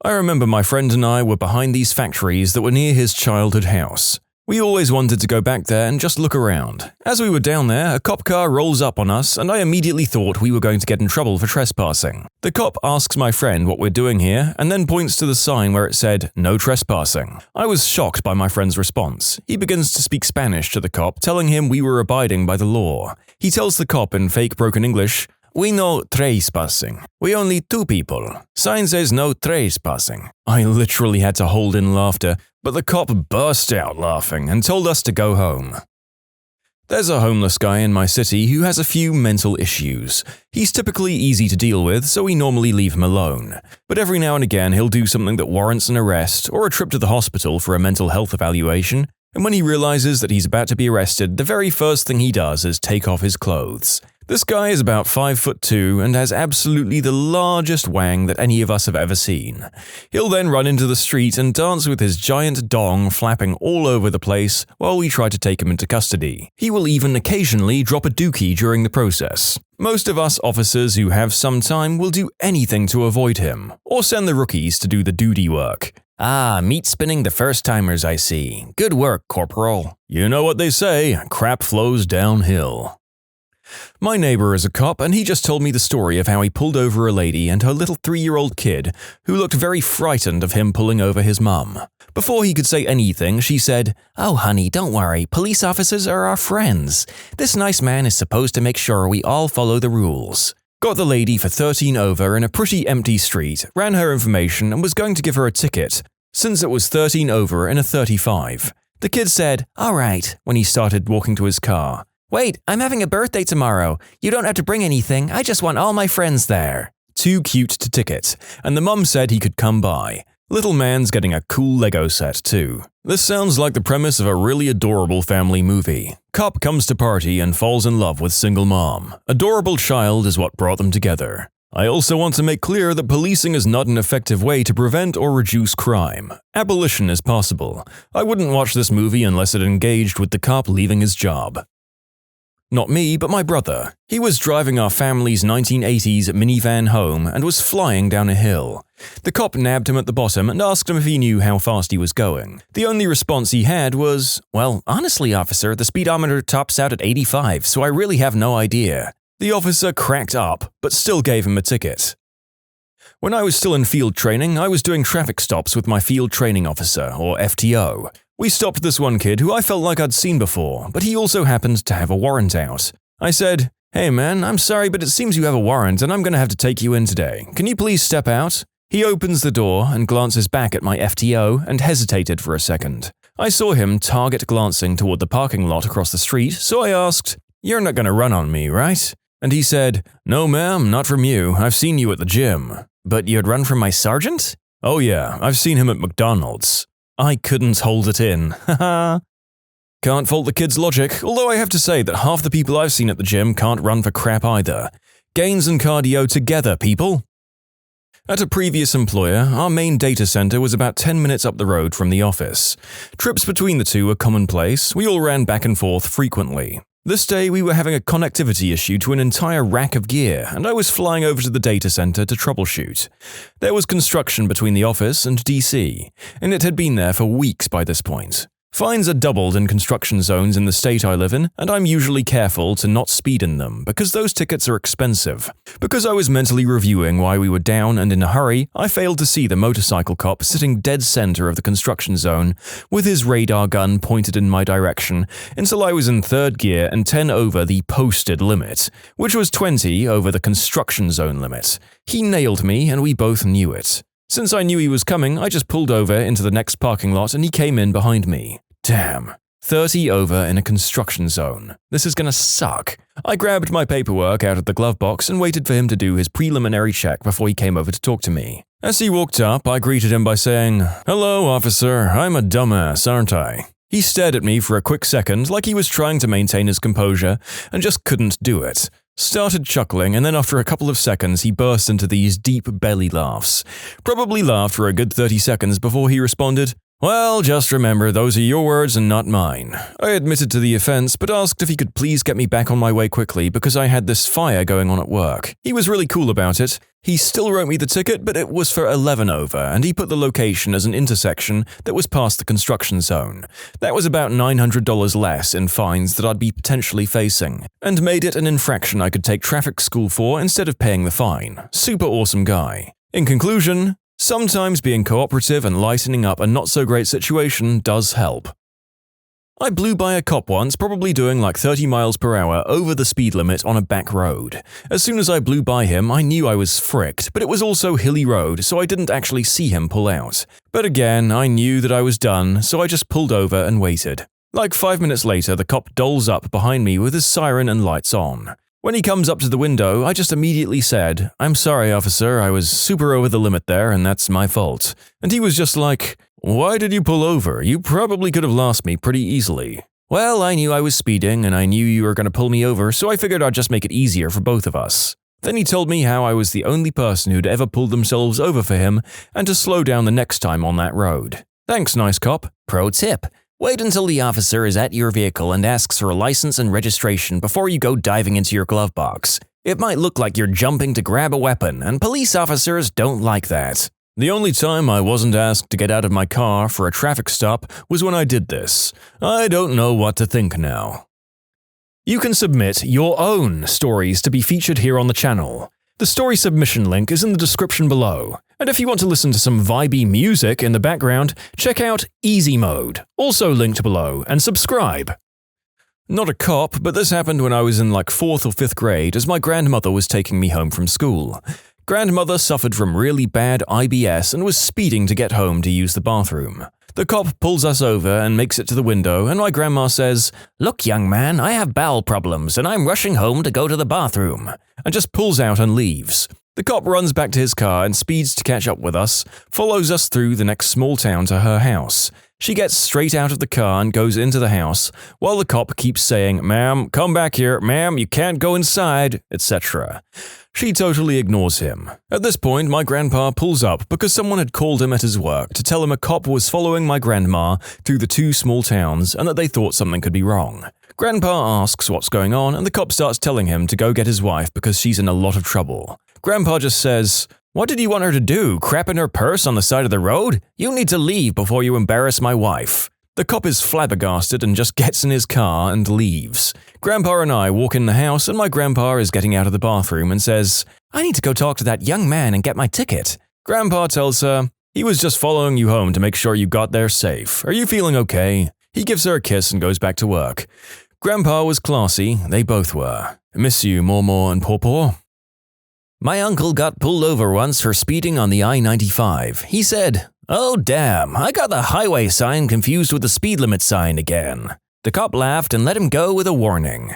I remember my friend and I were behind these factories that were near his childhood house. We always wanted to go back there and just look around. As we were down there, a cop car rolls up on us and I immediately thought we were going to get in trouble for trespassing. The cop asks my friend what we're doing here and then points to the sign where it said, "No trespassing." I was shocked by my friend's response. He begins to speak Spanish to the cop, telling him we were abiding by the law. He tells the cop in fake broken English, "We no trespassing. We only two people. Sign says no trespassing." I literally had to hold in laughter, but the cop burst out laughing and told us to go home. There's a homeless guy in my city who has a few mental issues. He's typically easy to deal with, so we normally leave him alone. But every now and again he'll do something that warrants an arrest or a trip to the hospital for a mental health evaluation, and when he realizes that he's about to be arrested, the very first thing he does is take off his clothes. This guy is about 5'2" and has absolutely the largest wang that any of us have ever seen. He'll then run into the street and dance with his giant dong flapping all over the place while we try to take him into custody. He will even occasionally drop a dookie during the process. Most of us officers who have some time will do anything to avoid him, or send the rookies to do the duty work. Ah, meat spinning the first-timers, I see. Good work, Corporal. You know what they say, crap flows downhill. My neighbor is a cop, and he just told me the story of how he pulled over a lady and her little 3-year-old kid, who looked very frightened of him pulling over his mum. Before he could say anything, she said, "Oh, honey, don't worry. Police officers are our friends. This nice man is supposed to make sure we all follow the rules." Got the lady for 13 over in a pretty empty street, ran her information and was going to give her a ticket, since it was 13 over in a 35. The kid said, "All right," when he started walking to his car. "Wait, I'm having a birthday tomorrow. You don't have to bring anything. I just want all my friends there." Too cute to ticket, and the mum said he could come by. Little man's getting a cool Lego set too. This sounds like the premise of a really adorable family movie. Cop comes to party and falls in love with single mom. Adorable child is what brought them together. I also want to make clear that policing is not an effective way to prevent or reduce crime. Abolition is possible. I wouldn't watch this movie unless it engaged with the cop leaving his job. Not me, but my brother. He was driving our family's 1980s minivan home and was flying down a hill. The cop nabbed him at the bottom and asked him if he knew how fast he was going. The only response he had was, "Well, honestly, officer, the speedometer tops out at 85, so I really have no idea." The officer cracked up, but still gave him a ticket. When I was still in field training, I was doing traffic stops with my field training officer, or FTO. We stopped this one kid who I felt like I'd seen before, but he also happened to have a warrant out. I said, "Hey man, I'm sorry, but it seems you have a warrant and I'm going to have to take you in today. Can you please step out?" He opens the door and glances back at my FTO and hesitated for a second. I saw him target glancing toward the parking lot across the street, so I asked, "You're not going to run on me, right?" And he said, "No ma'am, not from you. I've seen you at the gym." "But you'd run from my sergeant?" "Oh yeah, I've seen him at McDonald's." I couldn't hold it in. Haha. Can't fault the kid's logic, although I have to say that half the people I've seen at the gym can't run for crap either. Gains and cardio together, people. At a previous employer, our main data center was about 10 minutes up the road from the office. Trips between the two were commonplace, we all ran back and forth frequently. This day we were having a connectivity issue to an entire rack of gear, and I was flying over to the data center to troubleshoot. There was construction between the office and DC, and it had been there for weeks by this point. Fines are doubled in construction zones in the state I live in, and I'm usually careful to not speed in them because those tickets are expensive. Because I was mentally reviewing why we were down and in a hurry, I failed to see the motorcycle cop sitting dead center of the construction zone with his radar gun pointed in my direction until I was in third gear and 10 over the posted limit, which was 20 over the construction zone limit. He nailed me and we both knew it. Since I knew he was coming, I just pulled over into the next parking lot and he came in behind me. Damn. 30 over in a construction zone. This is gonna suck. I grabbed my paperwork out of the glove box and waited for him to do his preliminary check before he came over to talk to me. As he walked up, I greeted him by saying, "Hello, officer. I'm a dumbass, aren't I?" He stared at me for a quick second like he was trying to maintain his composure and just couldn't do it. Started chuckling, and then after a couple of seconds he burst into these deep belly laughs. Probably laughed for a good 30 seconds before he responded, "Well, just remember, those are your words and not mine." I admitted to the offense, but asked if he could please get me back on my way quickly because I had this fire going on at work. He was really cool about it. He still wrote me the ticket, but it was for 11 over, and he put the location as an intersection that was past the construction zone. That was about $900 less in fines that I'd be potentially facing, and made it an infraction I could take traffic school for instead of paying the fine. Super awesome guy. In conclusion, sometimes being cooperative and lightening up a not-so-great situation does help. I blew by a cop once, probably doing like 30 miles per hour over the speed limit on a back road. As soon as I blew by him, I knew I was fricked, but it was also hilly road, so I didn't actually see him pull out. But again, I knew that I was done, so I just pulled over and waited. Like 5 minutes later, the cop doles up behind me with his siren and lights on. When he comes up to the window, I just immediately said, "I'm sorry, officer, I was super over the limit there and that's my fault." And he was just like, "Why did you pull over? You probably could have lost me pretty easily." Well, I knew I was speeding and I knew you were going to pull me over, so I figured I'd just make it easier for both of us. Then he told me how I was the only person who'd ever pulled themselves over for him and to slow down the next time on that road. Thanks, nice cop. Pro tip: wait until the officer is at your vehicle and asks for a license and registration before you go diving into your glove box. It might look like you're jumping to grab a weapon, and police officers don't like that. The only time I wasn't asked to get out of my car for a traffic stop was when I did this. I don't know what to think now. You can submit your own stories to be featured here on the channel. The story submission link is in the description below. And if you want to listen to some vibey music in the background, check out easymode, also linked below, and subscribe. Not a cop, but this happened when I was in like 4th or 5th grade as my grandmother was taking me home from school. Grandmother suffered from really bad IBS and was speeding to get home to use the bathroom. The cop pulls us over and makes it to the window, and my grandma says, "Look, young man, I have bowel problems and I'm rushing home to go to the bathroom," and just pulls out and leaves. The cop runs back to his car and speeds to catch up with us, follows us through the next small town to her house. She gets straight out of the car and goes into the house, while the cop keeps saying, "Ma'am, come back here, ma'am, you can't go inside," etc. She totally ignores him. At this point, my grandpa pulls up because someone had called him at his work to tell him a cop was following my grandma through the 2 small towns and that they thought something could be wrong. Grandpa asks what's going on, and the cop starts telling him to go get his wife because she's in a lot of trouble. Grandpa just says, "What did you want her to do, crap in her purse on the side of the road? You need to leave before you embarrass my wife." The cop is flabbergasted and just gets in his car and leaves. Grandpa and I walk in the house, and my grandpa is getting out of the bathroom and says, "I need to go talk to that young man and get my ticket." Grandpa tells her, "He was just following you home to make sure you got there safe. Are you feeling okay?" He gives her a kiss and goes back to work. Grandpa was classy, they both were. Miss you, Mormor and Pawpaw. My uncle got pulled over once for speeding on the I-95. He said, "Oh damn, I got the highway sign confused with the speed limit sign again." The cop laughed and let him go with a warning.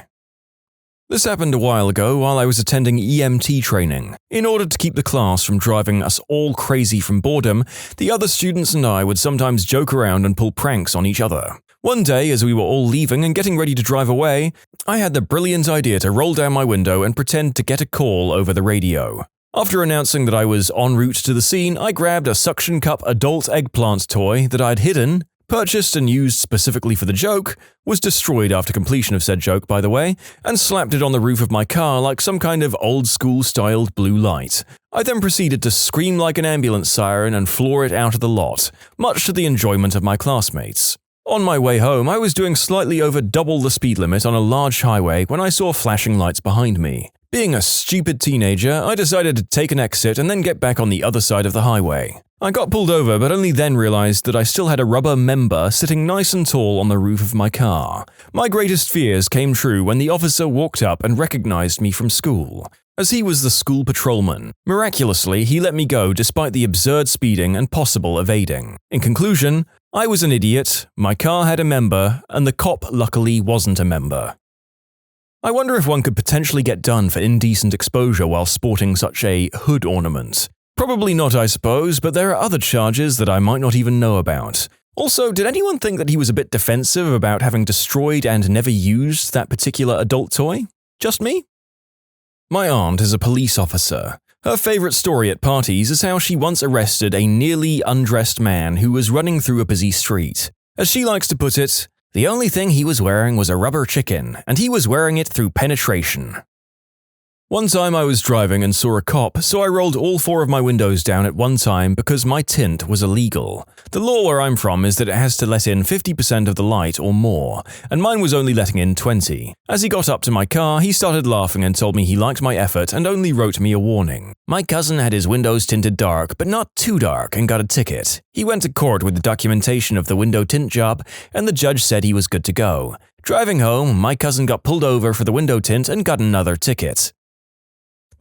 This happened a while ago while I was attending EMT training. In order to keep the class from driving us all crazy from boredom, the other students and I would sometimes joke around and pull pranks on each other. One day, as we were all leaving and getting ready to drive away, I had the brilliant idea to roll down my window and pretend to get a call over the radio. After announcing that I was en route to the scene, I grabbed a suction cup adult eggplant toy that I'd hidden, purchased and used specifically for the joke, was destroyed after completion of said joke by the way, and slapped it on the roof of my car like some kind of old-school styled blue light. I then proceeded to scream like an ambulance siren and floor it out of the lot, much to the enjoyment of my classmates. On my way home, I was doing slightly over double the speed limit on a large highway when I saw flashing lights behind me. Being a stupid teenager, I decided to take an exit and then get back on the other side of the highway. I got pulled over, but only then realized that I still had a rubber member sitting nice and tall on the roof of my car. My greatest fears came true when the officer walked up and recognized me from school, as he was the school patrolman. Miraculously, he let me go despite the absurd speeding and possible evading. In conclusion, I was an idiot, my car had a member, and the cop luckily wasn't a member. I wonder if one could potentially get done for indecent exposure while sporting such a hood ornament. Probably not, I suppose, but there are other charges that I might not even know about. Also, did anyone think that he was a bit defensive about having destroyed and never used that particular adult toy? Just me? My aunt is a police officer. Her favorite story at parties is how she once arrested a nearly undressed man who was running through a busy street. As she likes to put it, the only thing he was wearing was a rubber chicken, and he was wearing it through penetration. One time I was driving and saw a cop, so I rolled all 4 of my windows down at one time because my tint was illegal. The law where I'm from is that it has to let in 50% of the light or more, and mine was only letting in 20. As he got up to my car, he started laughing and told me he liked my effort and only wrote me a warning. My cousin had his windows tinted dark, but not too dark, and got a ticket. He went to court with the documentation of the window tint job, and the judge said he was good to go. Driving home, my cousin got pulled over for the window tint and got another ticket.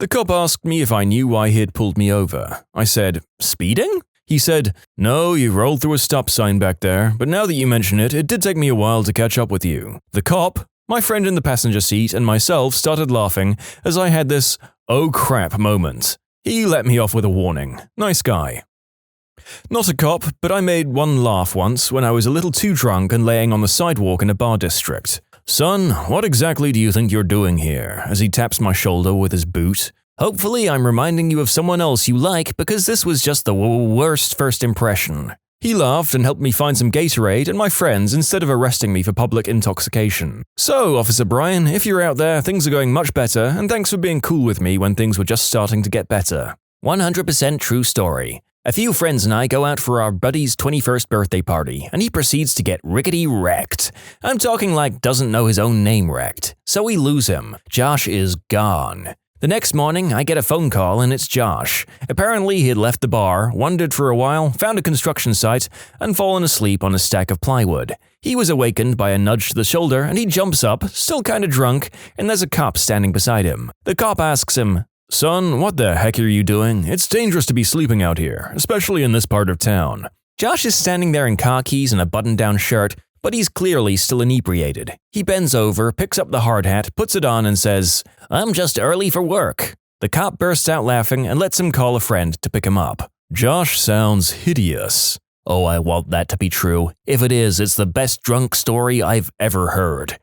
The cop asked me if I knew why he had pulled me over. I said, "Speeding?" He said, "No, you rolled through a stop sign back there, but now that you mention it, it did take me a while to catch up with you." The cop, my friend in the passenger seat, and myself started laughing as I had this "oh crap" moment. He let me off with a warning. Nice guy. Not a cop, but I made one laugh once when I was a little too drunk and laying on the sidewalk in a bar district. "Son, what exactly do you think you're doing here?" as he taps my shoulder with his boot. "Hopefully I'm reminding you of someone else you like because this was just the worst first impression." He laughed and helped me find some Gatorade and my friends instead of arresting me for public intoxication. "So, Officer Brian, if you're out there, things are going much better, and thanks for being cool with me when things were just starting to get better." 100% true story. A few friends and I go out for our buddy's 21st birthday party, and he proceeds to get rickety wrecked. I'm talking like doesn't know his own name wrecked. So we lose him. Josh is gone. The next morning, I get a phone call and it's Josh. Apparently, he had left the bar, wandered for a while, found a construction site, and fallen asleep on a stack of plywood. He was awakened by a nudge to the shoulder and he jumps up, still kinda drunk, and there's a cop standing beside him. The cop asks him, "Son, what the heck are you doing? It's dangerous to be sleeping out here, especially in this part of town." Josh is standing there in khakis and a button-down shirt, but he's clearly still inebriated. He bends over, picks up the hard hat, puts it on and says, "I'm just early for work." The cop bursts out laughing and lets him call a friend to pick him up. Josh sounds hideous. Oh, I want that to be true. If it is, it's the best drunk story I've ever heard.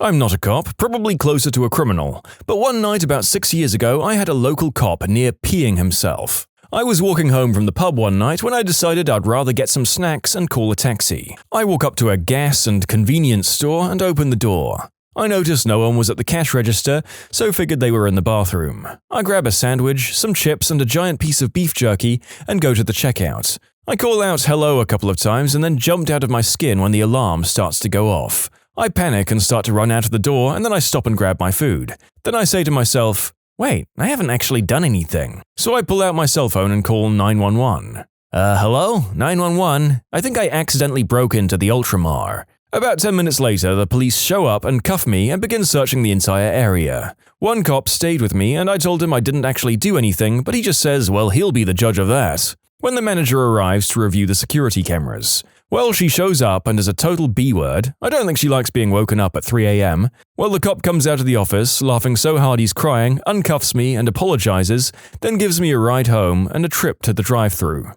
I'm not a cop, probably closer to a criminal, but one night about 6 years ago I had a local cop near peeing himself. I was walking home from the pub one night when I decided I'd rather get some snacks and call a taxi. I walk up to a gas and convenience store and open the door. I noticed no one was at the cash register, so figured they were in the bathroom. I grab a sandwich, some chips and a giant piece of beef jerky and go to the checkout. I call out hello a couple of times and then jumped out of my skin when the alarm starts to go off. I panic and start to run out of the door and then I stop and grab my food. Then I say to myself, "Wait, I haven't actually done anything." So I pull out my cell phone and call 911. Hello? 911? I think I accidentally broke into the Ultramar. About 10 minutes later, the police show up and cuff me and begin searching the entire area. One cop stayed with me and I told him I didn't actually do anything, but he just says, well, he'll be the judge of that. When the manager arrives to review the security cameras, well, she shows up and is a total B-word. I don't think she likes being woken up at 3 a.m. Well, the cop comes out of the office, laughing so hard he's crying, uncuffs me and apologizes, then gives me a ride home and a trip to the drive-thru.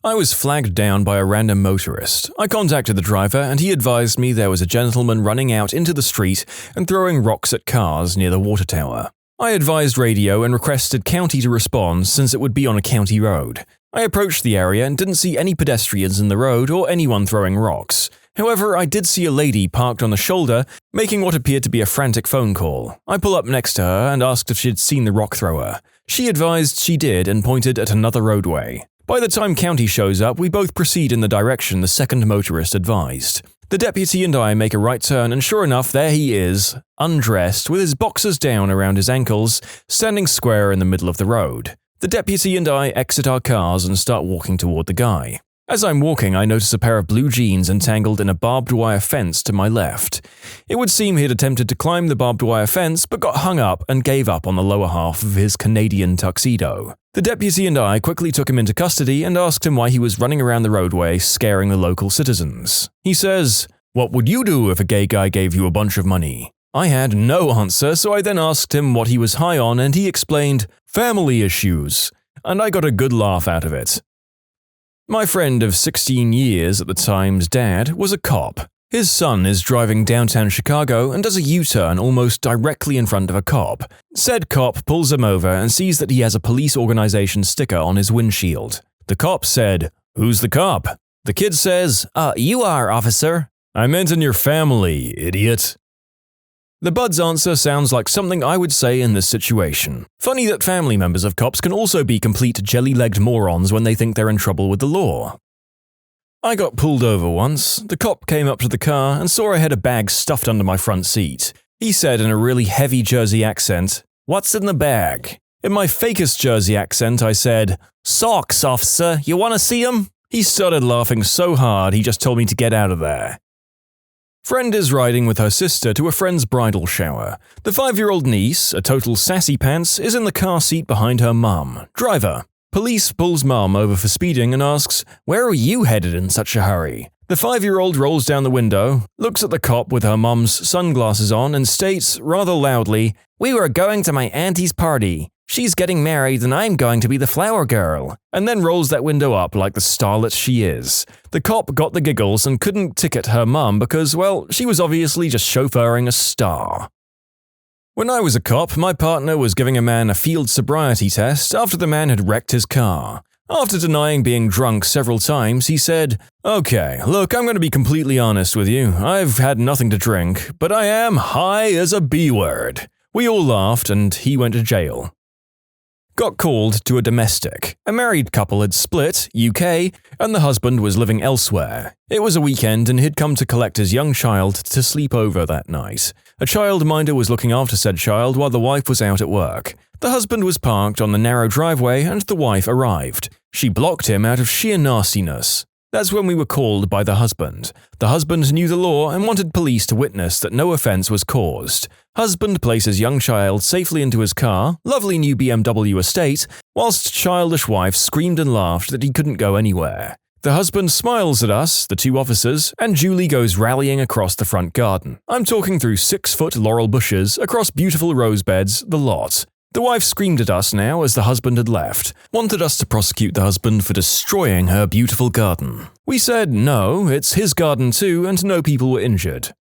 I was flagged down by a random motorist. I contacted the driver and he advised me there was a gentleman running out into the street and throwing rocks at cars near the water tower. I advised radio and requested county to respond since it would be on a county road. I approached the area and didn't see any pedestrians in the road or anyone throwing rocks. However, I did see a lady parked on the shoulder, making what appeared to be a frantic phone call. I pull up next to her and asked if she'd seen the rock thrower. She advised she did and pointed at another roadway. By the time county shows up, we both proceed in the direction the second motorist advised. The deputy and I make a right turn and sure enough, there he is, undressed, with his boxers down around his ankles, standing square in the middle of the road. The deputy and I exit our cars and start walking toward the guy. As I'm walking, I notice a pair of blue jeans entangled in a barbed wire fence to my left. It would seem he'd attempted to climb the barbed wire fence but got hung up and gave up on the lower half of his Canadian tuxedo. The deputy and I quickly took him into custody and asked him why he was running around the roadway scaring the local citizens. He says, "What would you do if a gay guy gave you a bunch of money?" I had no answer, so I then asked him what he was high on and he explained, "Family issues," and I got a good laugh out of it. My friend of 16 years at the time's dad was a cop. His son is driving downtown Chicago and does a U-turn almost directly in front of a cop. Said cop pulls him over and sees that he has a police organization sticker on his windshield. The cop said, "Who's the cop?" The kid says, You are, officer." "I meant in your family, idiot." The bud's answer sounds like something I would say in this situation. Funny that family members of cops can also be complete jelly-legged morons when they think they're in trouble with the law. I got pulled over once. The cop came up to the car and saw I had a bag stuffed under my front seat. He said in a really heavy Jersey accent, "What's in the bag?" In my fakest Jersey accent, I said, "Socks, officer. You want to see 'em?" He started laughing so hard he just told me to get out of there. Friend is riding with her sister to a friend's bridal shower. The 5-year-old niece, a total sassy pants, is in the car seat behind her mum. Driver. Police pulls mum over for speeding and asks, "Where are you headed in such a hurry?" The 5-year-old rolls down the window, looks at the cop with her mum's sunglasses on and states, rather loudly, "We were going to my auntie's party. she's getting married and I'm going to be the flower girl, and then rolls that window up like the starlet she is. The cop got the giggles and couldn't ticket her mum because, well, she was obviously just chauffeuring a star. When I was a cop, my partner was giving a man a field sobriety test after the man had wrecked his car. After denying being drunk several times, he said, "Okay, look, I'm going to be completely honest with you. I've had nothing to drink, but I am high as a B-word." We all laughed and he went to jail. Got called to a domestic. A married couple had split, UK, and the husband was living elsewhere. It was a weekend and he'd come to collect his young child to sleep over that night. A childminder was looking after said child while the wife was out at work. The husband was parked on the narrow driveway and the wife arrived. She blocked him out of sheer nastiness. That's when we were called by the husband. The husband knew the law and wanted police to witness that no offense was caused. Husband places young child safely into his car, lovely new BMW estate, whilst childish wife screamed and laughed that he couldn't go anywhere. The husband smiles at us, the two officers, and Julie goes rallying across the front garden. I'm talking through 6-foot laurel bushes, across beautiful rose beds, the lot. The wife screamed at us now as the husband had left, wanted us to prosecute the husband for destroying her beautiful garden. We said no, it's his garden too, and no people were injured.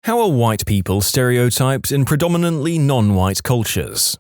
How are white people stereotyped in predominantly non-white cultures?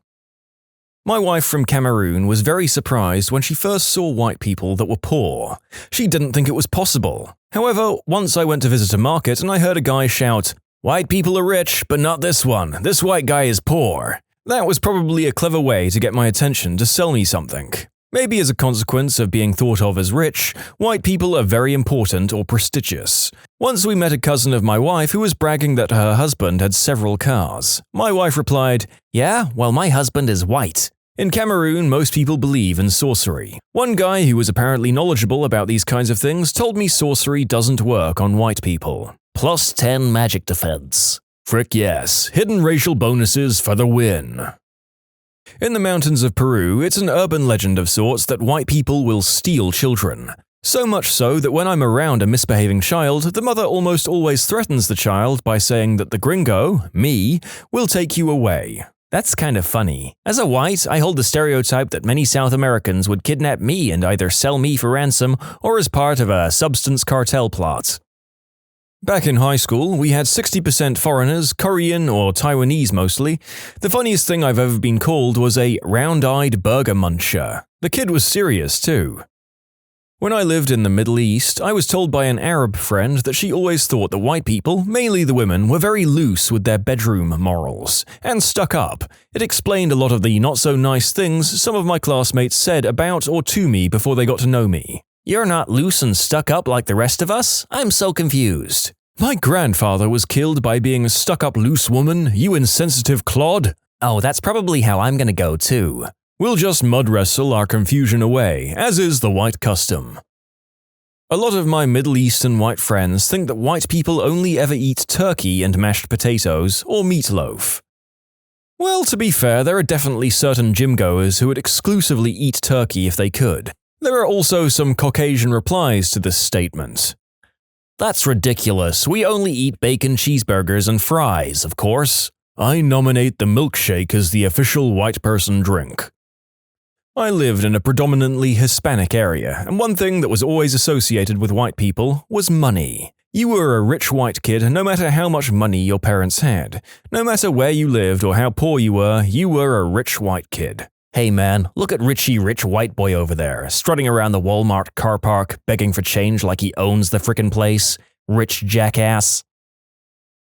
My wife from Cameroon was very surprised when she first saw white people that were poor. She didn't think it was possible. However, once I went to visit a market and I heard a guy shout, "White people are rich, but not this one. This white guy is poor." That was probably a clever way to get my attention to sell me something. Maybe as a consequence of being thought of as rich, white people are very important or prestigious. Once we met a cousin of my wife who was bragging that her husband had several cars. My wife replied, "Yeah, well, my husband is white." In Cameroon, most people believe in sorcery. One guy who was apparently knowledgeable about these kinds of things told me sorcery doesn't work on white people. +10 magic defense. Frick yes, hidden racial bonuses for the win. In the mountains of Peru, it's an urban legend of sorts that white people will steal children. So much so that when I'm around a misbehaving child, the mother almost always threatens the child by saying that the gringo, me, will take you away. That's kind of funny. As a white, I hold the stereotype that many South Americans would kidnap me and either sell me for ransom or as part of a substance cartel plot. Back in high school, we had 60% foreigners, Korean or Taiwanese mostly. The funniest thing I've ever been called was a round-eyed burger muncher. The kid was serious too. When I lived in the Middle East, I was told by an Arab friend that she always thought that white people, mainly the women, were very loose with their bedroom morals, and stuck up. It explained a lot of the not-so-nice things some of my classmates said about or to me before they got to know me. "You're not loose and stuck up like the rest of us? I'm so confused." "My grandfather was killed by being a stuck-up loose woman, you insensitive clod." "Oh, that's probably how I'm gonna go too." "We'll just mud wrestle our confusion away, as is the white custom." A lot of my Middle Eastern white friends think that white people only ever eat turkey and mashed potatoes or meatloaf. Well, to be fair, there are definitely certain gym-goers who would exclusively eat turkey if they could. There are also some Caucasian replies to this statement. "That's ridiculous. We only eat bacon cheeseburgers and fries, of course." "I nominate the milkshake as the official white person drink." I lived in a predominantly Hispanic area, and one thing that was always associated with white people was money. You were a rich white kid no matter how much money your parents had. No matter where you lived or how poor you were a rich white kid. "Hey man, look at Richie rich white boy over there, strutting around the Walmart car park, begging for change like he owns the frickin' place. Rich jackass."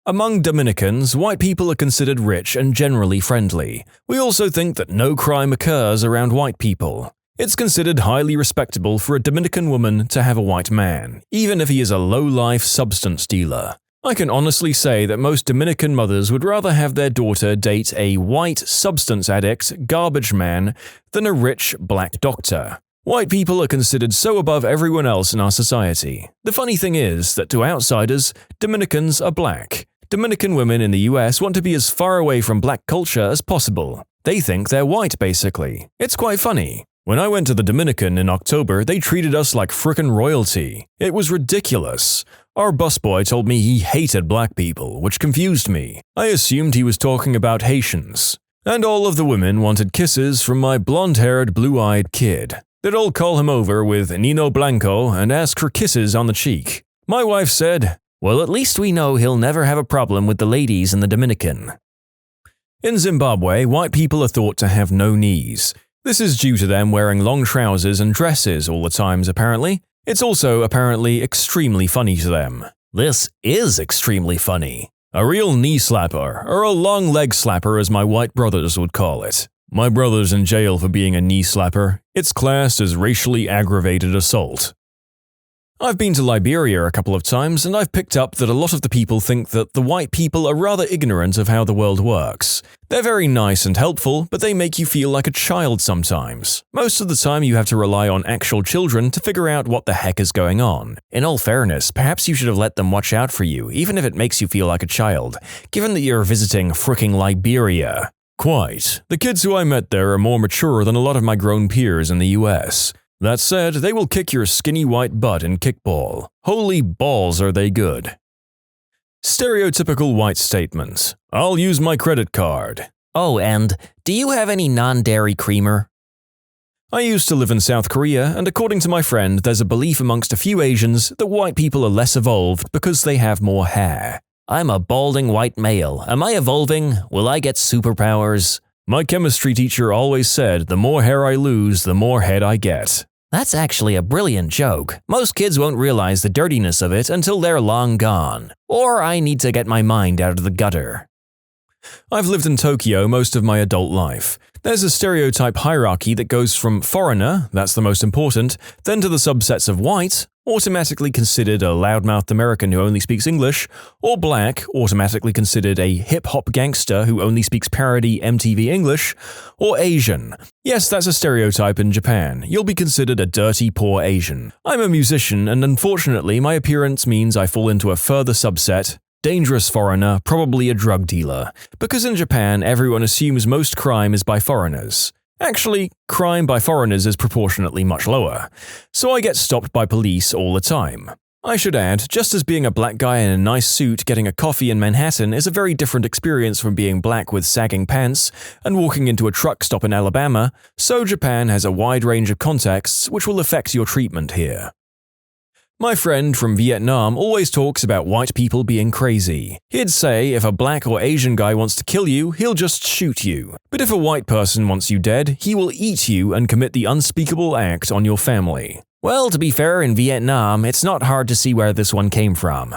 Among Dominicans, white people are considered rich and generally friendly. We also think that no crime occurs around white people. It's considered highly respectable for a Dominican woman to have a white man, even if he is a low-life substance dealer. I can honestly say that most Dominican mothers would rather have their daughter date a white substance addict, garbage man, than a rich black doctor. White people are considered so above everyone else in our society. The funny thing is that to outsiders, Dominicans are black. Dominican women in the US want to be as far away from black culture as possible. They think they're white, basically. It's quite funny. When I went to the Dominican in October, they treated us like frickin' royalty. It was ridiculous. Our busboy told me he hated black people, which confused me. I assumed he was talking about Haitians. And all of the women wanted kisses from my blonde-haired, blue-eyed kid. They'd all call him over with Nino Blanco and ask for kisses on the cheek. My wife said, "Well, at least we know he'll never have a problem with the ladies in the Dominican." In Zimbabwe, white people are thought to have no knees. This is due to them wearing long trousers and dresses all the times, apparently. It's also, apparently, extremely funny to them. This is extremely funny. A real knee slapper, or a long leg slapper as my white brothers would call it. My brother's in jail for being a knee slapper. It's classed as racially aggravated assault. I've been to Liberia a couple of times, and I've picked up that a lot of the people think that the white people are rather ignorant of how the world works. They're very nice and helpful, but they make you feel like a child sometimes. Most of the time you have to rely on actual children to figure out what the heck is going on. In all fairness, perhaps you should have let them watch out for you, even if it makes you feel like a child, given that you're visiting fricking Liberia. Quite. The kids who I met there are more mature than a lot of my grown peers in the US. That said, they will kick your skinny white butt in kickball. Holy balls are they good. Stereotypical white statement. I'll use my credit card. Oh, and do you have any non-dairy creamer? I used to live in South Korea, and according to my friend, there's a belief amongst a few Asians that white people are less evolved because they have more hair. I'm a balding white male. Am I evolving? Will I get superpowers? My chemistry teacher always said, the more hair I lose, the more head I get. That's actually a brilliant joke. Most kids won't realize the dirtiness of it until they're long gone. Or I need to get my mind out of the gutter. I've lived in Tokyo most of my adult life. There's a stereotype hierarchy that goes from foreigner, that's the most important, then to the subsets of white, automatically considered a loudmouthed American who only speaks English, or black, automatically considered a hip-hop gangster who only speaks parody MTV English, or Asian. Yes, that's a stereotype in Japan. You'll be considered a dirty, poor Asian. I'm a musician, and unfortunately my appearance means I fall into a further subset, dangerous foreigner, probably a drug dealer. Because in Japan, everyone assumes most crime is by foreigners. Actually, crime by foreigners is proportionately much lower. So I get stopped by police all the time. I should add, just as being a black guy in a nice suit getting a coffee in Manhattan is a very different experience from being black with sagging pants and walking into a truck stop in Alabama, so Japan has a wide range of contexts which will affect your treatment here. My friend from Vietnam always talks about white people being crazy. He'd say if a black or Asian guy wants to kill you, he'll just shoot you. But if a white person wants you dead, he will eat you and commit the unspeakable act on your family. Well, to be fair, in Vietnam, it's not hard to see where this one came from.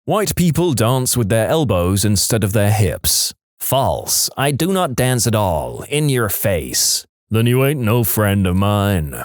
White people dance with their elbows instead of their hips. False. I do not dance at all. In your face. Then you ain't no friend of mine.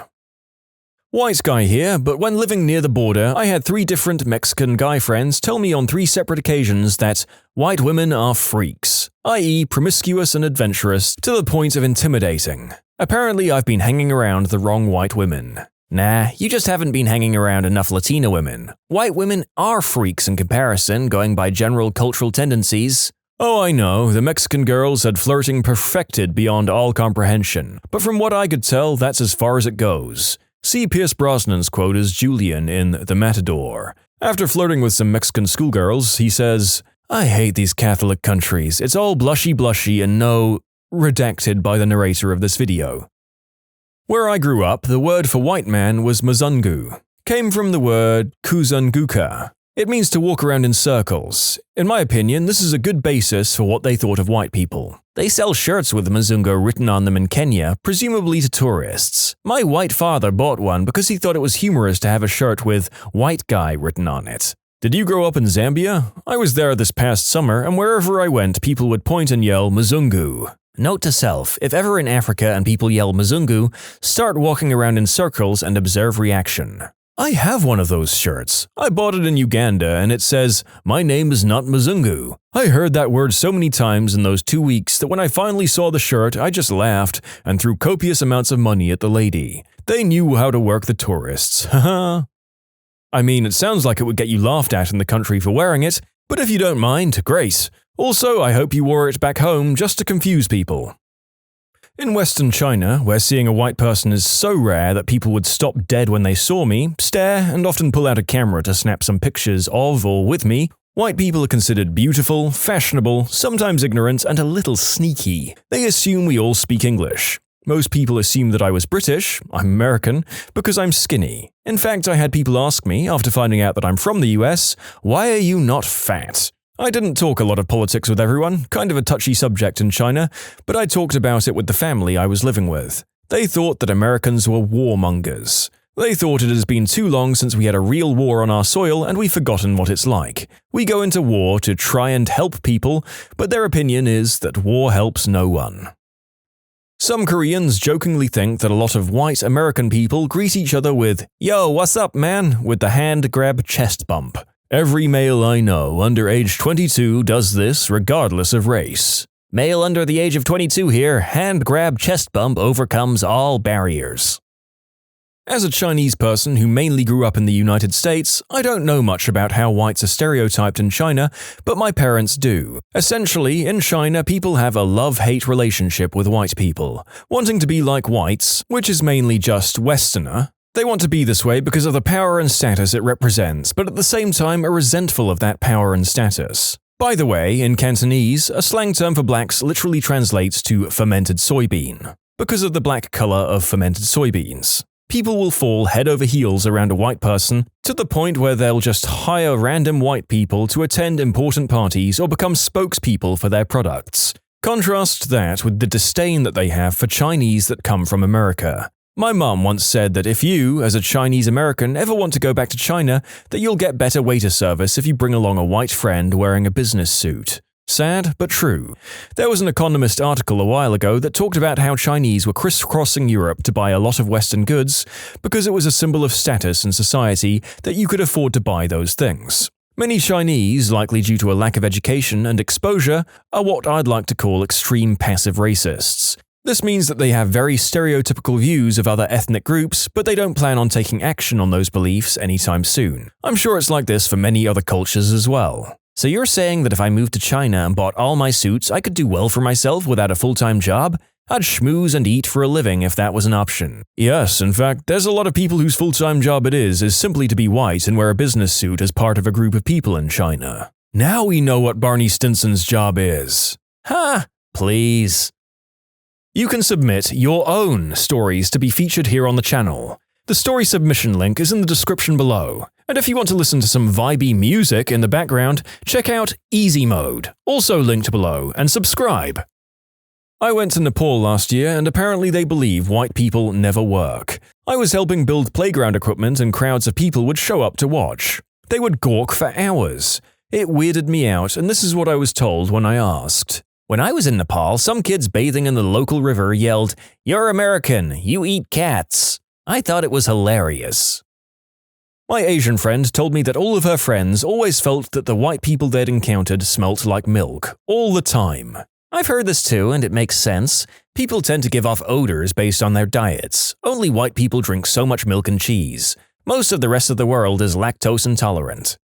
White guy here, but when living near the border, I had 3 different Mexican guy friends tell me on 3 separate occasions that white women are freaks, i.e. promiscuous and adventurous to the point of intimidating. Apparently I've been hanging around the wrong white women. Nah, you just haven't been hanging around enough Latina women. White women are freaks in comparison, going by general cultural tendencies. Oh, I know, the Mexican girls had flirting perfected beyond all comprehension, but from what I could tell, that's as far as it goes. See Pierce Brosnan's quote as Julian in The Matador. After flirting with some Mexican schoolgirls, he says, "I hate these Catholic countries. It's all blushy and no..." redacted by the narrator of this video. Where I grew up, the word for white man was mzungu. Came from the word kuzunguka. It means to walk around in circles. In my opinion, this is a good basis for what they thought of white people. They sell shirts with Mzungu written on them in Kenya, presumably to tourists. My white father bought one because he thought it was humorous to have a shirt with "white guy" written on it. Did you grow up in Zambia? I was there this past summer, and wherever I went, people would point and yell Mzungu. Note to self, if ever in Africa and people yell Mzungu, start walking around in circles and observe reaction. I have one of those shirts. I bought it in Uganda and it says, "My name is not Mzungu." I heard that word so many times in those 2 weeks that when I finally saw the shirt, I just laughed and threw copious amounts of money at the lady. They knew how to work the tourists, haha. I mean, it sounds like it would get you laughed at in the country for wearing it, but if you don't mind, great. Also, I hope you wore it back home just to confuse people. In Western China, where seeing a white person is so rare that people would stop dead when they saw me, stare, and often pull out a camera to snap some pictures of or with me, White people are considered beautiful, fashionable, sometimes ignorant, and a little sneaky. They assume we all speak English. Most people assume that I was British, I'm American, because I'm skinny. In fact, I had people ask me, after finding out that I'm from the US, why are you not fat? I didn't talk a lot of politics with everyone, kind of a touchy subject in China, but I talked about it with the family I was living with. They thought that Americans were warmongers. They thought it has been too long since we had a real war on our soil and we've forgotten what it's like. We go into war to try and help people, but their opinion is that war helps no one. Some Koreans jokingly think that a lot of white American people greet each other with, "Yo, what's up, man?" with the hand grab chest bump. Every male I know under age 22 does this regardless of race. Male under the age of 22 here, hand grab chest bump overcomes all barriers. As a Chinese person who mainly grew up in the United States, I don't know much about how whites are stereotyped in China, but my parents do. Essentially, in China, people have a love-hate relationship with white people, wanting to be like whites, which is mainly just Westerner. They want to be this way because of the power and status it represents, but at the same time are resentful of that power and status. By the way, in Cantonese, a slang term for blacks literally translates to fermented soybean, because of the black color of fermented soybeans. People will fall head over heels around a white person to the point where they'll just hire random white people to attend important parties or become spokespeople for their products. Contrast that with the disdain that they have for Chinese that come from America. My mum once said that if you, as a Chinese American, ever want to go back to China, that you'll get better waiter service if you bring along a white friend wearing a business suit. Sad, but true. There was an Economist article a while ago that talked about how Chinese were crisscrossing Europe to buy a lot of Western goods because it was a symbol of status in society that you could afford to buy those things. Many Chinese, likely due to a lack of education and exposure, are what I'd like to call extreme passive racists. This means that they have very stereotypical views of other ethnic groups, but they don't plan on taking action on those beliefs anytime soon. I'm sure it's like this for many other cultures as well. So you're saying that if I moved to China and bought all my suits, I could do well for myself without a full-time job? I'd schmooze and eat for a living if that was an option. Yes, in fact, there's a lot of people whose full-time job it is simply to be white and wear a business suit as part of a group of people in China. Now we know what Barney Stinson's job is. Ha! Please. You can submit your own stories to be featured here on the channel. The story submission link is in the description below. And if you want to listen to some vibey music in the background, check out easymode, also linked below, and subscribe. I went to Nepal last year and apparently they believe white people never work. I was helping build playground equipment and crowds of people would show up to watch. They would gawk for hours. It weirded me out and this is what I was told when I asked. When I was in Nepal, some kids bathing in the local river yelled, "You're American, you eat cats." I thought it was hilarious. My Asian friend told me that all of her friends always felt that the white people they'd encountered smelt like milk, all the time. I've heard this too, and it makes sense. People tend to give off odors based on their diets. Only white people drink so much milk and cheese. Most of the rest of the world is lactose intolerant.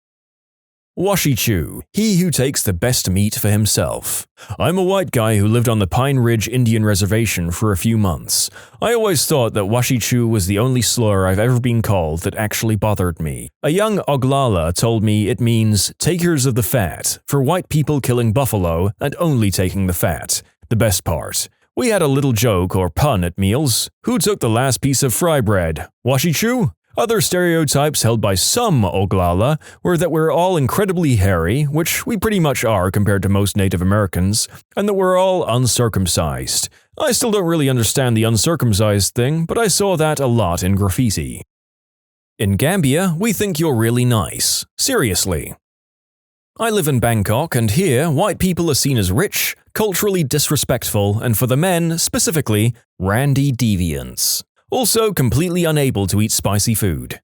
Washichu, he who takes the best meat for himself. I'm a white guy who lived on the Pine Ridge Indian Reservation for a few months. I always thought that Washichu was the only slur I've ever been called that actually bothered me. A young Oglala told me it means takers of the fat, for white people killing buffalo and only taking the fat. The best part. We had a little joke or pun at meals. Who took the last piece of fry bread? Washichu? Other stereotypes held by some Oglala were that we're all incredibly hairy, which we pretty much are compared to most Native Americans, and that we're all uncircumcised. I still don't really understand the uncircumcised thing, but I saw that a lot in graffiti. In Gambia, we think you're really nice. Seriously. I live in Bangkok, and here, white people are seen as rich, culturally disrespectful, and for the men, specifically, randy deviants. Also completely unable to eat spicy food.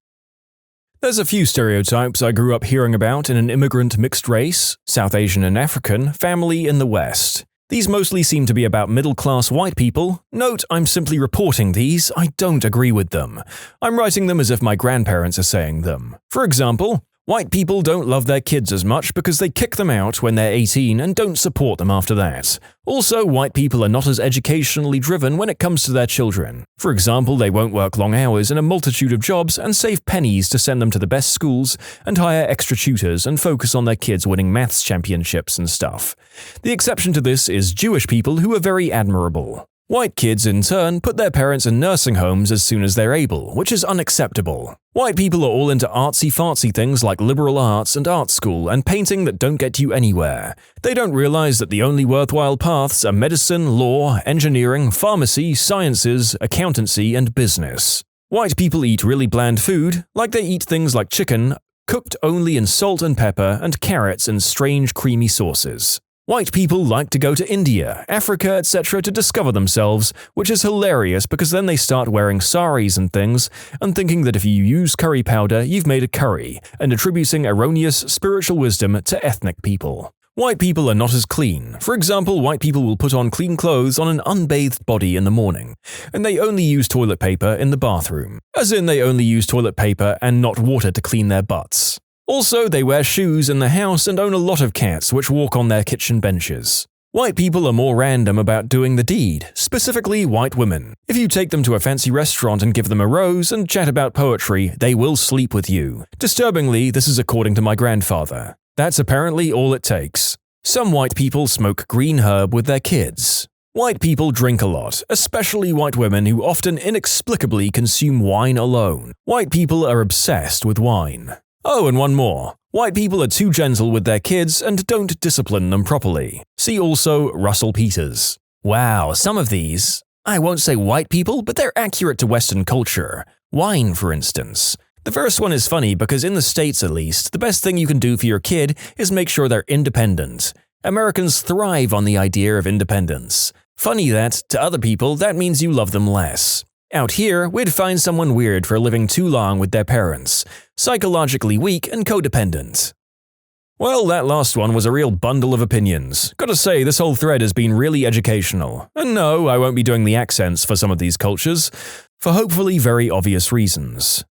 There's a few stereotypes I grew up hearing about in an immigrant mixed race, South Asian and African, family in the West. These mostly seem to be about middle-class white people. Note, I'm simply reporting these, I don't agree with them. I'm writing them as if my grandparents are saying them. For example, White people don't love their kids as much because they kick them out when they're 18 and don't support them after that. Also, white people are not as educationally driven when it comes to their children. For example, they won't work long hours in a multitude of jobs and save pennies to send them to the best schools and hire extra tutors and focus on their kids winning maths championships and stuff. The exception to this is Jewish people who are very admirable. White kids, in turn, put their parents in nursing homes as soon as they're able, which is unacceptable. White people are all into artsy-fartsy things like liberal arts and art school and painting that don't get you anywhere. They don't realize that the only worthwhile paths are medicine, law, engineering, pharmacy, sciences, accountancy, and business. White people eat really bland food, like they eat things like chicken, cooked only in salt and pepper, and carrots in strange creamy sauces. White people like to go to India, Africa, etc. to discover themselves, which is hilarious because then they start wearing saris and things and thinking that if you use curry powder, you've made a curry, and attributing erroneous spiritual wisdom to ethnic people. White people are not as clean. For example, white people will put on clean clothes on an unbathed body in the morning, and they only use toilet paper in the bathroom. As in, they only use toilet paper and not water to clean their butts. Also, they wear shoes in the house and own a lot of cats which walk on their kitchen benches. White people are more random about doing the deed, specifically white women. If you take them to a fancy restaurant and give them a rose and chat about poetry, they will sleep with you. Disturbingly, this is according to my grandfather. That's apparently all it takes. Some white people smoke green herb with their kids. White people drink a lot, especially white women who often inexplicably consume wine alone. White people are obsessed with wine. Oh, and one more. White people are too gentle with their kids and don't discipline them properly. See also Russell Peters. Wow, some of these, I won't say white people, but they're accurate to Western culture. Wine, for instance. The first one is funny because in the States at least, the best thing you can do for your kid is make sure they're independent. Americans thrive on the idea of independence. Funny that, to other people, that means you love them less. Out here, we'd find someone weird for living too long with their parents, psychologically weak and codependent. Well, that last one was a real bundle of opinions. Gotta say, this whole thread has been really educational. And no, I won't be doing the accents for some of these cultures, for hopefully very obvious reasons.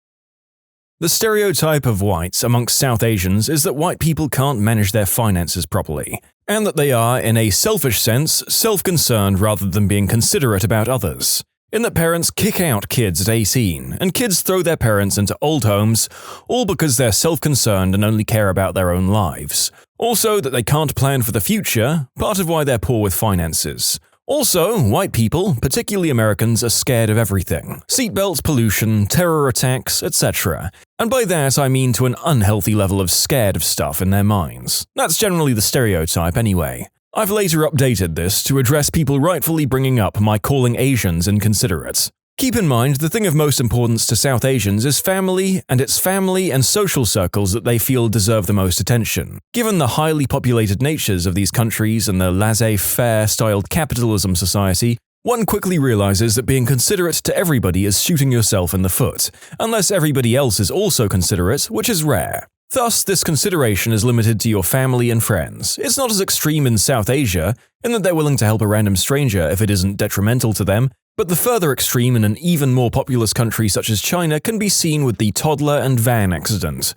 The stereotype of whites amongst South Asians is that white people can't manage their finances properly, and that they are, in a selfish sense, self-concerned rather than being considerate about others. In that parents kick out kids at 18, and kids throw their parents into old homes, all because they're self-concerned and only care about their own lives. Also, that they can't plan for the future, part of why they're poor with finances. Also, white people, particularly Americans, are scared of everything. Seatbelts, pollution, terror attacks, etc. And by that I mean to an unhealthy level of scared of stuff in their minds. That's generally the stereotype anyway. I've later updated this to address people rightfully bringing up my calling Asians inconsiderate. Keep in mind, the thing of most importance to South Asians is family, and it's family and social circles that they feel deserve the most attention. Given the highly populated natures of these countries and the laissez-faire styled capitalism society, one quickly realizes that being considerate to everybody is shooting yourself in the foot, unless everybody else is also considerate, which is rare. Thus, this consideration is limited to your family and friends. It's not as extreme in South Asia, in that they're willing to help a random stranger if it isn't detrimental to them, but the further extreme in an even more populous country such as China can be seen with the toddler and van accident.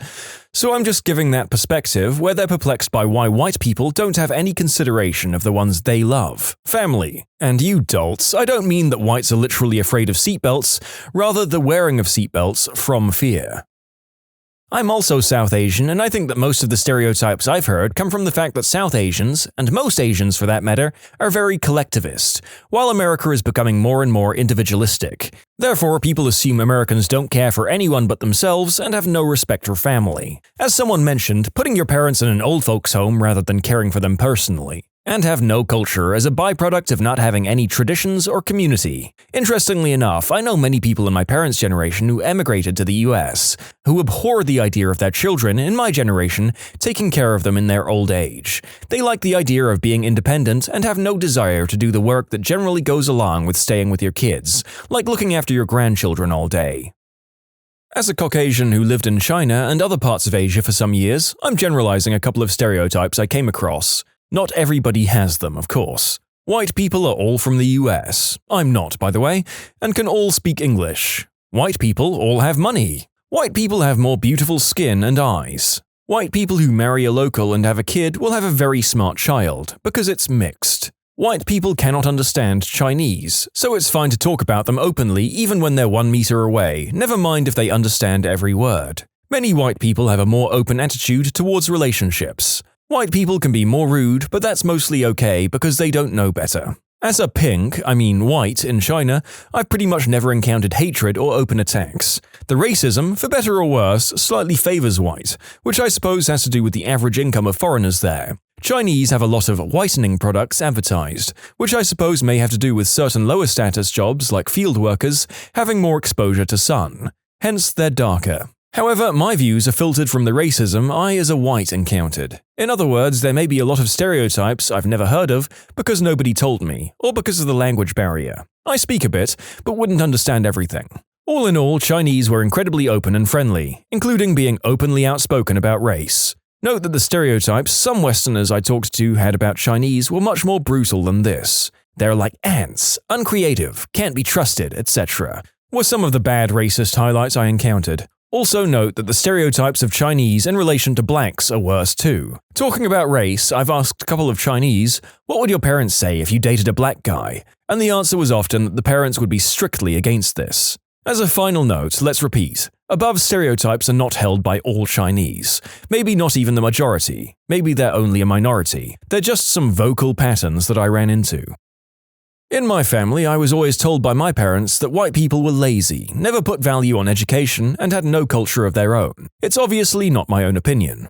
So I'm just giving that perspective where they're perplexed by why white people don't have any consideration of the ones they love, family. And you dolts, I don't mean that whites are literally afraid of seatbelts, rather the wearing of seatbelts from fear. I'm also South Asian, and I think that most of the stereotypes I've heard come from the fact that South Asians, and most Asians for that matter, are very collectivist, while America is becoming more and more individualistic. Therefore, people assume Americans don't care for anyone but themselves and have no respect for family. As someone mentioned, putting your parents in an old folks' home rather than caring for them personally. And have no culture as a byproduct of not having any traditions or community. Interestingly enough, I know many people in my parents' generation who emigrated to the US, who abhor the idea of their children, in my generation, taking care of them in their old age. They like the idea of being independent and have no desire to do the work that generally goes along with staying with your kids, like looking after your grandchildren all day. As a Caucasian who lived in China and other parts of Asia for some years, I'm generalizing a couple of stereotypes I came across. Not everybody has them, of course. White people are all from the US. I'm not, by the way, and can all speak English. White people all have money. White people have more beautiful skin and eyes. White people who marry a local and have a kid will have a very smart child, because it's mixed. White people cannot understand Chinese, so it's fine to talk about them openly even when they're 1 meter away, never mind if they understand every word. Many white people have a more open attitude towards relationships. White people can be more rude, but that's mostly okay because they don't know better. As a pink, white, in China, I've pretty much never encountered hatred or open attacks. The racism, for better or worse, slightly favors white, which I suppose has to do with the average income of foreigners there. Chinese have a lot of whitening products advertised, which I suppose may have to do with certain lower status jobs like field workers having more exposure to sun. Hence, they're darker. However, my views are filtered from the racism I as a white encountered. In other words, there may be a lot of stereotypes I've never heard of because nobody told me, or because of the language barrier. I speak a bit, but wouldn't understand everything. All in all, Chinese were incredibly open and friendly, including being openly outspoken about race. Note that the stereotypes some Westerners I talked to had about Chinese were much more brutal than this. They're like ants, uncreative, can't be trusted, etc. were some of the bad racist highlights I encountered. Also note that the stereotypes of Chinese in relation to blacks are worse too. Talking about race, I've asked a couple of Chinese, what would your parents say if you dated a black guy? And the answer was often that the parents would be strictly against this. As a final note, let's repeat. Above stereotypes are not held by all Chinese. Maybe not even the majority. Maybe they're only a minority. They're just some vocal patterns that I ran into. In my family, I was always told by my parents that white people were lazy, never put value on education, and had no culture of their own. It's obviously not my own opinion.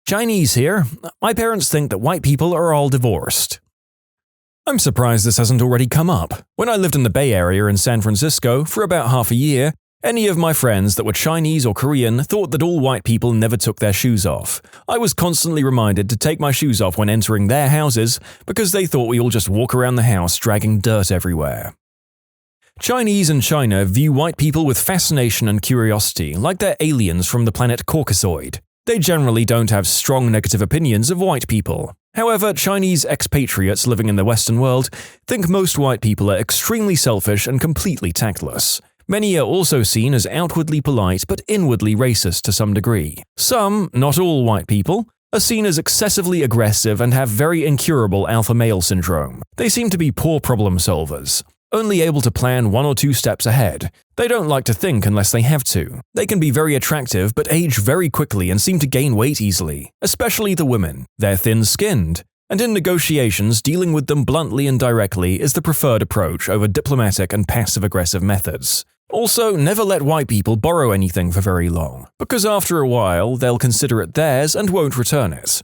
Chinese here. My parents think that white people are all divorced. I'm surprised this hasn't already come up. When I lived in the Bay Area in San Francisco for about half a year, any of my friends that were Chinese or Korean thought that all white people never took their shoes off. I was constantly reminded to take my shoes off when entering their houses because they thought we all just walk around the house dragging dirt everywhere. Chinese in China view white people with fascination and curiosity, like they're aliens from the planet Caucasoid. They generally don't have strong negative opinions of white people. However, Chinese expatriates living in the Western world think most white people are extremely selfish and completely tactless. Many are also seen as outwardly polite but inwardly racist to some degree. Some, not all white people, are seen as excessively aggressive and have very incurable alpha male syndrome. They seem to be poor problem solvers, only able to plan 1 or 2 steps ahead. They don't like to think unless they have to. They can be very attractive but age very quickly and seem to gain weight easily, especially the women. They're thin-skinned. And in negotiations, dealing with them bluntly and directly is the preferred approach over diplomatic and passive-aggressive methods. Also, never let white people borrow anything for very long, because after a while, they'll consider it theirs and won't return it.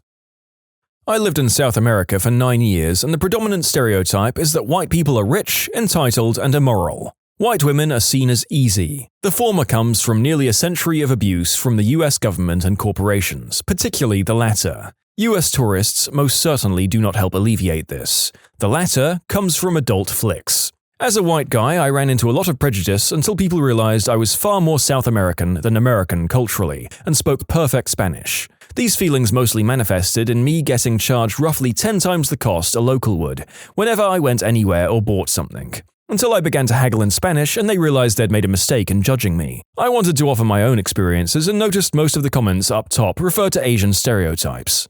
I lived in South America for 9 years, and the predominant stereotype is that white people are rich, entitled, and immoral. White women are seen as easy. The former comes from nearly a century of abuse from the US government and corporations, particularly the latter. US tourists most certainly do not help alleviate this. The latter comes from adult flicks. As a white guy, I ran into a lot of prejudice until people realized I was far more South American than American culturally, and spoke perfect Spanish. These feelings mostly manifested in me getting charged roughly 10 times the cost a local would, whenever I went anywhere or bought something. Until I began to haggle in Spanish and they realized they'd made a mistake in judging me. I wanted to offer my own experiences and noticed most of the comments up top refer to Asian stereotypes.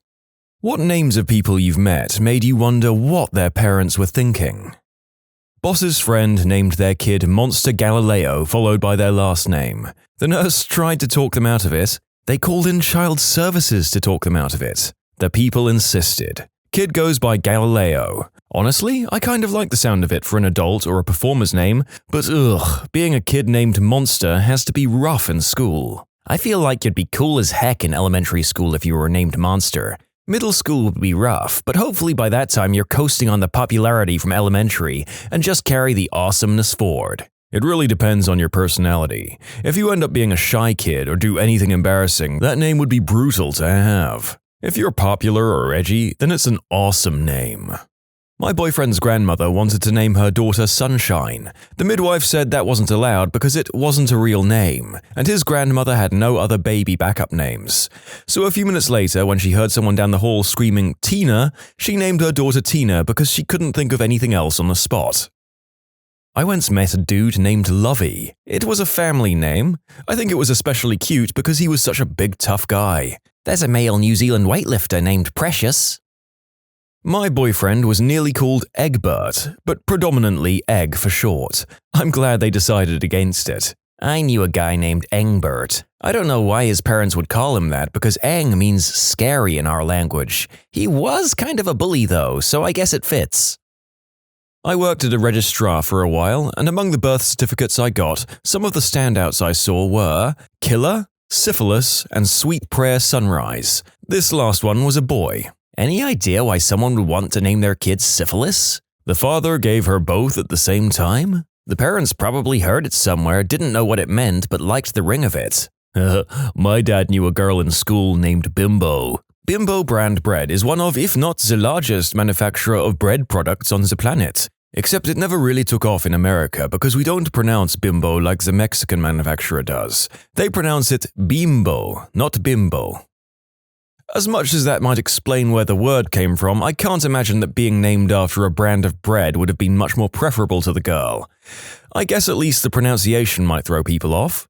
What names of people you've met made you wonder what their parents were thinking? Boss's friend named their kid Monster Galileo, followed by their last name. The nurse tried to talk them out of it. They called in child services to talk them out of it. The people insisted. Kid goes by Galileo. Honestly, I kind of like the sound of it for an adult or a performer's name, but being a kid named Monster has to be rough in school. I feel like you'd be cool as heck in elementary school if you were named Monster. Middle school would be rough, but hopefully by that time you're coasting on the popularity from elementary and just carry the awesomeness forward. It really depends on your personality. If you end up being a shy kid or do anything embarrassing, that name would be brutal to have. If you're popular or edgy, then it's an awesome name. My boyfriend's grandmother wanted to name her daughter Sunshine. The midwife said that wasn't allowed because it wasn't a real name, and his grandmother had no other baby backup names. So a few minutes later, when she heard someone down the hall screaming, "Tina," she named her daughter Tina because she couldn't think of anything else on the spot. I once met a dude named Lovey. It was a family name. I think it was especially cute because he was such a big tough guy. There's a male New Zealand weightlifter named Precious. My boyfriend was nearly called Egbert, but predominantly Egg for short. I'm glad they decided against it. I knew a guy named Engbert. I don't know why his parents would call him that because Eng means scary in our language. He was kind of a bully though, so I guess it fits. I worked at a registrar for a while, and among the birth certificates I got, some of the standouts I saw were Killer, Syphilis, and Sweet Prayer Sunrise. This last one was a boy. Any idea why someone would want to name their kid Syphilis? The father gave her both at the same time? The parents probably heard it somewhere, didn't know what it meant, but liked the ring of it. My dad knew a girl in school named Bimbo. Bimbo brand bread is one of, if not the largest manufacturer of bread products on the planet. Except it never really took off in America because we don't pronounce Bimbo like the Mexican manufacturer does. They pronounce it Bimbo, not Bimbo. As much as that might explain where the word came from, I can't imagine that being named after a brand of bread would have been much more preferable to the girl. I guess at least the pronunciation might throw people off.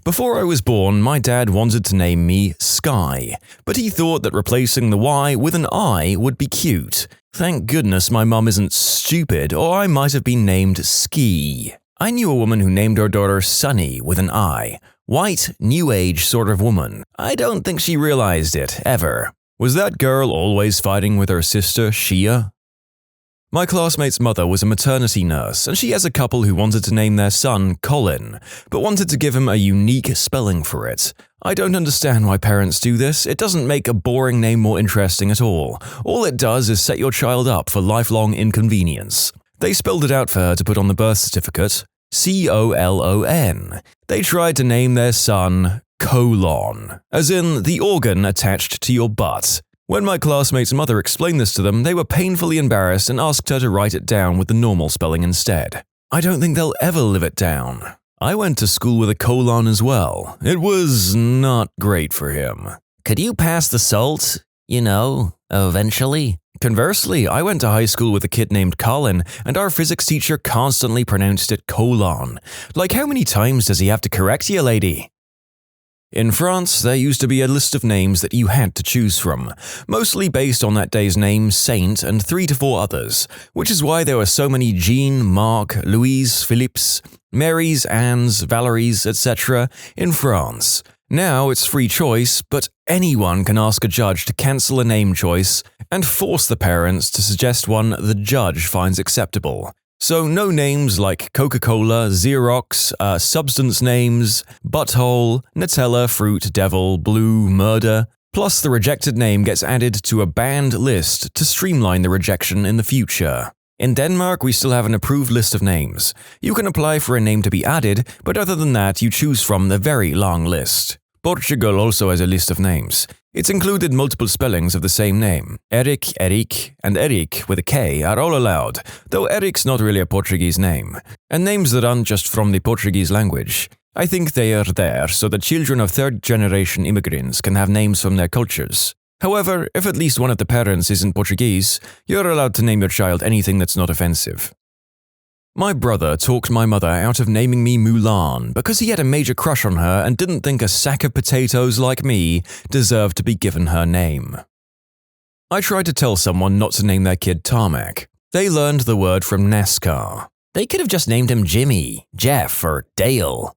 Before I was born, my dad wanted to name me Sky, but he thought that replacing the Y with an I would be cute. Thank goodness my mum isn't stupid, or I might have been named Ski. I knew a woman who named her daughter Sunny with an I. White, new age sort of woman. I don't think she realized it, ever. Was that girl always fighting with her sister, Shia? My classmate's mother was a maternity nurse, and she has a couple who wanted to name their son Colin, but wanted to give him a unique spelling for it. I don't understand why parents do this. It doesn't make a boring name more interesting at all. All it does is set your child up for lifelong inconvenience. They spelled it out for her to put on the birth certificate. Colon. They tried to name their son colon, as in the organ attached to your butt. When my classmate's mother explained this to them, they were painfully embarrassed and asked her to write it down with the normal spelling instead. I don't think they'll ever live it down. I went to school with a colon as well. It was not great for him. Could you pass the salt? Eventually? Conversely, I went to high school with a kid named Colin, and our physics teacher constantly pronounced it colon. Like, how many times does he have to correct you, lady? In France, there used to be a list of names that you had to choose from, mostly based on that day's name, saint, and 3 to 4 others, which is why there were so many Jean, Marc, Louise, Philippes, Marys, Annes, Valeries, etc. in France. Now it's free choice, but anyone can ask a judge to cancel a name choice and force the parents to suggest one the judge finds acceptable. So no names like Coca-Cola, Xerox, substance names, butthole, Nutella, fruit, devil, blue, murder. Plus the rejected name gets added to a banned list to streamline the rejection in the future. In Denmark, we still have an approved list of names. You can apply for a name to be added, but other than that, you choose from the very long list. Portugal also has a list of names. It's included multiple spellings of the same name. Eric, and Eric with a K are all allowed, though Eric's not really a Portuguese name. And names that aren't just from the Portuguese language. I think they are there so that children of third-generation immigrants can have names from their cultures. However, if at least one of the parents isn't Portuguese, you're allowed to name your child anything that's not offensive. My brother talked my mother out of naming me Mulan because he had a major crush on her and didn't think a sack of potatoes like me deserved to be given her name. I tried to tell someone not to name their kid Tarmac. They learned the word from NASCAR. They could have just named him Jimmy, Jeff, or Dale.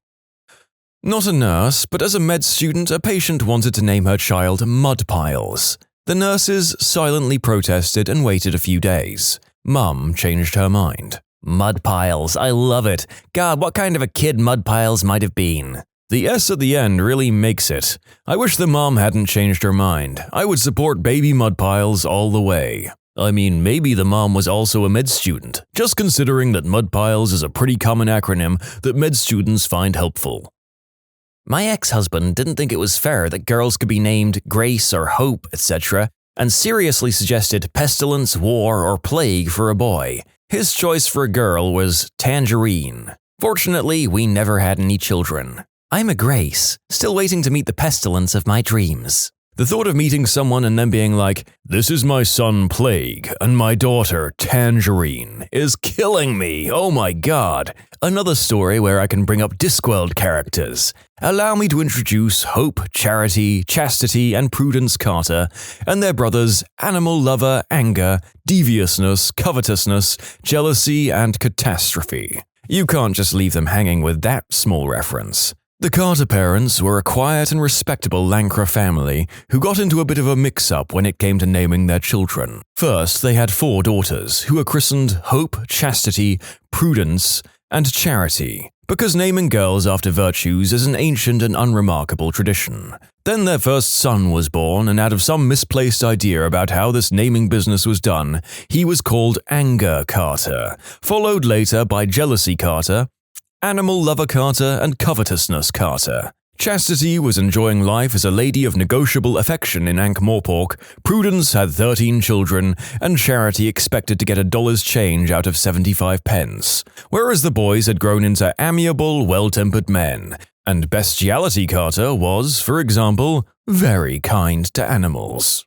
Not a nurse, but as a med student, a patient wanted to name her child Mudpiles. The nurses silently protested and waited a few days. Mum changed her mind. Mudpiles, I love it. God, what kind of a kid Mudpiles might have been. The S at the end really makes it. I wish the mom hadn't changed her mind. I would support baby Mudpiles all the way. I mean, maybe the mom was also a med student, just considering that Mudpiles is a pretty common acronym that med students find helpful. My ex-husband didn't think it was fair that girls could be named Grace or Hope, etc., and seriously suggested pestilence, war, or plague for a boy. His choice for a girl was Tangerine. Fortunately, we never had any children. I'm a Grace, still waiting to meet the pestilence of my dreams. The thought of meeting someone and then being like, "This is my son Plague and my daughter Tangerine," is killing me, oh my god. Another story where I can bring up Discworld characters. Allow me to introduce Hope, Charity, Chastity, and Prudence Carter, and their brothers Animal Lover, Anger, Deviousness, Covetousness, Jealousy, and Catastrophe. You can't just leave them hanging with that small reference. The Carter parents were a quiet and respectable Lancre family who got into a bit of a mix-up when it came to naming their children. First, they had 4 daughters who were christened Hope, Chastity, Prudence, and Charity, because naming girls after virtues is an ancient and unremarkable tradition. Then their first son was born, and out of some misplaced idea about how this naming business was done, he was called Anger Carter, followed later by Jealousy Carter, Animal Lover Carter, and Covetousness Carter. Chastity was enjoying life as a lady of negotiable affection in Ankh-Morpork, Prudence had 13 children, and Charity expected to get $1's change out of 75 pence, whereas the boys had grown into amiable, well-tempered men, and Bestiality Carter was, for example, very kind to animals.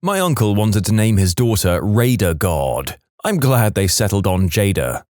My uncle wanted to name his daughter Raider God. I'm glad they settled on Jada.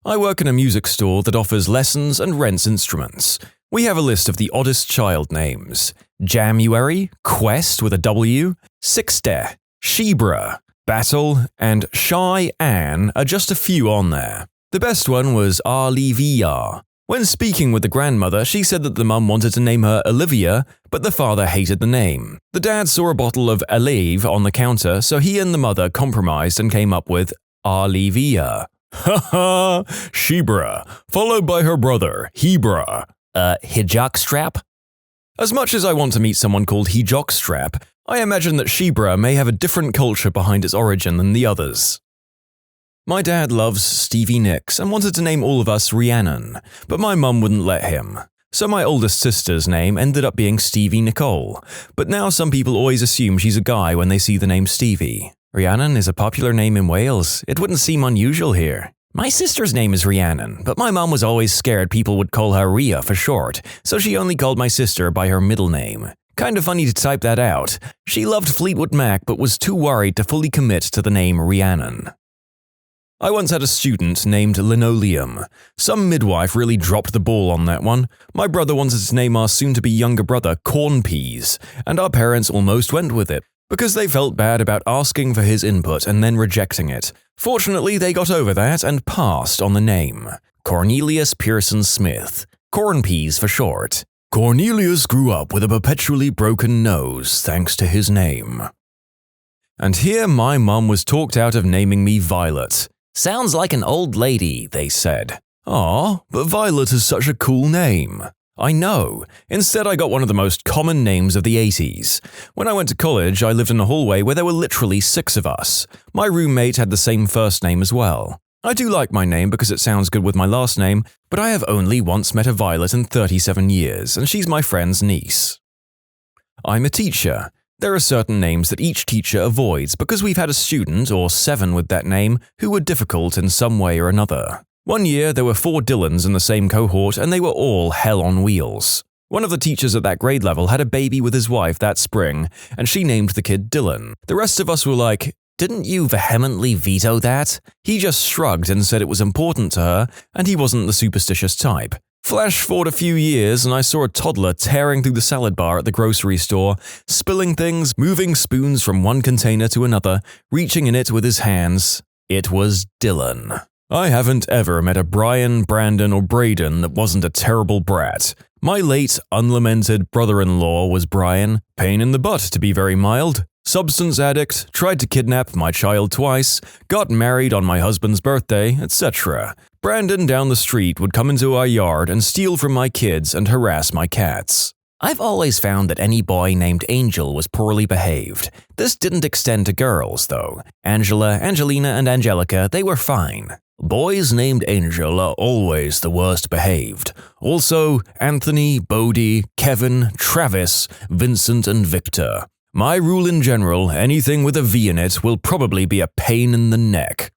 I work in a music store that offers lessons and rents instruments. We have a list of the oddest child names. Jamuary, Quest with a W, Sixte, Shebra, Battle, and Shy Ann are just a few on there. The best one was AmITheA. When speaking with the grandmother, she said that the mum wanted to name her Olivia, but the father hated the name. The dad saw a bottle of Aleve on the counter, so he and the mother compromised and came up with AmITheA. Haha, Shebra, followed by her brother, Hebra. Hijockstrap? As much as I want to meet someone called Hijockstrap, I imagine that Shebra may have a different culture behind its origin than the others. My dad loves Stevie Nicks and wanted to name all of us Rhiannon, but my mum wouldn't let him. So my oldest sister's name ended up being Stevie Nicole, but now some people always assume she's a guy when they see the name Stevie. Rhiannon is a popular name in Wales. It wouldn't seem unusual here. My sister's name is Rhiannon, but my mom was always scared people would call her Rhea for short, so she only called my sister by her middle name. Kind of funny to type that out. She loved Fleetwood Mac but was too worried to fully commit to the name Rhiannon. I once had a student named Linoleum. Some midwife really dropped the ball on that one. My brother wanted to name our soon-to-be younger brother Corn Peas, and our parents almost went with it, because they felt bad about asking for his input and then rejecting it. Fortunately, they got over that and passed on the name. Cornelius Pearson Smith. Corn Peas for short. Cornelius grew up with a perpetually broken nose thanks to his name. And here my mum was talked out of naming me Violet. Sounds like an old lady, they said. Aw, but Violet is such a cool name. I know. Instead, I got one of the most common names of the 80s. When I went to college, I lived in a hallway where there were literally 6 of us. My roommate had the same first name as well. I do like my name because it sounds good with my last name, but I have only once met a Violet in 37 years, and she's my friend's niece. I'm a teacher. There are certain names that each teacher avoids because we've had a student, or 7 with that name, who were difficult in some way or another. One year, there were 4 Dylans in the same cohort, and they were all hell on wheels. One of the teachers at that grade level had a baby with his wife that spring, and she named the kid Dylan. The rest of us were like, "Didn't you vehemently veto that?" He just shrugged and said it was important to her, and he wasn't the superstitious type. Flash forward a few years, and I saw a toddler tearing through the salad bar at the grocery store, spilling things, moving spoons from one container to another, reaching in it with his hands. It was Dylan. I haven't ever met a Brian, Brandon, or Braden that wasn't a terrible brat. My late, unlamented brother-in-law was Brian, pain in the butt to be very mild, substance addict, tried to kidnap my child twice, got married on my husband's birthday, etc. Brandon down the street would come into our yard and steal from my kids and harass my cats. I've always found that any boy named Angel was poorly behaved. This didn't extend to girls, though. Angela, Angelina, and Angelica, they were fine. Boys named Angel are always the worst behaved. Also, Anthony, Bodie, Kevin, Travis, Vincent, and Victor. My rule in general, anything with a V in it will probably be a pain in the neck.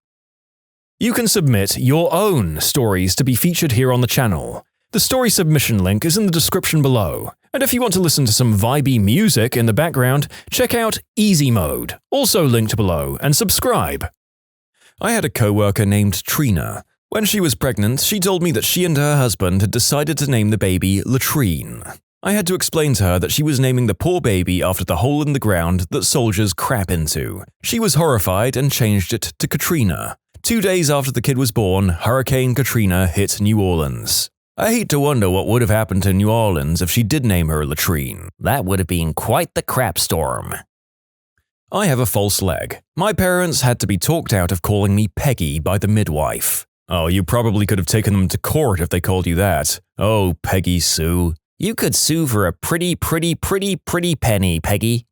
You can submit your own stories to be featured here on the channel. The story submission link is in the description below. And if you want to listen to some vibey music in the background, check out easymode, also linked below, and subscribe. I had a coworker named Trina. When she was pregnant, she told me that she and her husband had decided to name the baby Latrine. I had to explain to her that she was naming the poor baby after the hole in the ground that soldiers crap into. She was horrified and changed it to Katrina. 2 days after the kid was born, Hurricane Katrina hit New Orleans. I hate to wonder what would have happened to New Orleans if she did name her Latrine. That would have been quite the crap storm. I have a false leg. My parents had to be talked out of calling me Peggy by the midwife. Oh, you probably could have taken them to court if they called you that. Oh, Peggy Sue. You could sue for a pretty penny, Peggy.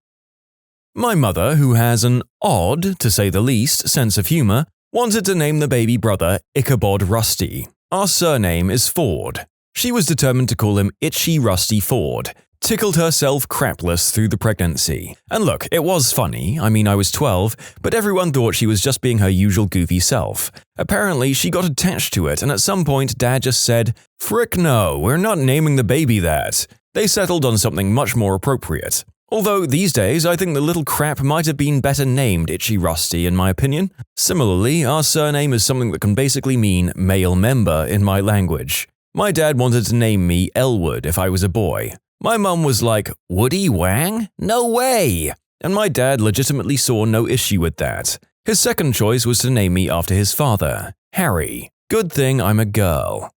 My mother, who has an odd, to say the least, sense of humor, wanted to name the baby brother Ichabod Rusty. Our surname is Ford. She was determined to call him Itchy Rusty Ford, tickled herself crapless through the pregnancy. And look, it was funny, I was 12, but everyone thought she was just being her usual goofy self. Apparently, she got attached to it, and at some point Dad just said, "Frick no, we're not naming the baby that." They settled on something much more appropriate. Although these days, I think the little crap might have been better named Itchy Rusty in my opinion. Similarly, our surname is something that can basically mean male member in my language. My dad wanted to name me Elwood if I was a boy. My mum was like, "Woody Wang? No way!" And my dad legitimately saw no issue with that. His second choice was to name me after his father, Harry. Good thing I'm a girl.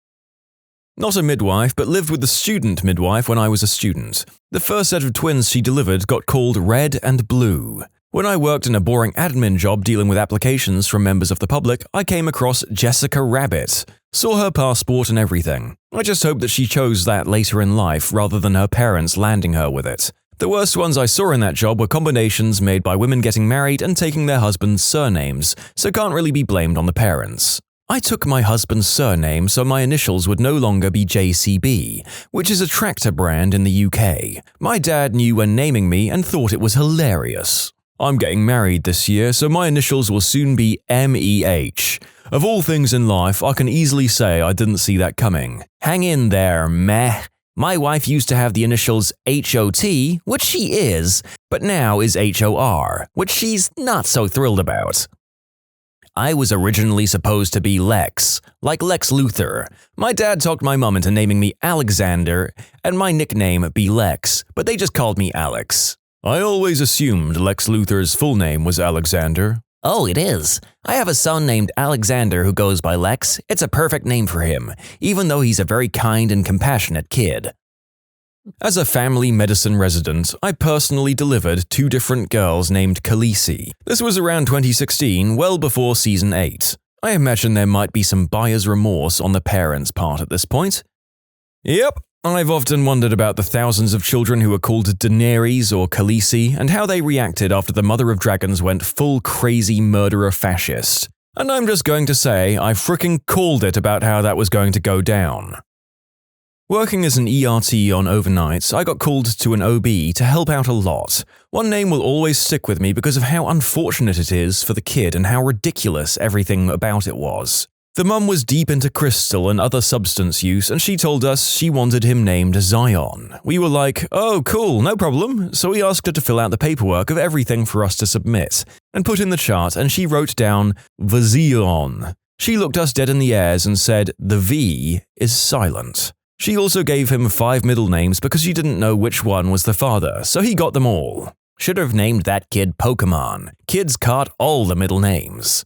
Not a midwife, but lived with the student midwife when I was a student. The first set of twins she delivered got called Red and Blue. When I worked in a boring admin job dealing with applications from members of the public, I came across Jessica Rabbit. Saw her passport and everything. I just hope that she chose that later in life rather than her parents landing her with it. The worst ones I saw in that job were combinations made by women getting married and taking their husband's surnames, so can't really be blamed on the parents. I took my husband's surname so my initials would no longer be JCB, which is a tractor brand in the UK. My dad knew when naming me and thought it was hilarious. I'm getting married this year, so my initials will soon be MEH. Of all things in life, I can easily say I didn't see that coming. Hang in there, meh. My wife used to have the initials HOT, which she is, but now is HOR, which she's not so thrilled about. I was originally supposed to be Lex, like Lex Luthor. My dad talked my mum into naming me Alexander and my nickname be Lex, but they just called me Alex. I always assumed Lex Luthor's full name was Alexander. Oh, it is. I have a son named Alexander who goes by Lex. It's a perfect name for him, even though he's a very kind and compassionate kid. As a family medicine resident, I personally delivered 2 different girls named Khaleesi. This was around 2016, well before Season 8. I imagine there might be some buyer's remorse on the parents' part at this point. Yep, I've often wondered about the thousands of children who were called Daenerys or Khaleesi and how they reacted after the Mother of Dragons went full crazy murderer fascist. And I'm just going to say I fricking called it about how that was going to go down. Working as an ERT on overnights, I got called to an OB to help out a lot. One name will always stick with me because of how unfortunate it is for the kid and how ridiculous everything about it was. The mum was deep into crystal and other substance use, and she told us she wanted him named Zion. We were like, "Oh, cool, no problem." So we asked her to fill out the paperwork of everything for us to submit, and put in the chart, and she wrote down Vazion. She looked us dead in the ears and said the V is silent. She also gave him 5 middle names because she didn't know which one was the father, so he got them all. Should have named that kid Pokemon. Kids caught all the middle names.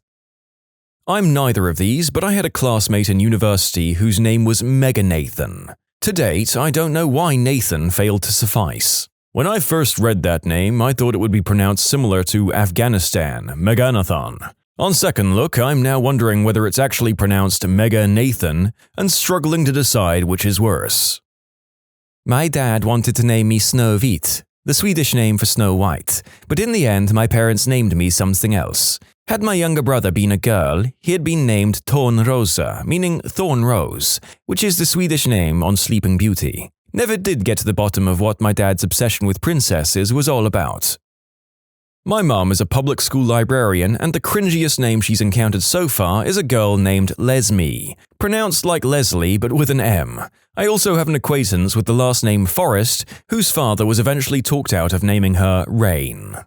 I'm neither of these, but I had a classmate in university whose name was Mega Nathan. To date, I don't know why Nathan failed to suffice. When I first read that name, I thought it would be pronounced similar to Afghanistan, Meganathan. On second look, I'm now wondering whether it's actually pronounced Mega Nathan and struggling to decide which is worse. My dad wanted to name me Snövit, the Swedish name for Snow White, but in the end my parents named me something else. Had my younger brother been a girl, he had been named Tornrosa, meaning Thorn Rose, which is the Swedish name on Sleeping Beauty. Never did get to the bottom of what my dad's obsession with princesses was all about. My mum is a public school librarian, and the cringiest name she's encountered so far is a girl named Lesme, pronounced like Leslie but with an M. I also have an acquaintance with the last name Forrest, whose father was eventually talked out of naming her Rain.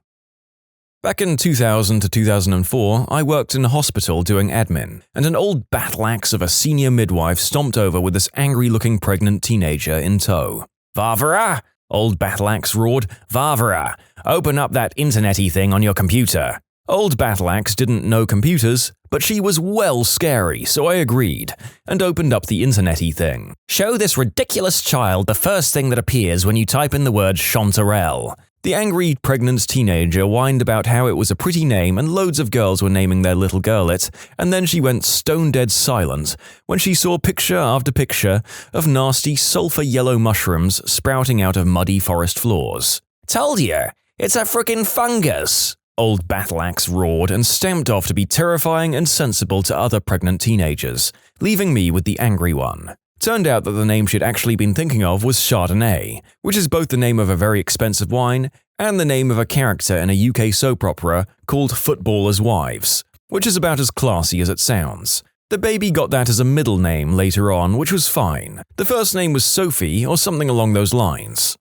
Back in 2000 to 2004, I worked in a hospital doing admin, and an old battle axe of a senior midwife stomped over with this angry-looking pregnant teenager in tow. "Varvara!" Old battle axe roared. "Varvara! Open up that internet-y thing on your computer." Old battle axe didn't know computers, but she was well scary, so I agreed, and opened up the internet-y thing. "Show this ridiculous child the first thing that appears when you type in the word chanterelle." The angry, pregnant teenager whined about how it was a pretty name and loads of girls were naming their little girl it, and then she went stone-dead silent when she saw picture after picture of nasty sulfur-yellow mushrooms sprouting out of muddy forest floors. "Told you, it's a frickin' fungus!" Old battle axe roared and stamped off to be terrifying and sensible to other pregnant teenagers, leaving me with the angry one. Turned out that the name she'd actually been thinking of was Chardonnay, which is both the name of a very expensive wine and the name of a character in a UK soap opera called Footballers' Wives, which is about as classy as it sounds. The baby got that as a middle name later on, which was fine. The first name was Sophie or something along those lines.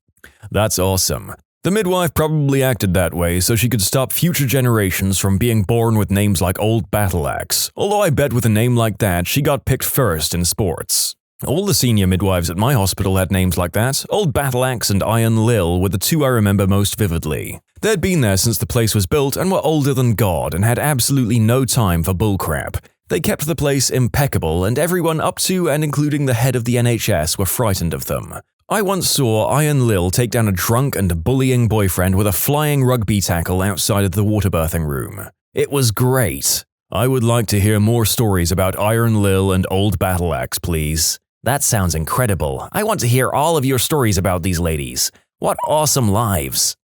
That's awesome. The midwife probably acted that way so she could stop future generations from being born with names like Old Battle Axe, although I bet with a name like that she got picked first in sports. All the senior midwives at my hospital had names like that. Old Battle Axe and Iron Lil were the two I remember most vividly. They'd been there since the place was built and were older than God and had absolutely no time for bullcrap. They kept the place impeccable, and everyone up to and including the head of the NHS were frightened of them. I once saw Iron Lil take down a drunk and bullying boyfriend with a flying rugby tackle outside of the water birthing room. It was great. I would like to hear more stories about Iron Lil and Old Battle Axe, please. That sounds incredible. I want to hear all of your stories about these ladies. What awesome lives.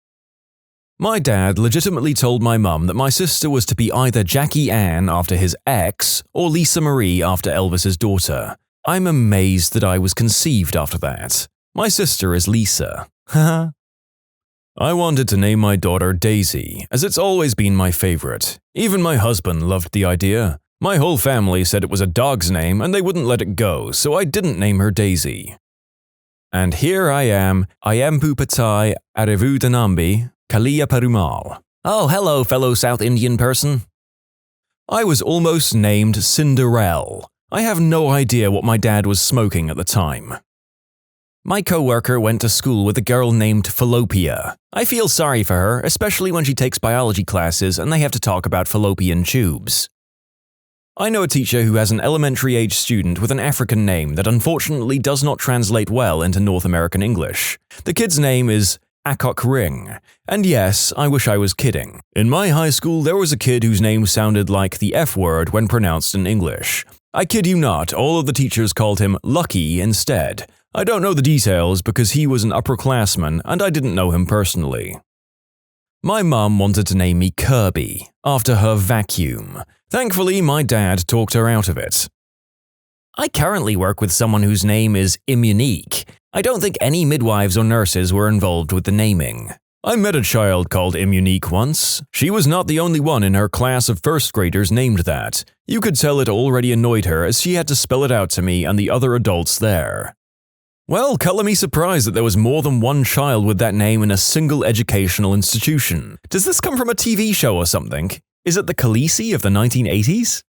My dad legitimately told my mum that my sister was to be either Jackie Ann after his ex or Lisa Marie after Elvis's daughter. I'm amazed that I was conceived after that. My sister is Lisa. Haha. I wanted to name my daughter Daisy, as it's always been my favorite. Even my husband loved the idea. My whole family said it was a dog's name and they wouldn't let it go, so I didn't name her Daisy. And here I am Pupatai Arevu Danambi, Kalia Perumal. Oh, hello, fellow South Indian person. I was almost named Cinderelle. I have no idea what my dad was smoking at the time. My coworker went to school with a girl named Fallopia. I feel sorry for her, especially when she takes biology classes and they have to talk about fallopian tubes. I know a teacher who has an elementary-age student with an African name that unfortunately does not translate well into North American English. The kid's name is Akok Ring. And yes, I wish I was kidding. In my high school, there was a kid whose name sounded like the F word when pronounced in English. I kid you not, all of the teachers called him Lucky instead. I don't know the details because he was an upperclassman and I didn't know him personally. My mum wanted to name me Kirby, after her vacuum. Thankfully, my dad talked her out of it. I currently work with someone whose name is Immunique. I don't think any midwives or nurses were involved with the naming. I met a child called Immunique once. She was not the only one in her class of first graders named that. You could tell it already annoyed her as she had to spell it out to me and the other adults there. Well, color me surprised that there was more than one child with that name in a single educational institution. Does this come from a TV show or something? Is it the Khaleesi of the 1980s?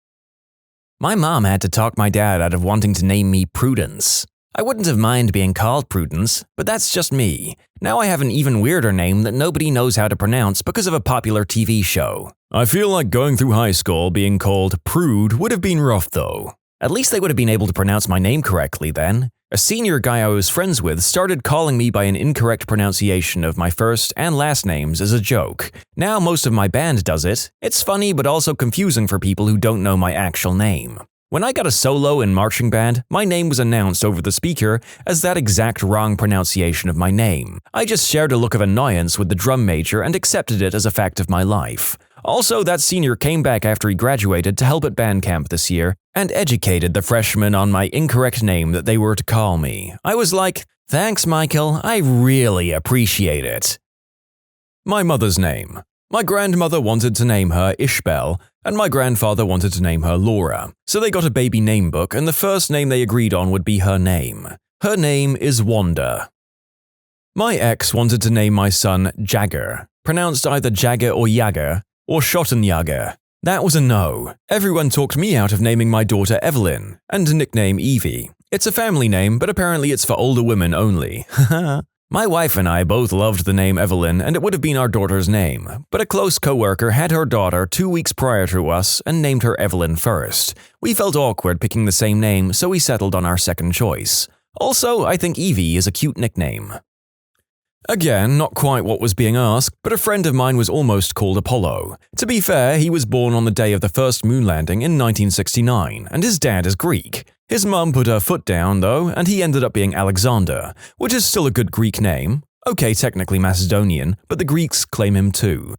My mom had to talk my dad out of wanting to name me Prudence. I wouldn't have minded being called Prudence, but that's just me. Now I have an even weirder name that nobody knows how to pronounce because of a popular TV show. I feel like going through high school being called Prude would have been rough though. At least they would have been able to pronounce my name correctly then. A senior guy I was friends with started calling me by an incorrect pronunciation of my first and last names as a joke. Now most of my band does it. It's funny but also confusing for people who don't know my actual name. When I got a solo in marching band, my name was announced over the speaker as that exact wrong pronunciation of my name. I just shared a look of annoyance with the drum major and accepted it as a fact of my life. Also, that senior came back after he graduated to help at band camp this year and educated the freshmen on my incorrect name that they were to call me. I was like, "Thanks, Michael, I really appreciate it." My mother's name. My grandmother wanted to name her Ishbel, and my grandfather wanted to name her Laura. So they got a baby name book, and the first name they agreed on would be her name. Her name is Wanda. My ex wanted to name my son Jagger, pronounced either Jagger or Jagger, or Schottenjagger. That was a no. Everyone talked me out of naming my daughter Evelyn, and a nickname Evie. It's a family name, but apparently it's for older women only. My wife and I both loved the name Evelyn, and it would have been our daughter's name, but a close coworker had her daughter 2 weeks prior to us and named her Evelyn first. We felt awkward picking the same name, so we settled on our second choice. Also, I think Evie is a cute nickname. Again, not quite what was being asked, but a friend of mine was almost called Apollo. To be fair, he was born on the day of the first moon landing in 1969, and his dad is Greek. His mum put her foot down, though, and he ended up being Alexander, which is still a good Greek name. Okay, technically Macedonian, but the Greeks claim him too.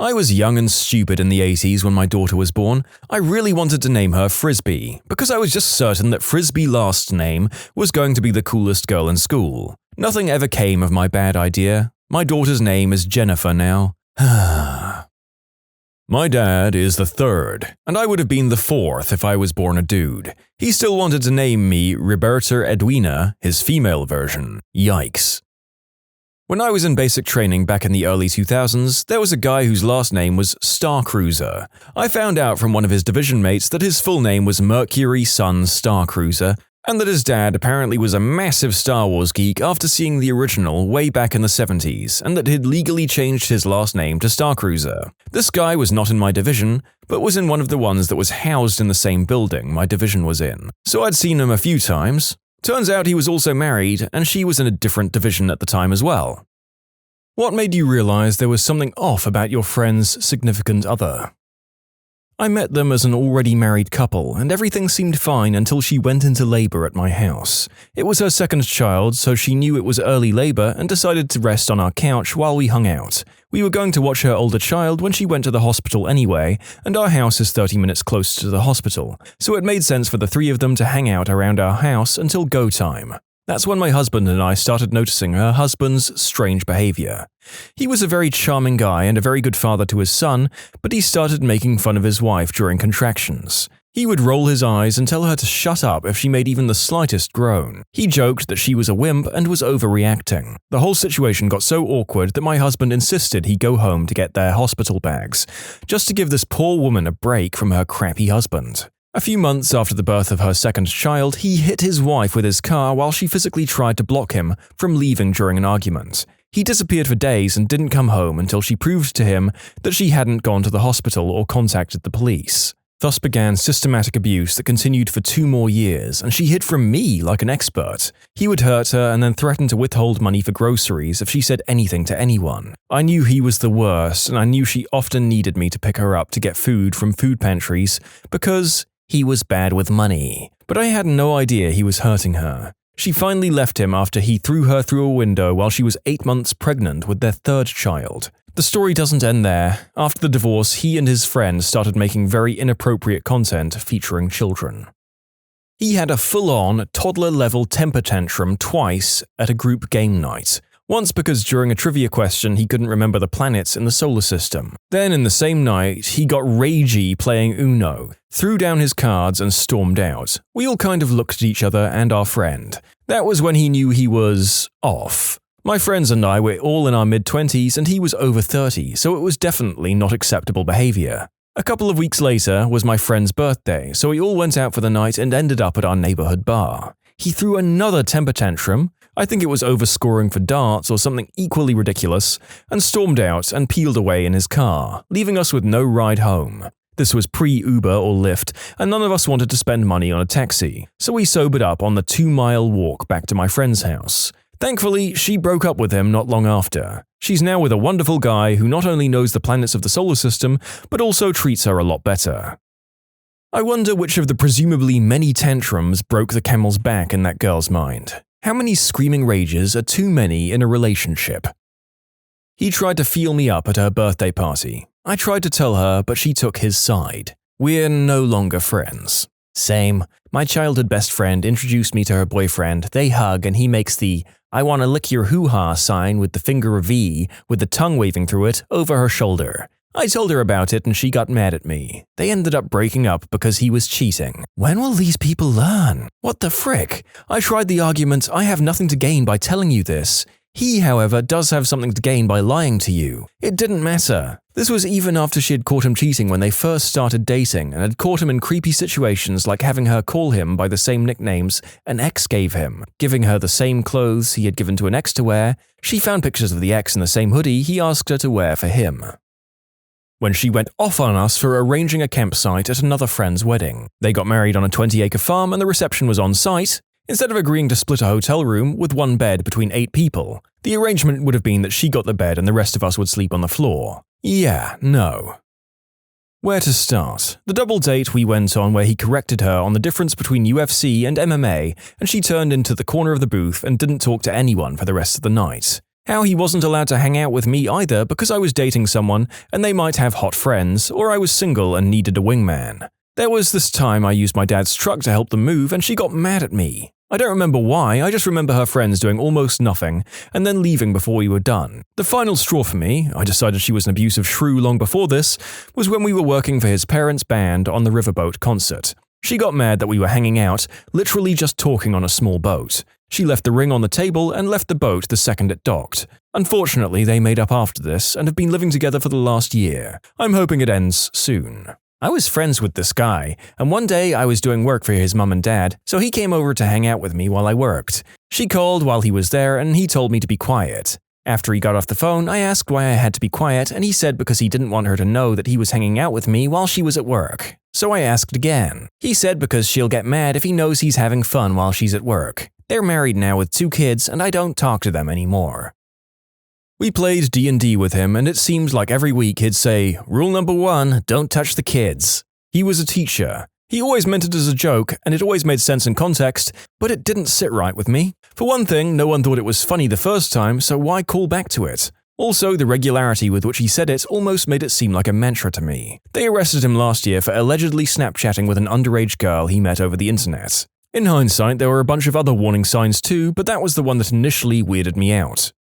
I was young and stupid in the 80s when my daughter was born. I really wanted to name her Frisbee, because I was just certain that Frisbee last name was going to be the coolest girl in school. Nothing ever came of my bad idea. My daughter's name is Jennifer now. My dad is the third, and I would have been the fourth if I was born a dude. He still wanted to name me Roberta Edwina, his female version. Yikes. When I was in basic training back in the early 2000s, there was a guy whose last name was Starcruiser. I found out from one of his division mates that his full name was Mercury Sun Starcruiser, and that his dad apparently was a massive Star Wars geek after seeing the original way back in the 70s, and that he'd legally changed his last name to Starcruiser. This guy was not in my division, but was in one of the ones that was housed in the same building my division was in. So I'd seen him a few times. Turns out he was also married, and she was in a different division at the time as well. What made you realize there was something off about your friend's significant other? I met them as an already married couple, and everything seemed fine until she went into labor at my house. It was her second child, so she knew it was early labor and decided to rest on our couch while we hung out. We were going to watch her older child when she went to the hospital anyway, and our house is 30 minutes closer to the hospital, so it made sense for the three of them to hang out around our house until go time. That's when my husband and I started noticing her husband's strange behavior. He was a very charming guy and a very good father to his son, but he started making fun of his wife during contractions. He would roll his eyes and tell her to shut up if she made even the slightest groan. He joked that she was a wimp and was overreacting. The whole situation got so awkward that my husband insisted he go home to get their hospital bags, just to give this poor woman a break from her crappy husband. A few months after the birth of her second child, he hit his wife with his car while she physically tried to block him from leaving during an argument. He disappeared for days and didn't come home until she proved to him that she hadn't gone to the hospital or contacted the police. Thus began systematic abuse that continued for 2 more years, and she hid from me like an expert. He would hurt her and then threaten to withhold money for groceries if she said anything to anyone. I knew he was the worst, and I knew she often needed me to pick her up to get food from food pantries because he was bad with money. But I had no idea he was hurting her. She finally left him after he threw her through a window while she was 8 months pregnant with their third child. The story doesn't end there. After the divorce, he and his friend started making very inappropriate content featuring children. He had a full-on, toddler-level temper tantrum twice at a group game night. Once because during a trivia question he couldn't remember the planets in the solar system. Then in the same night, he got ragey playing Uno, threw down his cards and stormed out. We all kind of looked at each other and our friend. That was when he knew he was off. My friends and I were all in our mid-20s and he was over 30, so it was definitely not acceptable behavior. A couple of weeks later was my friend's birthday, so we all went out for the night and ended up at our neighborhood bar. He threw another temper tantrum, I think it was overscoring for darts or something equally ridiculous, and stormed out and peeled away in his car, leaving us with no ride home. This was pre-Uber or Lyft, and none of us wanted to spend money on a taxi, so we sobered up on the 2-mile walk back to my friend's house. Thankfully, she broke up with him not long after. She's now with a wonderful guy who not only knows the planets of the solar system, but also treats her a lot better. I wonder which of the presumably many tantrums broke the camel's back in that girl's mind. How many screaming rages are too many in a relationship? He tried to feel me up at her birthday party. I tried to tell her, but she took his side. We're no longer friends. Same. My childhood best friend introduced me to her boyfriend, they hug and he makes the "I want to lick your hoo-ha" sign with the finger V, with the tongue waving through it, over her shoulder. I told her about it and she got mad at me. They ended up breaking up because he was cheating. When will these people learn? What the frick? I tried the argument, "I have nothing to gain by telling you this." He, however, does have something to gain by lying to you. It didn't matter. This was even after she had caught him cheating when they first started dating and had caught him in creepy situations like having her call him by the same nicknames an ex gave him, giving her the same clothes he had given to an ex to wear. She found pictures of the ex in the same hoodie he asked her to wear for him. When she went off on us for arranging a campsite at another friend's wedding. They got married on a 20-acre farm and the reception was on site. Instead of agreeing to split a hotel room with one bed between 8 people, the arrangement would have been that she got the bed and the rest of us would sleep on the floor. Yeah, no. Where to start? The double date we went on where he corrected her on the difference between UFC and MMA, and she turned into the corner of the booth and didn't talk to anyone for the rest of the night. How he wasn't allowed to hang out with me either because I was dating someone and they might have hot friends, or I was single and needed a wingman. There was this time I used my dad's truck to help them move and she got mad at me. I don't remember why, I just remember her friends doing almost nothing and then leaving before we were done. The final straw for me, I decided she was an abusive shrew long before this, was when we were working for his parents' band on the riverboat concert. She got mad that we were hanging out, literally just talking on a small boat. She left the ring on the table and left the boat the second it docked. Unfortunately, they made up after this and have been living together for the last year. I'm hoping it ends soon. I was friends with this guy, and one day I was doing work for his mum and dad, so he came over to hang out with me while I worked. She called while he was there and he told me to be quiet. After he got off the phone, I asked why I had to be quiet and he said because he didn't want her to know that he was hanging out with me while she was at work. So I asked again. He said because she'll get mad if he knows he's having fun while she's at work. They're married now with 2 kids and I don't talk to them anymore. We played D&D with him and it seemed like every week he'd say, "Rule number 1, don't touch the kids." He was a teacher. He always meant it as a joke and it always made sense in context, but it didn't sit right with me. For one thing, no one thought it was funny the first time, so why call back to it? Also, the regularity with which he said it almost made it seem like a mantra to me. They arrested him last year for allegedly Snapchatting with an underage girl he met over the internet. In hindsight, there were a bunch of other warning signs too, but that was the one that initially weirded me out.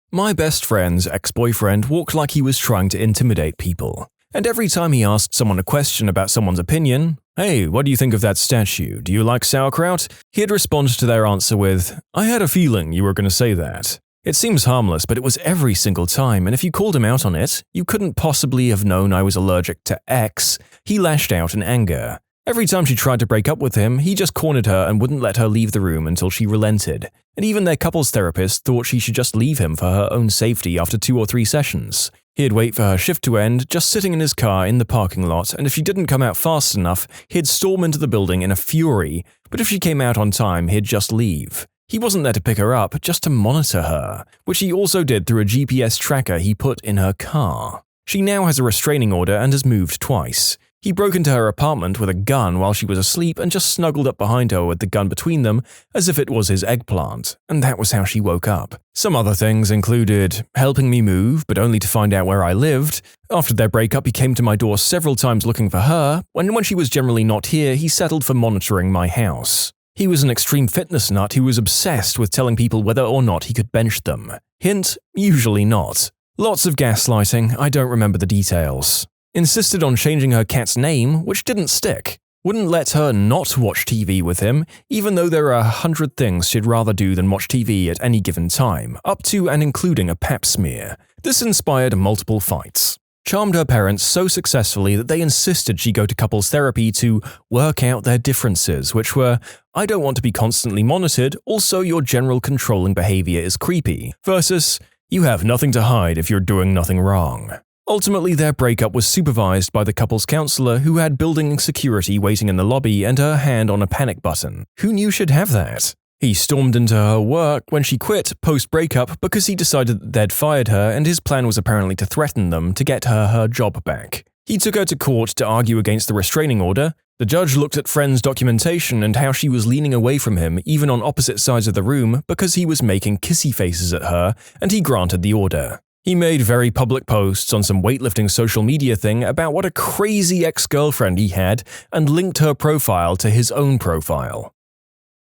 My best friend's ex-boyfriend walked like he was trying to intimidate people. And every time he asked someone a question about someone's opinion, "Hey, what do you think of that statue? Do you like sauerkraut?" he'd respond to their answer with, "I had a feeling you were going to say that." It seems harmless, but it was every single time, and if you called him out on it, you couldn't possibly have known I was allergic to X. He lashed out in anger. Every time she tried to break up with him, he just cornered her and wouldn't let her leave the room until she relented. And even their couples therapist thought she should just leave him for her own safety after 2 or 3 sessions. He'd wait for her shift to end, just sitting in his car in the parking lot, and if she didn't come out fast enough, he'd storm into the building in a fury, but if she came out on time, he'd just leave. He wasn't there to pick her up, just to monitor her, which he also did through a GPS tracker he put in her car. She now has a restraining order and has moved twice. He broke into her apartment with a gun while she was asleep and just snuggled up behind her with the gun between them as if it was his eggplant, and that was how she woke up. Some other things included helping me move, but only to find out where I lived. After their breakup, he came to my door several times looking for her, and when she was generally not here, he settled for monitoring my house. He was an extreme fitness nut who was obsessed with telling people whether or not he could bench them. Hint, usually not. Lots of gaslighting, I don't remember the details. Insisted on changing her cat's name, which didn't stick. Wouldn't let her not watch TV with him, even though there are 100 things she'd rather do than watch TV at any given time, up to and including a pap smear. This inspired multiple fights. Charmed her parents so successfully that they insisted she go to couples therapy to work out their differences, which were, "I don't want to be constantly monitored, also your general controlling behavior is creepy," versus, "You have nothing to hide if you're doing nothing wrong." Ultimately, their breakup was supervised by the couple's counselor who had building security waiting in the lobby and her hand on a panic button. Who knew she'd have that? He stormed into her work when she quit post-breakup because he decided that they'd fired her and his plan was apparently to threaten them to get her job back. He took her to court to argue against the restraining order. The judge looked at friend's documentation and how she was leaning away from him even on opposite sides of the room because he was making kissy faces at her, and he granted the order. He made very public posts on some weightlifting social media thing about what a crazy ex-girlfriend he had and linked her profile to his own profile.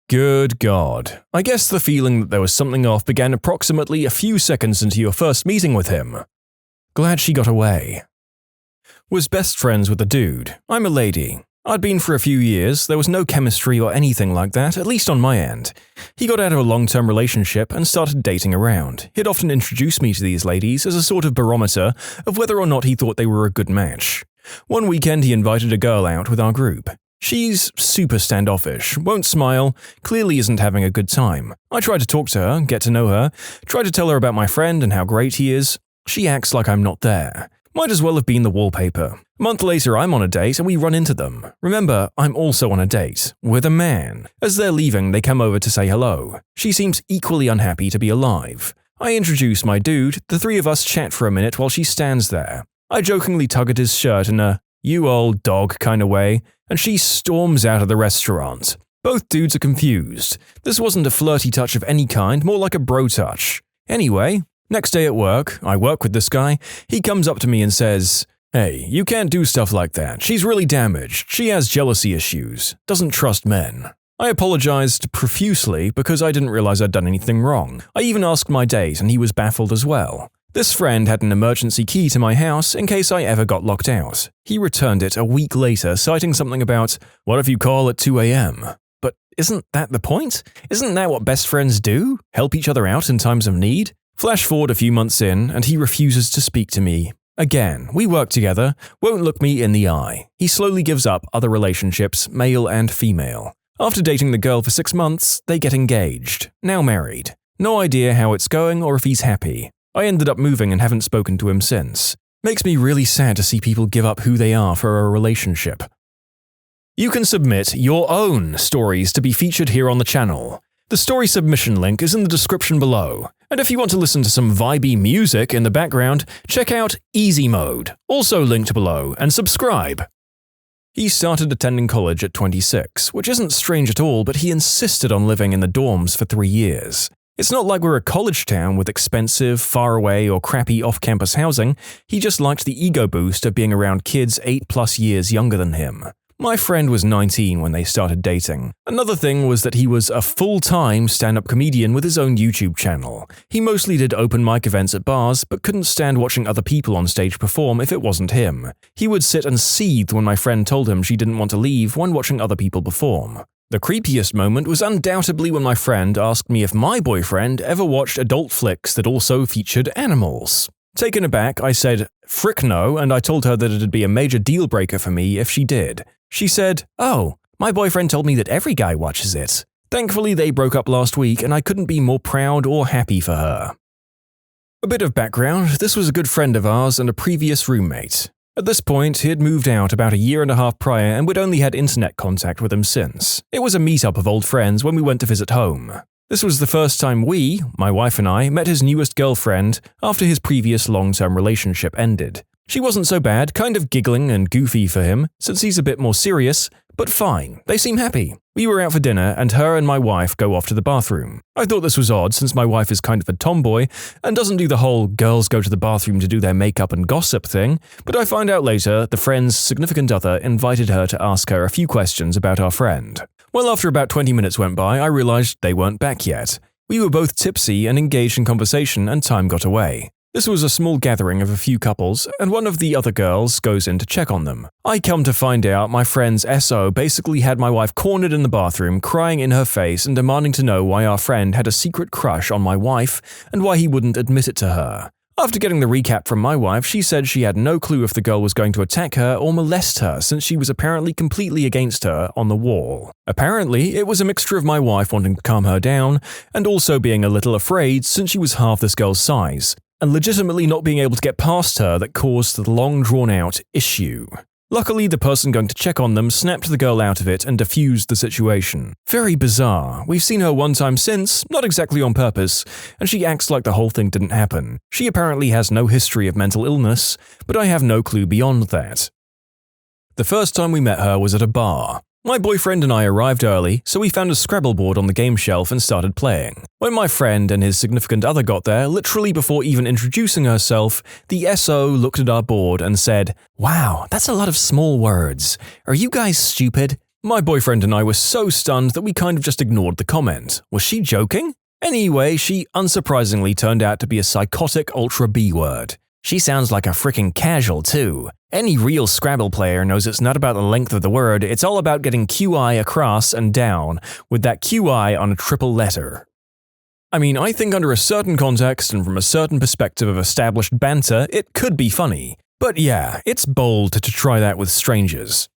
Good God. I guess the feeling that there was something off began approximately a few seconds into your first meeting with him. Glad she got away. Was best friends with the dude. I'm a lady. I'd been for a few years, there was no chemistry or anything like that, at least on my end. He got out of a long-term relationship and started dating around. He'd often introduce me to these ladies as a sort of barometer of whether or not he thought they were a good match. One weekend he invited a girl out with our group. She's super standoffish, won't smile, clearly isn't having a good time. I try to talk to her, get to know her, try to tell her about my friend and how great he is. She acts like I'm not there. Might as well have been the wallpaper. A month later, I'm on a date and we run into them. Remember, I'm also on a date with a man. As they're leaving, they come over to say hello. She seems equally unhappy to be alive. I introduce my dude, the three of us chat for a minute while she stands there. I jokingly tug at his shirt in a "you old dog" kind of way, and she storms out of the restaurant. Both dudes are confused. This wasn't a flirty touch of any kind, more like a bro touch. Anyway, next day at work, I work with this guy, he comes up to me and says, "Hey, you can't do stuff like that. She's really damaged. She has jealousy issues. Doesn't trust men." I apologized profusely because I didn't realize I'd done anything wrong. I even asked my date and he was baffled as well. This friend had an emergency key to my house in case I ever got locked out. He returned it a week later, citing something about, "What if you call at 2 a.m.? But isn't that the point? Isn't that what best friends do? Help each other out in times of need? Flash forward a few months in, and he refuses to speak to me. Again, we work together, won't look me in the eye. He slowly gives up other relationships, male and female. After dating the girl for 6 months, they get engaged, now married. No idea how it's going or if he's happy. I ended up moving and haven't spoken to him since. Makes me really sad to see people give up who they are for a relationship. You can submit your own stories to be featured here on the channel. The story submission link is in the description below. And if you want to listen to some vibey music in the background, check out easymode, also linked below, and subscribe. He started attending college at 26, which isn't strange at all, but he insisted on living in the dorms for 3 years. It's not like we're a college town with expensive, far away, or crappy off-campus housing. He just liked the ego boost of being around kids 8+ years younger than him. My friend was 19 when they started dating. Another thing was that he was a full-time stand-up comedian with his own YouTube channel. He mostly did open mic events at bars, but couldn't stand watching other people on stage perform if it wasn't him. He would sit and seethe when my friend told him she didn't want to leave when watching other people perform. The creepiest moment was undoubtedly when my friend asked me if my boyfriend ever watched adult flicks that also featured animals. Taken aback, I said, "Frick no," and I told her that it'd be a major deal breaker for me if she did. She said, "Oh, my boyfriend told me that every guy watches it." Thankfully, they broke up last week and I couldn't be more proud or happy for her. A bit of background, this was a good friend of ours and a previous roommate. At this point, he had moved out about a year and a half prior and we'd only had internet contact with him since. It was a meetup of old friends when we went to visit home. This was the first time we, my wife and I, met his newest girlfriend after his previous long-term relationship ended. She wasn't so bad, kind of giggling and goofy for him, since he's a bit more serious, but fine, they seem happy. We were out for dinner and her and my wife go off to the bathroom. I thought this was odd since my wife is kind of a tomboy and doesn't do the whole girls go to the bathroom to do their makeup and gossip thing, but I find out later the friend's significant other invited her to ask her a few questions about our friend. Well, after about 20 minutes went by, I realized they weren't back yet. We were both tipsy and engaged in conversation and time got away. This was a small gathering of a few couples, and one of the other girls goes in to check on them. I come to find out my friend's SO basically had my wife cornered in the bathroom, crying in her face and demanding to know why our friend had a secret crush on my wife and why he wouldn't admit it to her. After getting the recap from my wife, she said she had no clue if the girl was going to attack her or molest her since she was apparently completely against her on the wall. Apparently, it was a mixture of my wife wanting to calm her down and also being a little afraid since she was half this girl's size, and legitimately not being able to get past her that caused the long drawn-out issue. Luckily, the person going to check on them snapped the girl out of it and diffused the situation. Very bizarre. We've seen her one time since, not exactly on purpose, and she acts like the whole thing didn't happen. She apparently has no history of mental illness, but I have no clue beyond that. The first time we met her was at a bar. My boyfriend and I arrived early, so we found a Scrabble board on the game shelf and started playing. When my friend and his significant other got there, literally before even introducing herself, the SO looked at our board and said, "Wow, that's a lot of small words. Are you guys stupid?" My boyfriend and I were so stunned that we kind of just ignored the comment. Was she joking? Anyway, she unsurprisingly turned out to be a psychotic ultra B-word. She sounds like a freaking casual too. Any real Scrabble player knows it's not about the length of the word, it's all about getting QI across and down, with that QI on a triple letter. I mean, I think under a certain context and from a certain perspective of established banter, it could be funny. But yeah, it's bold to try that with strangers.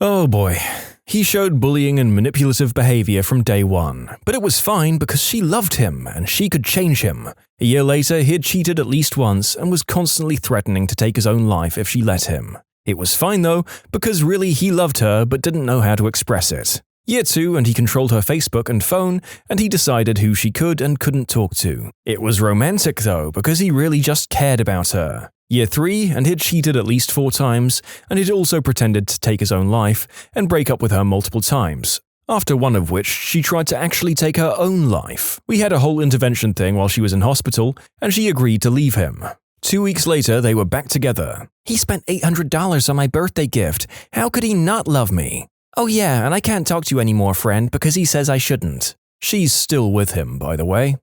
Oh boy. He showed bullying and manipulative behavior from day one, but it was fine because she loved him and she could change him. A year later, he had cheated at least once and was constantly threatening to take his own life if she let him. It was fine though, because really he loved her but didn't know how to express it. Year 2 and he controlled her Facebook and phone, and he decided who she could and couldn't talk to. It was romantic though, because he really just cared about her. Year 3 and he'd cheated at least 4 times, and he'd also pretended to take his own life and break up with her multiple times, after one of which she tried to actually take her own life. We had a whole intervention thing while she was in hospital, and she agreed to leave him. 2 weeks later, they were back together. He spent $800 on my birthday gift. How could he not love me? Oh yeah, and I can't talk to you anymore, friend, because he says I shouldn't. She's still with him, by the way.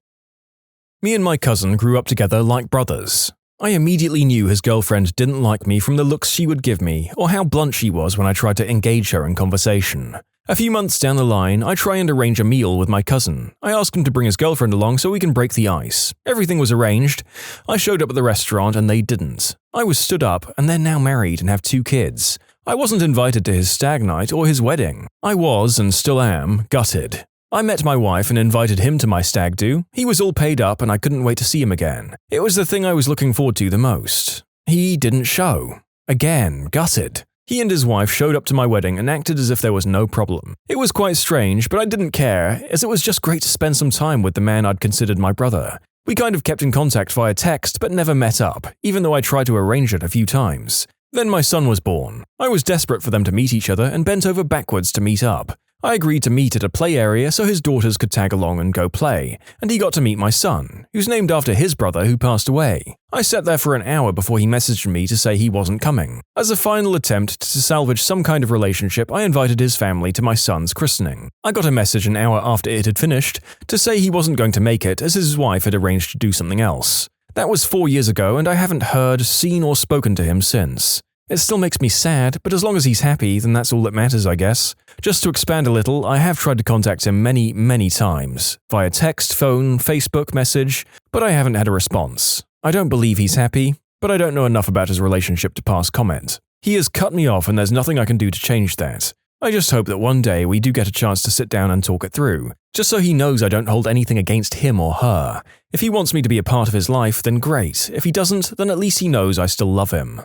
Me and my cousin grew up together like brothers. I immediately knew his girlfriend didn't like me from the looks she would give me or how blunt she was when I tried to engage her in conversation. A few months down the line, I try and arrange a meal with my cousin. I ask him to bring his girlfriend along so we can break the ice. Everything was arranged. I showed up at the restaurant and they didn't. I was stood up and they're now married and have 2 kids. I wasn't invited to his stag night or his wedding. I was, and still am, gutted. I met my wife and invited him to my stag do. He was all paid up and I couldn't wait to see him again. It was the thing I was looking forward to the most. He didn't show. Again, gutted. He and his wife showed up to my wedding and acted as if there was no problem. It was quite strange, but I didn't care, as it was just great to spend some time with the man I'd considered my brother. We kind of kept in contact via text but never met up, even though I tried to arrange it a few times. Then my son was born. I was desperate for them to meet each other and bent over backwards to meet up. I agreed to meet at a play area so his daughters could tag along and go play, and he got to meet my son, who's named after his brother who passed away. I sat there for an hour before he messaged me to say he wasn't coming. As a final attempt to salvage some kind of relationship, I invited his family to my son's christening. I got a message an hour after it had finished to say he wasn't going to make it as his wife had arranged to do something else. That was 4 years ago and I haven't heard, seen or spoken to him since. It still makes me sad, but as long as he's happy, then that's all that matters, I guess. Just to expand a little, I have tried to contact him many times, via text, phone, Facebook message, but I haven't had a response. I don't believe he's happy, but I don't know enough about his relationship to pass comment. He has cut me off and there's nothing I can do to change that. I just hope that one day we do get a chance to sit down and talk it through, just so he knows I don't hold anything against him or her. If he wants me to be a part of his life, then great. If he doesn't, then at least he knows I still love him.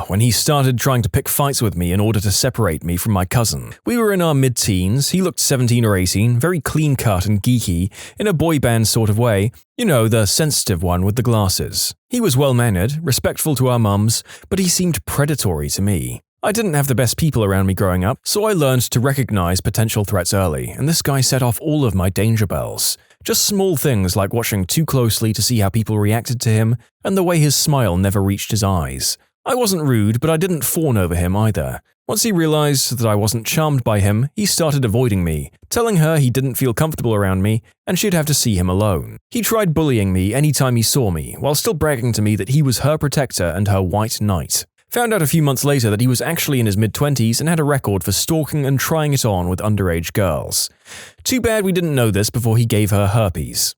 When he started trying to pick fights with me in order to separate me from my cousin. We were in our mid-teens, he looked 17 or 18, very clean-cut and geeky, in a boy band sort of way, you know, the sensitive one with the glasses. He was well-mannered, respectful to our mums, but he seemed predatory to me. I didn't have the best people around me growing up, so I learned to recognize potential threats early, and this guy set off all of my danger bells. Just small things like watching too closely to see how people reacted to him, and the way his smile never reached his eyes. I wasn't rude, but I didn't fawn over him either. Once he realized that I wasn't charmed by him, he started avoiding me, telling her he didn't feel comfortable around me and she'd have to see him alone. He tried bullying me anytime he saw me, while still bragging to me that he was her protector and her white knight. Found out a few months later that he was actually in his mid-20s and had a record for stalking and trying it on with underage girls. Too bad we didn't know this before he gave her herpes.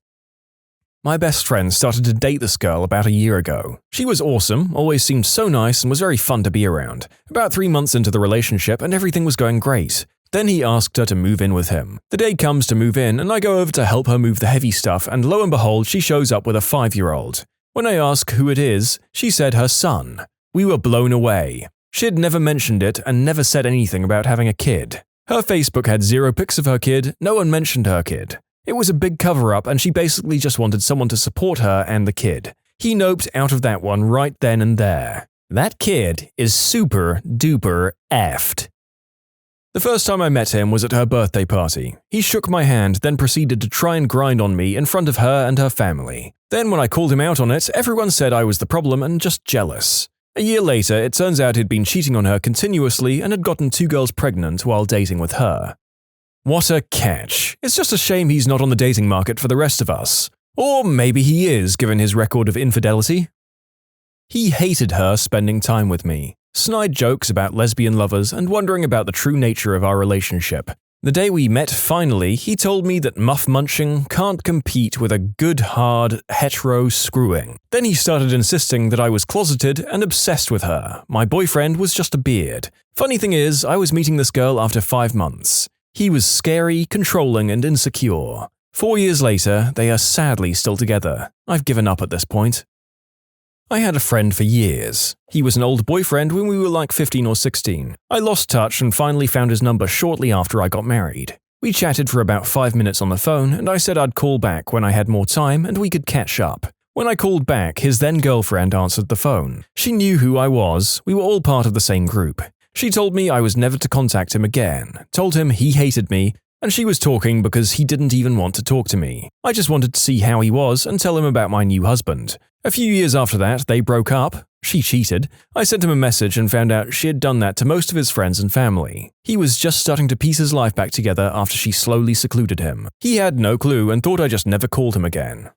My best friend started to date this girl about a year ago. She was awesome, always seemed so nice and was very fun to be around. About 3 months into the relationship and everything was going great. Then he asked her to move in with him. The day comes to move in and I go over to help her move the heavy stuff and lo and behold she shows up with a 5-year-old. When I ask who it is, she said her son. We were blown away. She had never mentioned it and never said anything about having a kid. Her Facebook had 0 pics of her kid, no one mentioned her kid. It was a big cover-up and she basically just wanted someone to support her and the kid. He noped out of that one right then and there. That kid is super duper effed. The first time I met him was at her birthday party. He shook my hand, then proceeded to try and grind on me in front of her and her family. Then when I called him out on it, everyone said I was the problem and just jealous. A year later, it turns out he'd been cheating on her continuously and had gotten 2 girls pregnant while dating with her. What a catch. It's just a shame he's not on the dating market for the rest of us. Or maybe he is, given his record of infidelity. He hated her spending time with me, snide jokes about lesbian lovers and wondering about the true nature of our relationship. The day we met finally, he told me that muff munching can't compete with a good hard hetero screwing. Then he started insisting that I was closeted and obsessed with her. My boyfriend was just a beard. Funny thing is, I was meeting this girl after 5 months. He was scary, controlling, and insecure. 4 years later, they are sadly still together. I've given up at this point. I had a friend for years. He was an old boyfriend when we were like 15 or 16. I lost touch and finally found his number shortly after I got married. We chatted for about 5 minutes on the phone, and I said I'd call back when I had more time and we could catch up. When I called back, his then-girlfriend answered the phone. She knew who I was. We were all part of the same group. She told me I was never to contact him again, told him he hated me, and she was talking because he didn't even want to talk to me. I just wanted to see how he was and tell him about my new husband. A few years after that, they broke up. She cheated. I sent him a message and found out she had done that to most of his friends and family. He was just starting to piece his life back together after she slowly secluded him. He had no clue and thought I just never called him again.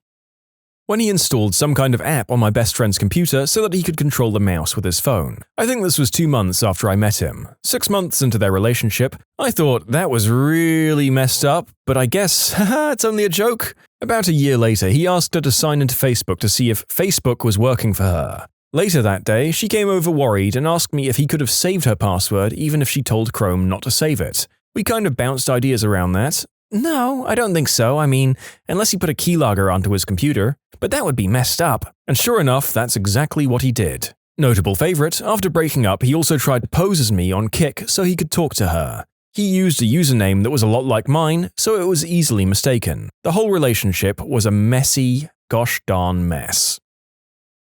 When he installed some kind of app on my best friend's computer so that he could control the mouse with his phone. I think this was 2 months after I met him. 6 months into their relationship, I thought that was really messed up, but I guess, haha, it's only a joke. About a year later, he asked her to sign into Facebook to see if Facebook was working for her. Later that day, she came over worried and asked me if he could have saved her password even if she told Chrome not to save it. We kind of bounced ideas around that. No, I don't think so. I mean, unless he put a keylogger onto his computer. But that would be messed up. And sure enough, that's exactly what he did. Notable favorite, after breaking up, he also tried to pose as me on Kik so he could talk to her. He used a username that was a lot like mine, so it was easily mistaken. The whole relationship was a messy, gosh darn mess.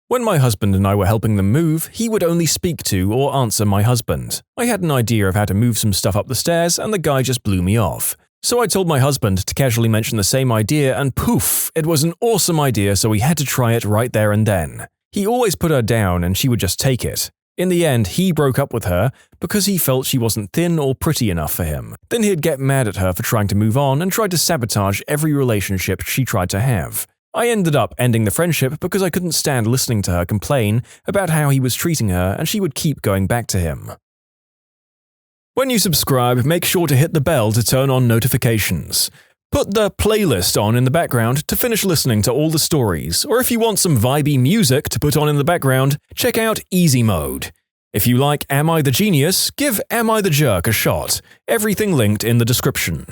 When my husband and I were helping them move, he would only speak to or answer my husband. I had an idea of how to move some stuff up the stairs, and the guy just blew me off. So I told my husband to casually mention the same idea, and poof, it was an awesome idea, so we had to try it right there and then. He always put her down and she would just take it. In the end, he broke up with her because he felt she wasn't thin or pretty enough for him. Then he'd get mad at her for trying to move on and tried to sabotage every relationship she tried to have. I ended up ending the friendship because I couldn't stand listening to her complain about how he was treating her, and she would keep going back to him. When you subscribe, make sure to hit the bell to turn on notifications. Put the playlist on in the background to finish listening to all the stories, or if you want some vibey music to put on in the background, check out easymode. If you like Am I the Genius, give Am I the Jerk a shot. Everything linked in the description.